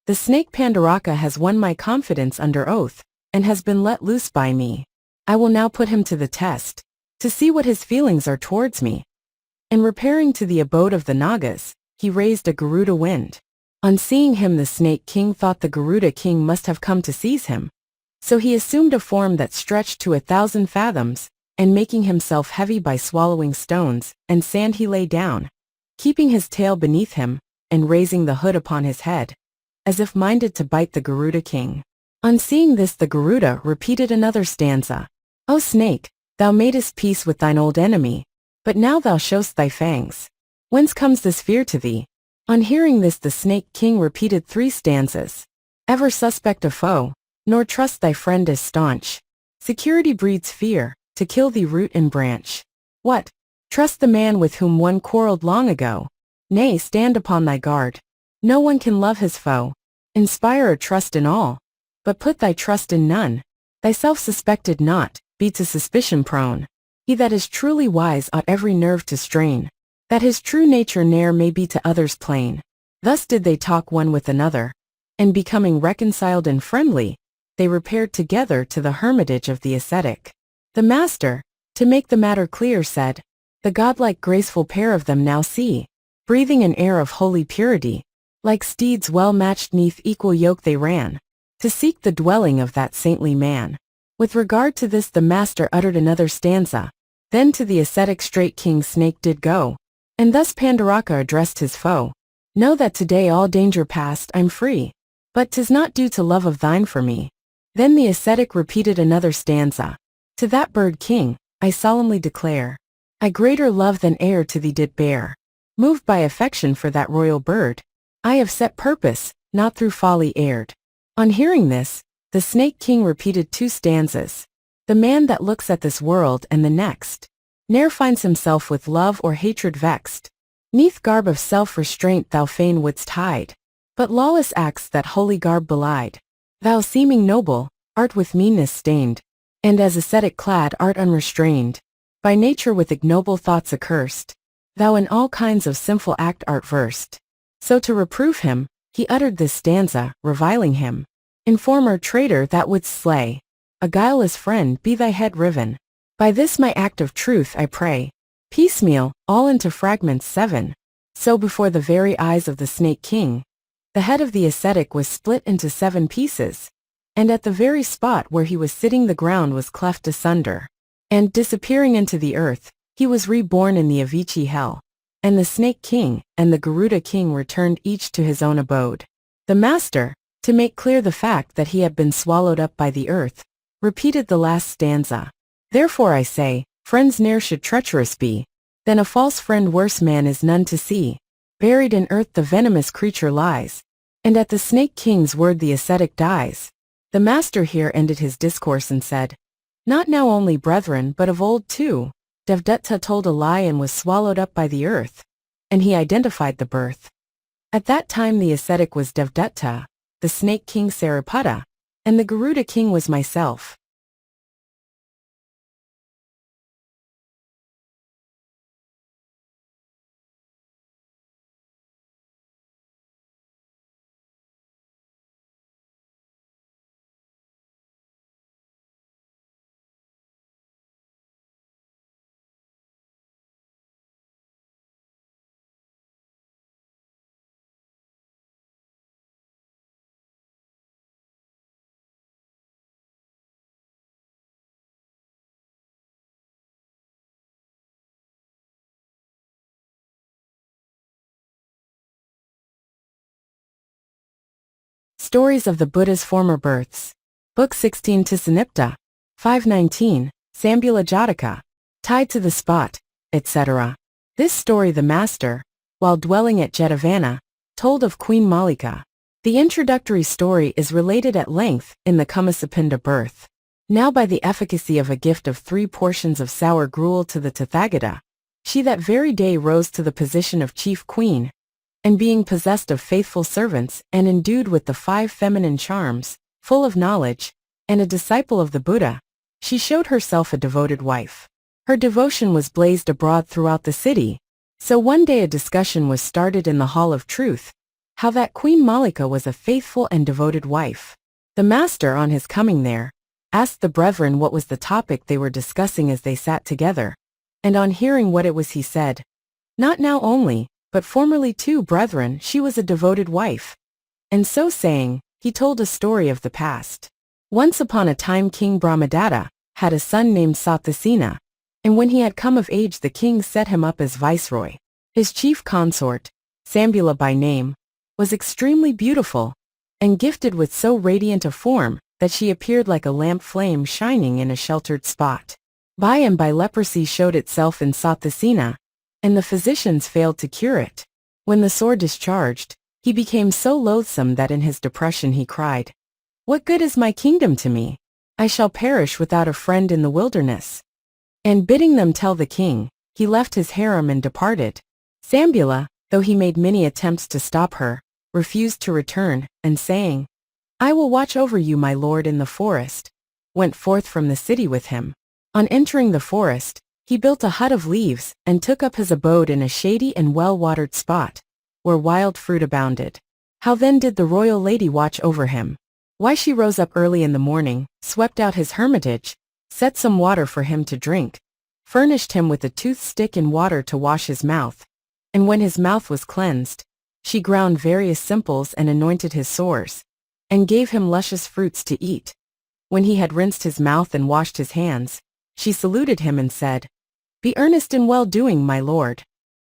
the snake Pandara has won my confidence under oath, and has been let loose by me. I will now put him to the test, to see what his feelings are towards me. And repairing to the abode of the Nagas, he raised a Garuda wind. On seeing him, the snake king thought the Garuda king must have come to seize him. So he assumed a form that stretched to 1,000 fathoms, and making himself heavy by swallowing stones and sand, he lay down, keeping his tail beneath him, and raising the hood upon his head, as if minded to bite the Garuda king. On seeing this, the Garuda repeated another stanza. O snake, thou madest peace with thine old enemy, but now thou showst thy fangs. Whence comes this fear to thee? On hearing this, the snake king repeated 3 stanzas. Ever suspect a foe, nor trust thy friend as staunch. Security breeds fear, to kill thee root and branch. What? Trust the man with whom one quarreled long ago? Nay, stand upon thy guard. No one can love his foe. Inspire a trust in all, but put thy trust in none. Thyself suspected not, be to suspicion prone. He that is truly wise ought every nerve to strain, that his true nature ne'er may be to others plain. Thus did they talk one with another, and becoming reconciled and friendly, they repaired together to the hermitage of the ascetic. The master, to make the matter clear, said, the godlike graceful pair of them now see, breathing an air of holy purity. Like steeds well matched 'neath equal yoke they ran, to seek the dwelling of that saintly man. With regard to this, the master uttered another stanza. Then to the ascetic straight king snake did go, and thus Pandara addressed his foe. Know that today all danger past, I'm free, but 'tis not due to love of thine for me. Then the ascetic repeated another stanza. To that bird king, I solemnly declare, I greater love than e'er to thee did bear. Moved by affection for that royal bird, I have set purpose, not through folly erred. On hearing this, the snake king repeated 2 stanzas. The man that looks at this world and the next, ne'er finds himself with love or hatred vexed. 'Neath garb of self-restraint thou fain wouldst hide, but lawless acts that holy garb belied. Thou seeming noble, art with meanness stained, and as ascetic clad art unrestrained. By nature with ignoble thoughts accursed, thou in all kinds of sinful act art versed. So to reprove him, he uttered this stanza, reviling him. Informer, traitor that wouldst slay, a guileless friend, be thy head riven. By this my act of truth I pray, piecemeal, all into fragments 7. So before the very eyes of the Snake King, the head of the ascetic was split into 7 pieces, and at the very spot where he was sitting the ground was cleft asunder, and disappearing into the earth, he was reborn in the Avicii hell. And the Snake King and the Garuda King returned each to his own abode. The master, to make clear the fact that he had been swallowed up by the earth, repeated the last stanza. Therefore I say, friends ne'er should treacherous be, than a false friend worse man is none to see. Buried in earth the venomous creature lies, and at the Snake King's word the ascetic dies. The master here ended his discourse and said, not now only brethren but of old too, Devdatta told a lie and was swallowed up by the earth. And he identified the birth. At that time the ascetic was Devdatta, the Snake King Sariputta, and the Garuda King was myself. Stories of the Buddha's Former Births. Book 16 Tisanipta. 519, Sambula Jataka. Tied to the spot, etc. This story the master, while dwelling at Jetavana, told of Queen Malika. The introductory story is related at length in the Kammasapinda birth. Now by the efficacy of a gift of 3 portions of sour gruel to the Tathagata, she that very day rose to the position of chief queen, and being possessed of faithful servants and endued with the 5 feminine charms, full of knowledge, and a disciple of the Buddha, she showed herself a devoted wife. Her devotion was blazed abroad throughout the city, so one day a discussion was started in the Hall of Truth, how that Queen Malika was a faithful and devoted wife. The master on his coming there, asked the brethren what was the topic they were discussing as they sat together, and on hearing what it was he said, not now only, but formerly too, brethren, she was a devoted wife. And so saying, he told a story of the past. Once upon a time King Brahmadatta had a son named Satyasena, and when he had come of age the king set him up as viceroy. His chief consort, Sambula by name, was extremely beautiful, and gifted with so radiant a form that she appeared like a lamp flame shining in a sheltered spot. By and by leprosy showed itself in Satyasena, and the physicians failed to cure it. When the sore discharged, he became so loathsome that in his depression he cried, "What good is my kingdom to me? I shall perish without a friend in the wilderness." And bidding them tell the king, he left his harem and departed. Sambula, though he made many attempts to stop her, refused to return, and saying, "I will watch over you, my lord, in the forest," went forth from the city with him. On entering the forest, he built a hut of leaves and took up his abode in a shady and well-watered spot, where wild fruit abounded. How then did the royal lady watch over him? Why, she rose up early in the morning, swept out his hermitage, set some water for him to drink, furnished him with a toothstick and water to wash his mouth, and when his mouth was cleansed, she ground various simples and anointed his sores, and gave him luscious fruits to eat. When he had rinsed his mouth and washed his hands, she saluted him and said, "Be earnest in well-doing, my lord."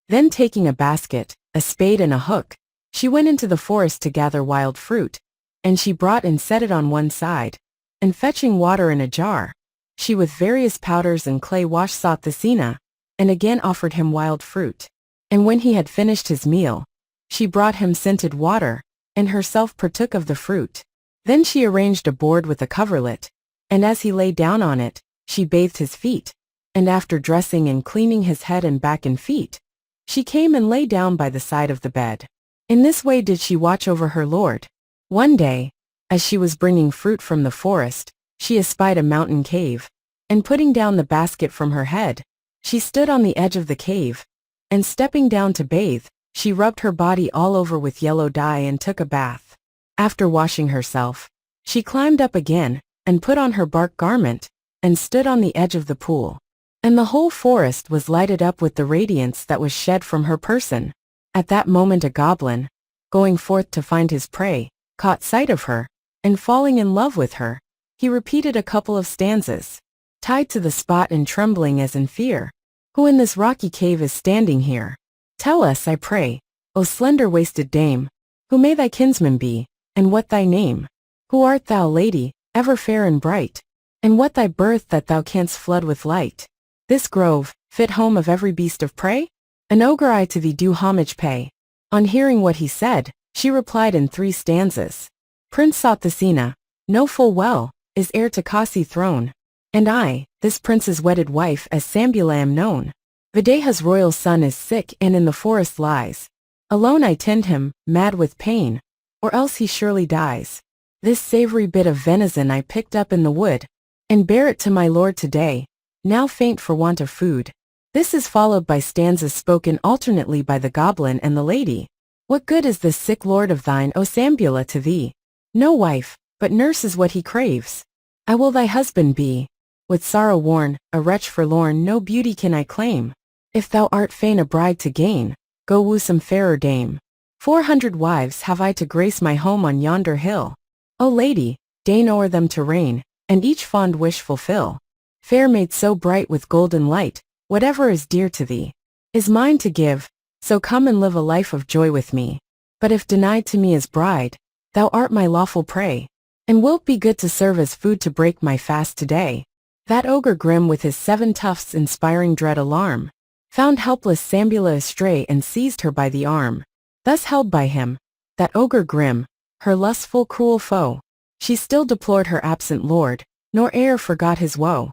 Then taking a basket, a spade and a hook, she went into the forest to gather wild fruit, and she brought and set it on one side, and fetching water in a jar, she with various powders and clay washed Satyasena, and again offered him wild fruit. And when he had finished his meal, she brought him scented water, and herself partook of the fruit. Then she arranged a board with a coverlet, and as he lay down on it, she bathed his feet, and after dressing and cleaning his head and back and feet, she came and lay down by the side of the bed. In this way did she watch over her lord. One day, as she was bringing fruit from the forest, she espied a mountain cave, and putting down the basket from her head, she stood on the edge of the cave, and stepping down to bathe, she rubbed her body all over with yellow dye and took a bath. After washing herself, she climbed up again, and put on her bark garment, and stood on the edge of the pool. And the whole forest was lighted up with the radiance that was shed from her person. At that moment a goblin, going forth to find his prey, caught sight of her, and falling in love with her, he repeated a couple of stanzas, tied to the spot and trembling as in fear. Who in this rocky cave is standing here? Tell us, I pray, O slender-waisted dame, who may thy kinsman be, and what thy name? Who art thou, lady, ever fair and bright? And what thy birth that thou canst flood with light? This grove, fit home of every beast of prey? An ogre I to thee do homage pay. On hearing what he said, she replied in 3 stanzas. Prince Satthasena, know full well, is heir to Kasi throne. And I, this prince's wedded wife as Sambula am known. Videha's royal son is sick and in the forest lies. Alone I tend him, mad with pain, or else he surely dies. This savory bit of venison I picked up in the wood, and bear it to my lord today, now faint for want of food. This is followed by stanzas spoken alternately by the goblin and the lady. What good is this sick lord of thine, O Sambula, to thee? No wife, but nurse is what he craves. I will thy husband be. With sorrow worn, a wretch forlorn, no beauty can I claim. If thou art fain a bride to gain, go woo some fairer dame. 400 wives have I to grace my home on yonder hill. O lady, deign o'er them to reign, and each fond wish fulfill. Fair maid so bright with golden light, whatever is dear to thee, is mine to give, so come and live a life of joy with me. But if denied to me as bride, thou art my lawful prey, and wilt be good to serve as food to break my fast today. That ogre grim with his 7 tufts inspiring dread alarm, found helpless Sambula astray and seized her by the arm. Thus held by him, that ogre grim, her lustful cruel foe, she still deplored her absent lord, nor e'er forgot his woe.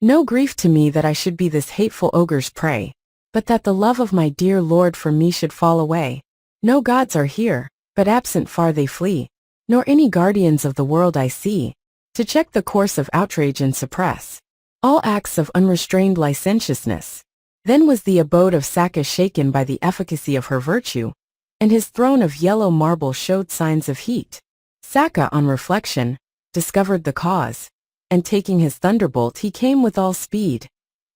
No grief to me that I should be this hateful ogre's prey, but that the love of my dear lord from me should fall away. No gods are here, but absent far they flee, nor any guardians of the world I see, to check the course of outrage and suppress all acts of unrestrained licentiousness. Then was the abode of Saka shaken by the efficacy of her virtue, and his throne of yellow marble showed signs of heat. Saka, on reflection, discovered the cause, and taking his thunderbolt he came with all speed,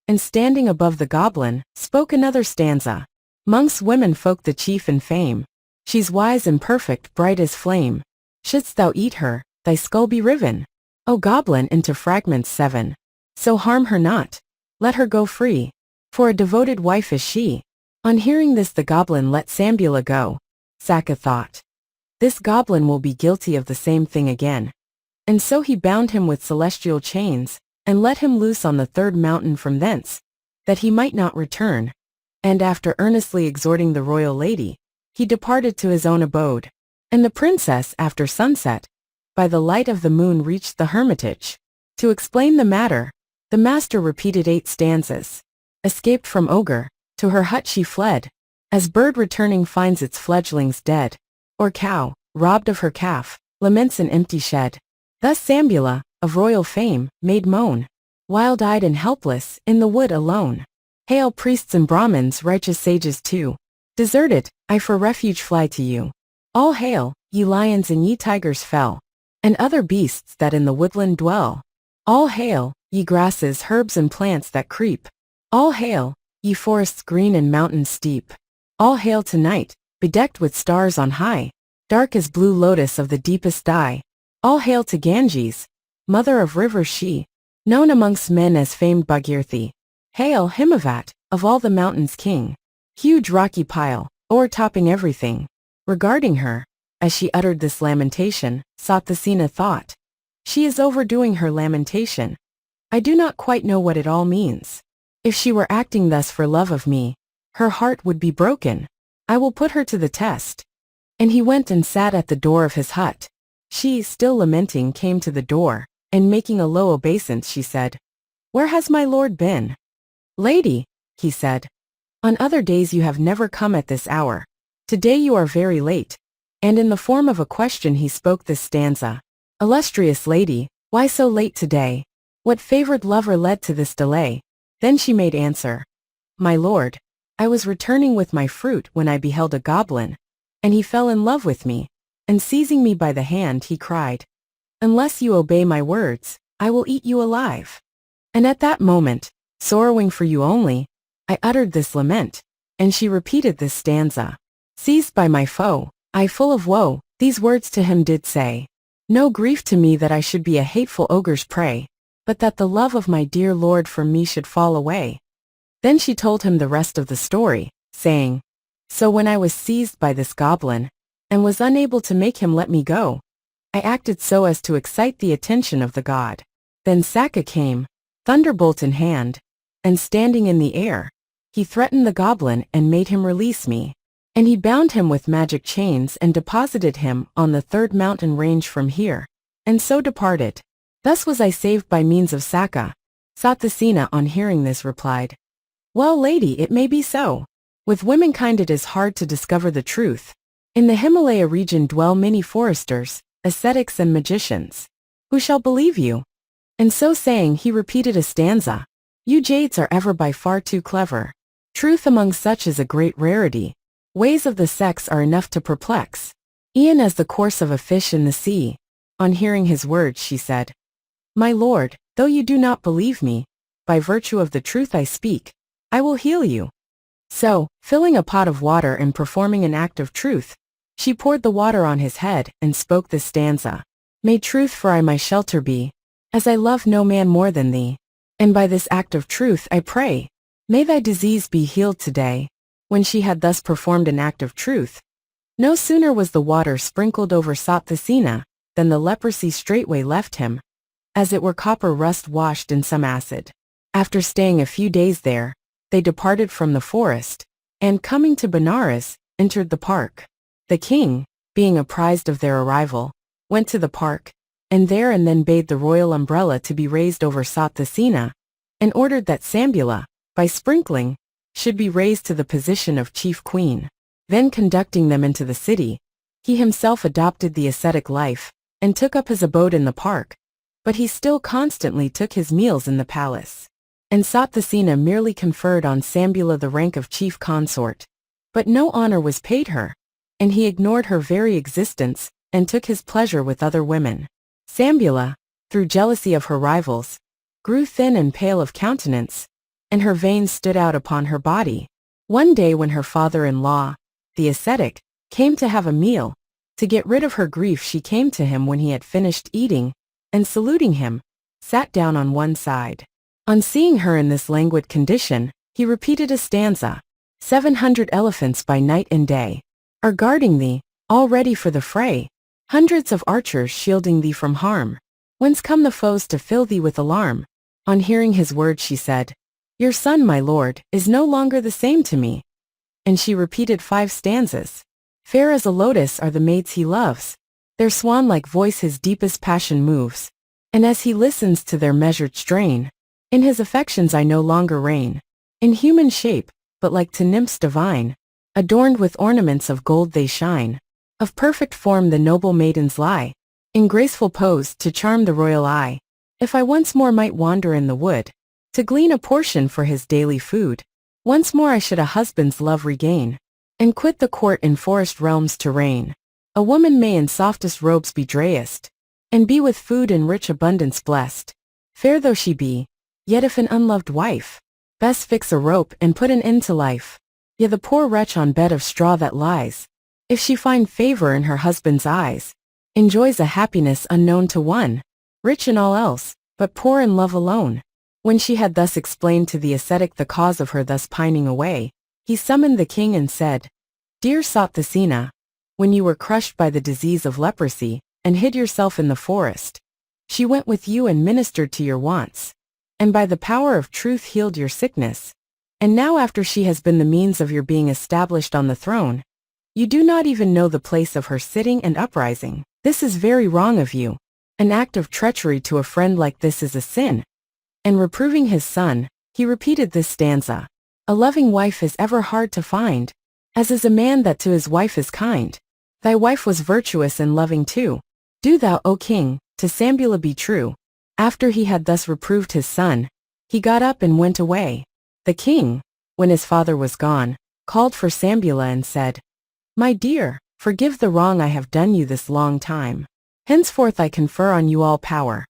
and standing above the goblin, spoke another stanza. 'Mongst women folk the chief in fame, she's wise and perfect, bright as flame. Shouldst thou eat her, thy skull be riven, O goblin, into fragments 7. So harm her not, let her go free, for a devoted wife is she. On hearing this the goblin let Sambula go. Saka thought, this goblin will be guilty of the same thing again. And so he bound him with celestial chains, and let him loose on the 3rd mountain from thence, that he might not return. And after earnestly exhorting the royal lady, he departed to his own abode. And the princess, after sunset, by the light of the moon reached the hermitage. To explain the matter, the master repeated 8 stanzas. Escaped from ogre, to her hut she fled, as bird returning finds its fledglings dead, or cow, robbed of her calf, laments an empty shed. Thus Sambula, of royal fame, made moan, wild-eyed and helpless, in the wood alone. Hail priests and Brahmins, righteous sages too. Deserted, I for refuge fly to you. All hail, ye lions and ye tigers fell, and other beasts that in the woodland dwell. All hail, ye grasses, herbs and plants that creep. All hail, ye forests green and mountains steep. All hail tonight, bedecked with stars on high, dark as blue lotus of the deepest dye. All hail to Ganges, mother of rivers she, known amongst men as famed Bhagirathi. Hail Himavat, of all the mountains king, huge rocky pile, o'ertopping everything. Regarding her, as she uttered this lamentation, Satthasena thought, she is overdoing her lamentation. I do not quite know what it all means. If she were acting thus for love of me, her heart would be broken. I will put her to the test. And he went and sat at the door of his hut. She, still lamenting, came to the door, and making a low obeisance, she said, "Where has my lord been?" "Lady," he said, "on other days you have never come at this hour. Today you are very late." And in the form of a question he spoke this stanza. "Illustrious lady, why so late today? What favored lover led to this delay?" Then she made answer, "My lord, I was returning with my fruit when I beheld a goblin, and he fell in love with me, and seizing me by the hand he cried, 'Unless you obey my words, I will eat you alive.' And at that moment, sorrowing for you only, I uttered this lament. And she repeated this stanza. Seized by my foe, I full of woe, these words to him did say. No grief to me that I should be a hateful ogre's prey, but that the love of my dear Lord from me should fall away. Then she told him the rest of the story, saying, So when I was seized by this goblin, and was unable to make him let me go, I acted so as to excite the attention of the god. Then Saka came, thunderbolt in hand, and standing in the air, he threatened the goblin and made him release me. And he bound him with magic chains and deposited him on the third mountain range from here, and so departed. Thus was I saved by means of Saka. Satyasena on hearing this replied, Well, lady, it may be so. With womankind it is hard to discover the truth. In the Himalaya region dwell many foresters, ascetics and magicians. Who shall believe you? And so saying he repeated a stanza. You jades are ever by far too clever. Truth among such is a great rarity. Ways of the sex are enough to perplex. E'en as the course of a fish in the sea. On hearing his words she said, My lord, though you do not believe me, by virtue of the truth I speak, I will heal you. So, filling a pot of water and performing an act of truth, she poured the water on his head and spoke this stanza. May truth for I my shelter be, as I love no man more than thee. And by this act of truth I pray, may thy disease be healed today. When she had thus performed an act of truth, no sooner was the water sprinkled over Satyasena, than the leprosy straightway left him, as it were copper rust washed in some acid. After staying a few days there, they departed from the forest, and coming to Benares, entered the park. The king, being apprised of their arrival, went to the park, and there and then bade the royal umbrella to be raised over Satyasena, and ordered that Sambula, by sprinkling, should be raised to the position of chief queen. Then conducting them into the city, he himself adopted the ascetic life, and took up his abode in the park, but he still constantly took his meals in the palace. And Satyasena merely conferred on Sambula the rank of chief consort, but no honor was paid her, and he ignored her very existence, and took his pleasure with other women. Sambula, through jealousy of her rivals, grew thin and pale of countenance, and her veins stood out upon her body. One day when her father-in-law, the ascetic, came to have a meal, to get rid of her grief she came to him when he had finished eating, and saluting him, sat down on one side. On seeing her in this languid condition, he repeated a stanza. 700 elephants by night and day are guarding thee, all ready for the fray. Hundreds of archers shielding thee from harm. Whence come the foes to fill thee with alarm? On hearing his words she said, Your son, my lord, is no longer the same to me. And she repeated 5 stanzas. Fair as a lotus are the maids he loves. Their swan-like voice his deepest passion moves. And as he listens to their measured strain, in his affections I no longer reign. In human shape, but like to nymphs divine, adorned with ornaments of gold they shine. Of perfect form the noble maidens lie, in graceful pose to charm the royal eye. If I once more might wander in the wood, to glean a portion for his daily food, once more I should a husband's love regain, and quit the court in forest realms to reign. A woman may in softest robes be drayest, and be with food and rich abundance blessed. Fair though she be, yet if an unloved wife, best fix a rope and put an end to life. Yea, the poor wretch on bed of straw that lies, if she find favor in her husband's eyes, enjoys a happiness unknown to one, rich in all else, but poor in love alone. When she had thus explained to the ascetic the cause of her thus pining away, he summoned the king and said, Dear Satyasena, when you were crushed by the disease of leprosy, and hid yourself in the forest, she went with you and ministered to your wants, and by the power of truth healed your sickness. And now after she has been the means of your being established on the throne, you do not even know the place of her sitting and uprising. This is very wrong of you. An act of treachery to a friend like this is a sin. And reproving his son, he repeated this stanza. A loving wife is ever hard to find, as is a man that to his wife is kind. Thy wife was virtuous and loving too. Do thou, O king, to Sambula be true. After he had thus reproved his son, he got up and went away. The king, when his father was gone, called for Sambula and said, My dear, forgive the wrong I have done you this long time. Henceforth I confer on you all power.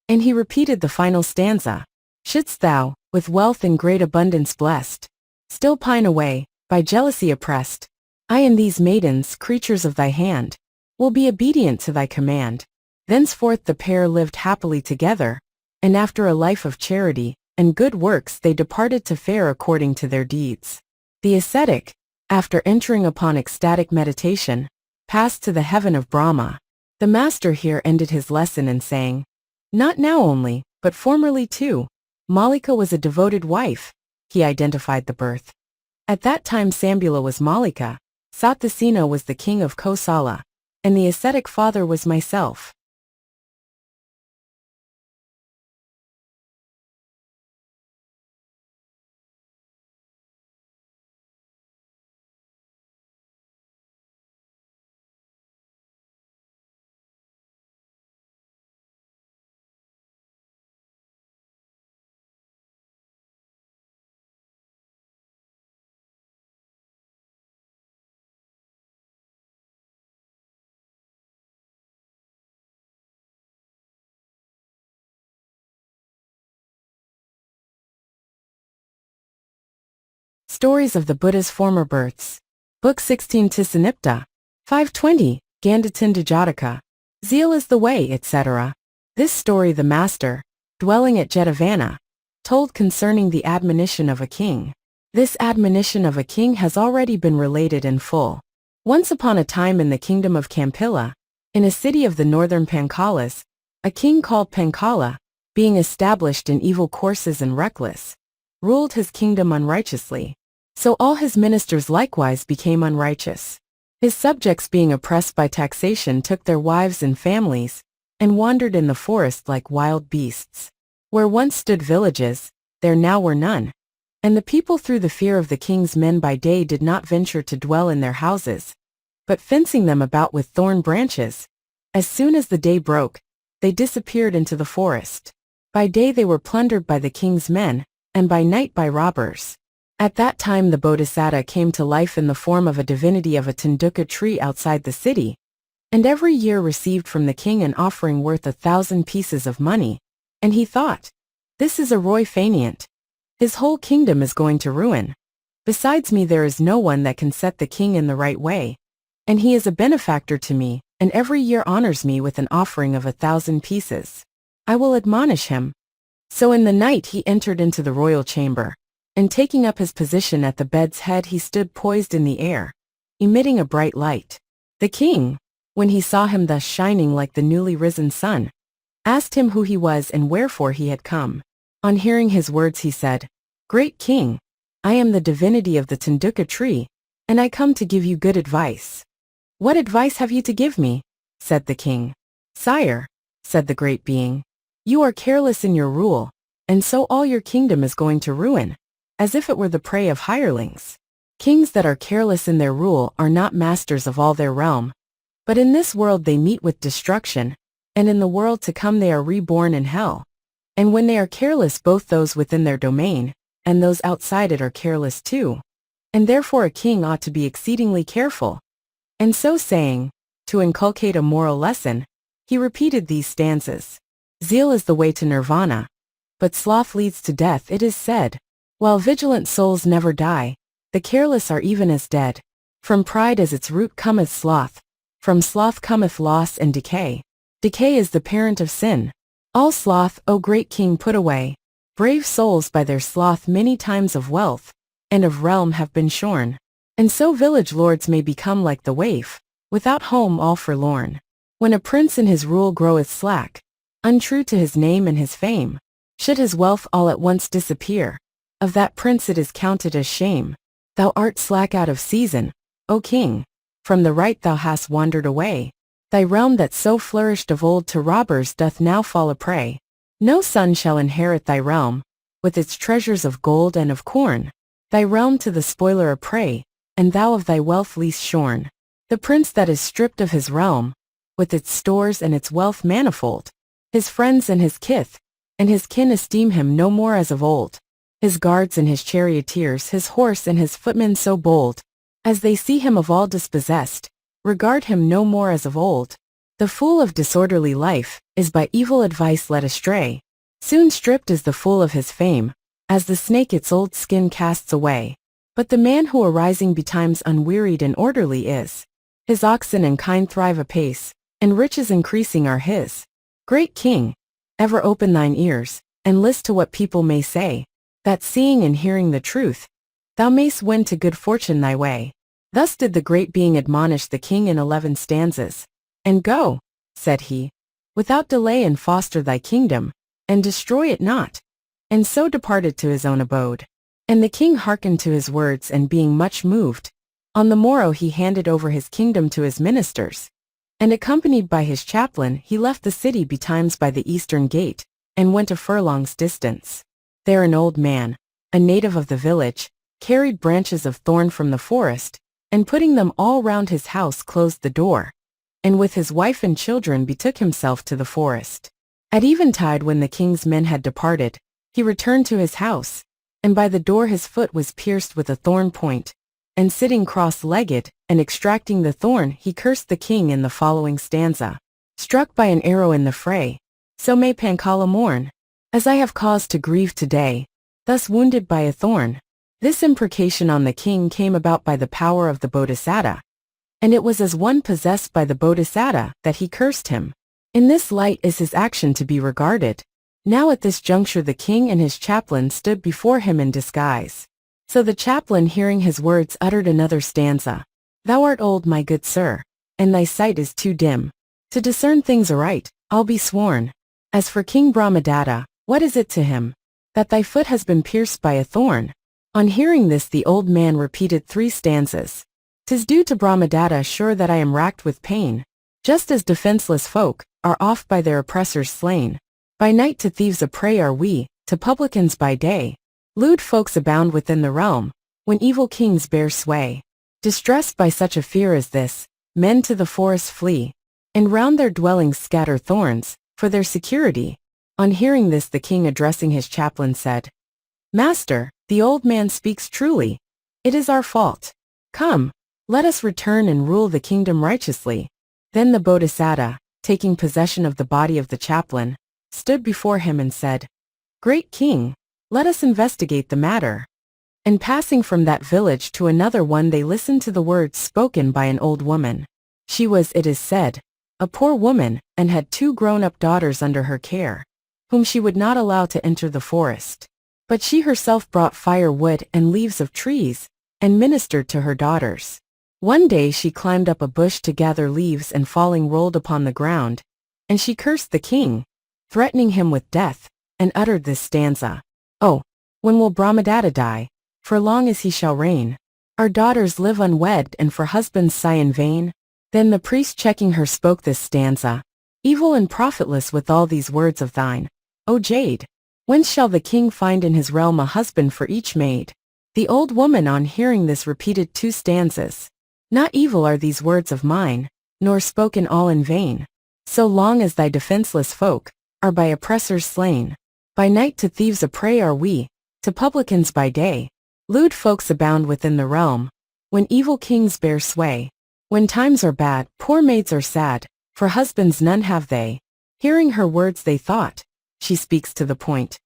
And he repeated the final stanza. Shouldst thou, with wealth and great abundance blessed, still pine away, by jealousy oppressed, I and these maidens, creatures of thy hand, will be obedient to thy command. Thenceforth the pair lived happily together, and after a life of charity and good works they departed to fare according to their deeds. The ascetic, after entering upon ecstatic meditation, passed to the heaven of Brahma. The master here ended his lesson and saying, "Not now only, but formerly too, Malika was a devoted wife." He identified the birth. At that time Sambula was Malika, Satyasena was the king of Kosala, and the ascetic father was myself. Stories of the Buddha's Former Births. Book 16 Tisanipta. 520, Gandatindu Jataka. Zeal is the way, etc. This story the master, dwelling at Jetavana, told concerning the admonition of a king. This admonition of a king has already been related in full. Once upon a time in the kingdom of Kampila, in a city of the northern Pancalas, a king called Pancala, being established in evil courses and reckless, ruled his kingdom unrighteously. So all his ministers likewise became unrighteous. His subjects being oppressed by taxation took their wives and families, and wandered in the forest like wild beasts. Where once stood villages, there now were none. And the people through the fear of the king's men by day did not venture to dwell in their houses, but fencing them about with thorn branches. As soon as the day broke, they disappeared into the forest. By day they were plundered by the king's men, and by night by robbers. At that time the Bodhisattva came to life in the form of a divinity of a Tanduka tree outside the city, and every year received from the king an offering worth 1,000 pieces of money. And he thought, "This is a Roy Faineant. His whole kingdom is going to ruin. Besides me there is no one that can set the king in the right way, and he is a benefactor to me, and every year honors me with an offering of 1,000 pieces. I will admonish him." So in the night he entered into the royal chamber, and taking up his position at the bed's head he stood poised in the air, emitting a bright light. The king, when he saw him thus shining like the newly risen sun, asked him who he was and wherefore he had come. On hearing his words he said, "Great king, I am the divinity of the Tanduka tree, and I come to give you good advice." "What advice have you to give me?" said the king. "Sire," said the great being, "you are careless in your rule, and so all your kingdom is going to ruin, as if it were the prey of hirelings. Kings that are careless in their rule are not masters of all their realm, but in this world they meet with destruction, and in the world to come they are reborn in hell. And when they are careless both those within their domain, and those outside it are careless too. And therefore a king ought to be exceedingly careful." And so saying, to inculcate a moral lesson, he repeated these stanzas. "Zeal is the way to nirvana, but sloth leads to death, it is said. While vigilant souls never die, the careless are even as dead. From pride as its root cometh sloth, from sloth cometh loss and decay. Decay is the parent of sin. All sloth, O great king, put away. Brave souls by their sloth many times of wealth, and of realm have been shorn. And so village lords may become like the waif, without home all forlorn. When a prince in his rule groweth slack, untrue to his name and his fame, should his wealth all at once disappear, of that prince it is counted as shame. Thou art slack out of season, O king, from the right thou hast wandered away. Thy realm that so flourished of old to robbers doth now fall a prey. No son shall inherit thy realm, with its treasures of gold and of corn. Thy realm to the spoiler a prey, and thou of thy wealth least shorn. The prince that is stripped of his realm, with its stores and its wealth manifold, his friends and his kith, and his kin esteem him no more as of old. His guards and his charioteers, his horse and his footmen so bold, as they see him of all dispossessed, regard him no more as of old. The fool of disorderly life is by evil advice led astray. Soon stripped is the fool of his fame, as the snake its old skin casts away. But the man who arising betimes unwearied and orderly is. His oxen and kine thrive apace, and riches increasing are his. Great king, ever open thine ears, and list to what people may say, that seeing and hearing the truth, thou mayst win to good fortune thy way. Thus did the great being admonish the king in 11 stanzas. And go, said he, without delay and foster thy kingdom, and destroy it not. And so departed to his own abode. And the king hearkened to his words, and being much moved, on the morrow he handed over his kingdom to his ministers. And accompanied by his chaplain he left the city betimes by the eastern gate, and went a furlong's distance. There an old man, a native of the village, carried branches of thorn from the forest, and putting them all round his house closed the door, and with his wife and children betook himself to the forest. At eventide, when the king's men had departed, he returned to his house, and by the door his foot was pierced with a thorn point, and sitting cross-legged, and extracting the thorn, he cursed the king in the following stanza. Struck by an arrow in the fray, so may Pancala mourn, as I have cause to grieve today, thus wounded by a thorn. This imprecation on the king came about by the power of the Bodhisattva, and it was as one possessed by the Bodhisattva that he cursed him. In this light is his action to be regarded. Now at this juncture the king and his chaplain stood before him in disguise. So the chaplain, hearing his words, uttered another stanza. Thou art old, my good sir, and thy sight is too dim to discern things aright, I'll be sworn. As for King Brahmadatta, what is it to him that thy foot has been pierced by a thorn? On hearing this the old man repeated 3 stanzas. 'Tis due to Brahmadatta sure that I am racked with pain, just as defenseless folk are oft by their oppressors slain. By night to thieves a prey are we, to publicans by day. Lewd folks abound within the realm, when evil kings bear sway. Distressed by such a fear as this, men to the forest flee, and round their dwellings scatter thorns, for their security. On hearing this the king, addressing his chaplain, said, Master, the old man speaks truly. It is our fault. Come, let us return and rule the kingdom righteously. Then the Bodhisattva, taking possession of the body of the chaplain, stood before him and said, Great king, let us investigate the matter. And passing from that village to another one, they listened to the words spoken by an old woman. She was, it is said, a poor woman, and had 2 grown-up daughters under her care, whom she would not allow to enter the forest. But she herself brought firewood and leaves of trees, and ministered to her daughters. One day she climbed up a bush to gather leaves, and falling rolled upon the ground, and she cursed the king, threatening him with death, and uttered this stanza. Oh, when will Brahmadatta die? For long as he shall reign. Our daughters live unwed, and for husbands sigh in vain. Then the priest, checking her, spoke this stanza. Evil and profitless with all these words of thine, O jade! Whence shall the king find in his realm a husband for each maid? The old woman, on hearing this, repeated 2 stanzas. Not evil are these words of mine, nor spoken all in vain. So long as thy defenseless folk are by oppressors slain. By night to thieves a prey are we, to publicans by day. Lewd folks abound within the realm, when evil kings bear sway. When times are bad, poor maids are sad, for husbands none have they. Hearing her words they thought, she speaks to the point.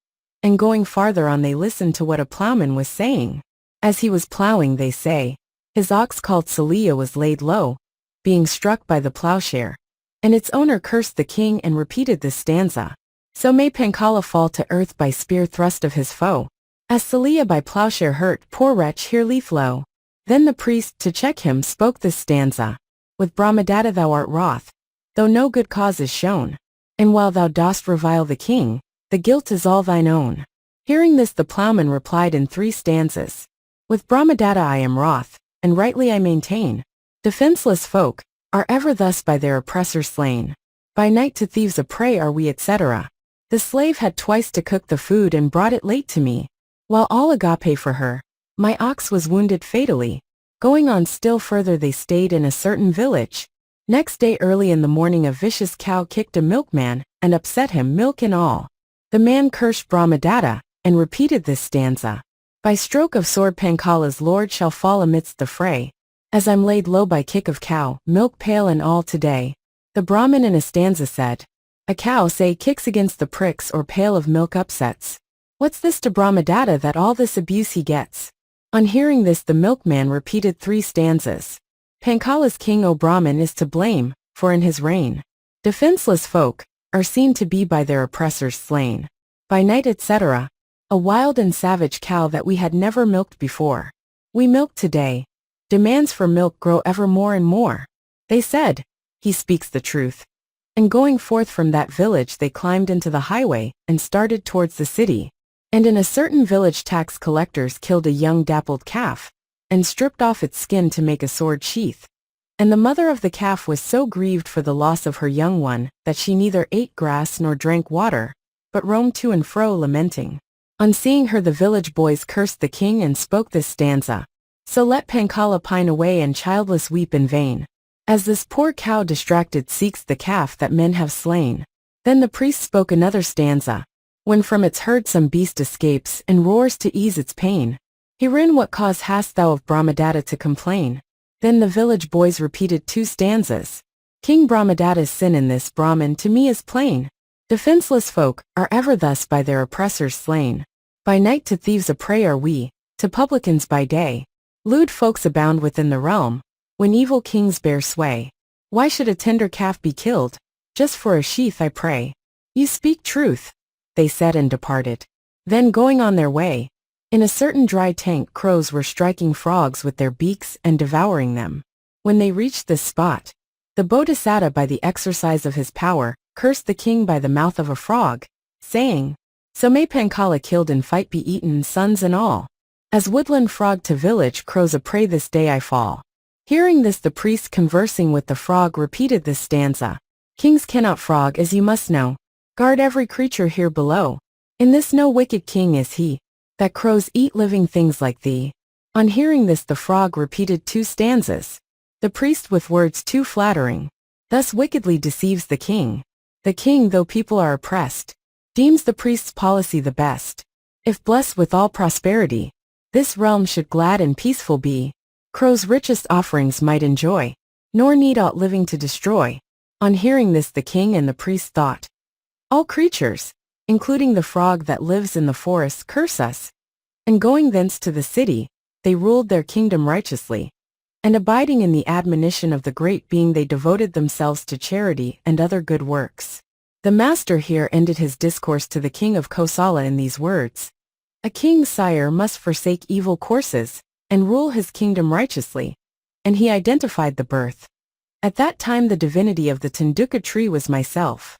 And going farther on they listened to what a plowman was saying. As he was plowing, they say, his ox called Celia was laid low, being struck by the plowshare. And its owner cursed the king and repeated this stanza. So may Pancala fall to earth by spear thrust of his foe. As Celia by plowshare hurt, poor wretch, here leaf low. Then the priest, to check him, spoke this stanza. With Brahmadatta thou art wroth, though no good cause is shown. And while thou dost revile the king, the guilt is all thine own. Hearing this the plowman replied in 3 stanzas. With Brahmadatta I am wroth, and rightly I maintain. Defenseless folk are ever thus by their oppressors slain. By night to thieves a prey are we, etc. The slave had twice to cook the food and brought it late to me. While all agape for her, my ox was wounded fatally. Going on still further they stayed in a certain village. Next day early in the morning a vicious cow kicked a milkman, and upset him, milk and all. The man cursed Brahmadatta, and repeated this stanza. By stroke of sword Pancala's lord shall fall amidst the fray. As I'm laid low by kick of cow, milk pail and all today. The Brahmin in a stanza said, A cow, say, kicks against the pricks or pail of milk upsets. What's this to Brahmadatta that all this abuse he gets? On hearing this the milkman repeated 3 stanzas. Pancala's king, O Brahman, is to blame, for in his reign, defenseless folk are seen to be by their oppressors slain. By night, etc. A wild and savage cow that we had never milked before. We milk today. Demands for milk grow ever more and more. They said, he speaks the truth. And going forth from that village they climbed into the highway and started towards the city. And in a certain village tax collectors killed a young dappled calf, and stripped off its skin to make a sword sheath. And the mother of the calf was so grieved for the loss of her young one that she neither ate grass nor drank water, but roamed to and fro lamenting. On seeing her the village boys cursed the king and spoke this stanza. So let Pancala pine away and childless weep in vain, as this poor cow distracted seeks the calf that men have slain. Then the priest spoke another stanza. When from its herd some beast escapes and roars to ease its pain, herein what cause hast thou of Brahmadatta to complain? Then the village boys repeated 2 stanzas. King Brahmadatta's sin in this, Brahman, to me is plain. Defenseless folk are ever thus by their oppressors slain. By night to thieves a prey are we, to publicans by day. Lewd folks abound within the realm, when evil kings bear sway. Why should a tender calf be killed? Just for a sheath, I pray. You speak truth, they said and departed. Then going on their way, in a certain dry tank crows were striking frogs with their beaks and devouring them. When they reached this spot, the Bodhisattva by the exercise of his power cursed the king by the mouth of a frog, saying, So may Pancala killed in fight be eaten, sons and all. As woodland frog to village crows a prey this day I fall. Hearing this the priest conversing with the frog repeated this stanza. Kings cannot frog, as you must know. Guard every creature here below. In this no wicked king is he, that crows eat living things like thee. On hearing this the frog repeated 2 stanzas. The priest with words too flattering thus wickedly deceives the king. The king, though people are oppressed, deems the priest's policy the best. If blessed with all prosperity, this realm should glad and peaceful be. Crows richest offerings might enjoy, nor need aught living to destroy. On hearing this the king and the priest thought, all creatures, including the frog that lives in the forest, curse us. And going thence to the city, they ruled their kingdom righteously. And abiding in the admonition of the great being they devoted themselves to charity and other good works. The master here ended his discourse to the king of Kosala in these words. A king's sire must forsake evil courses, and rule his kingdom righteously. And he identified the birth. At that time the divinity of the Tanduka tree was myself.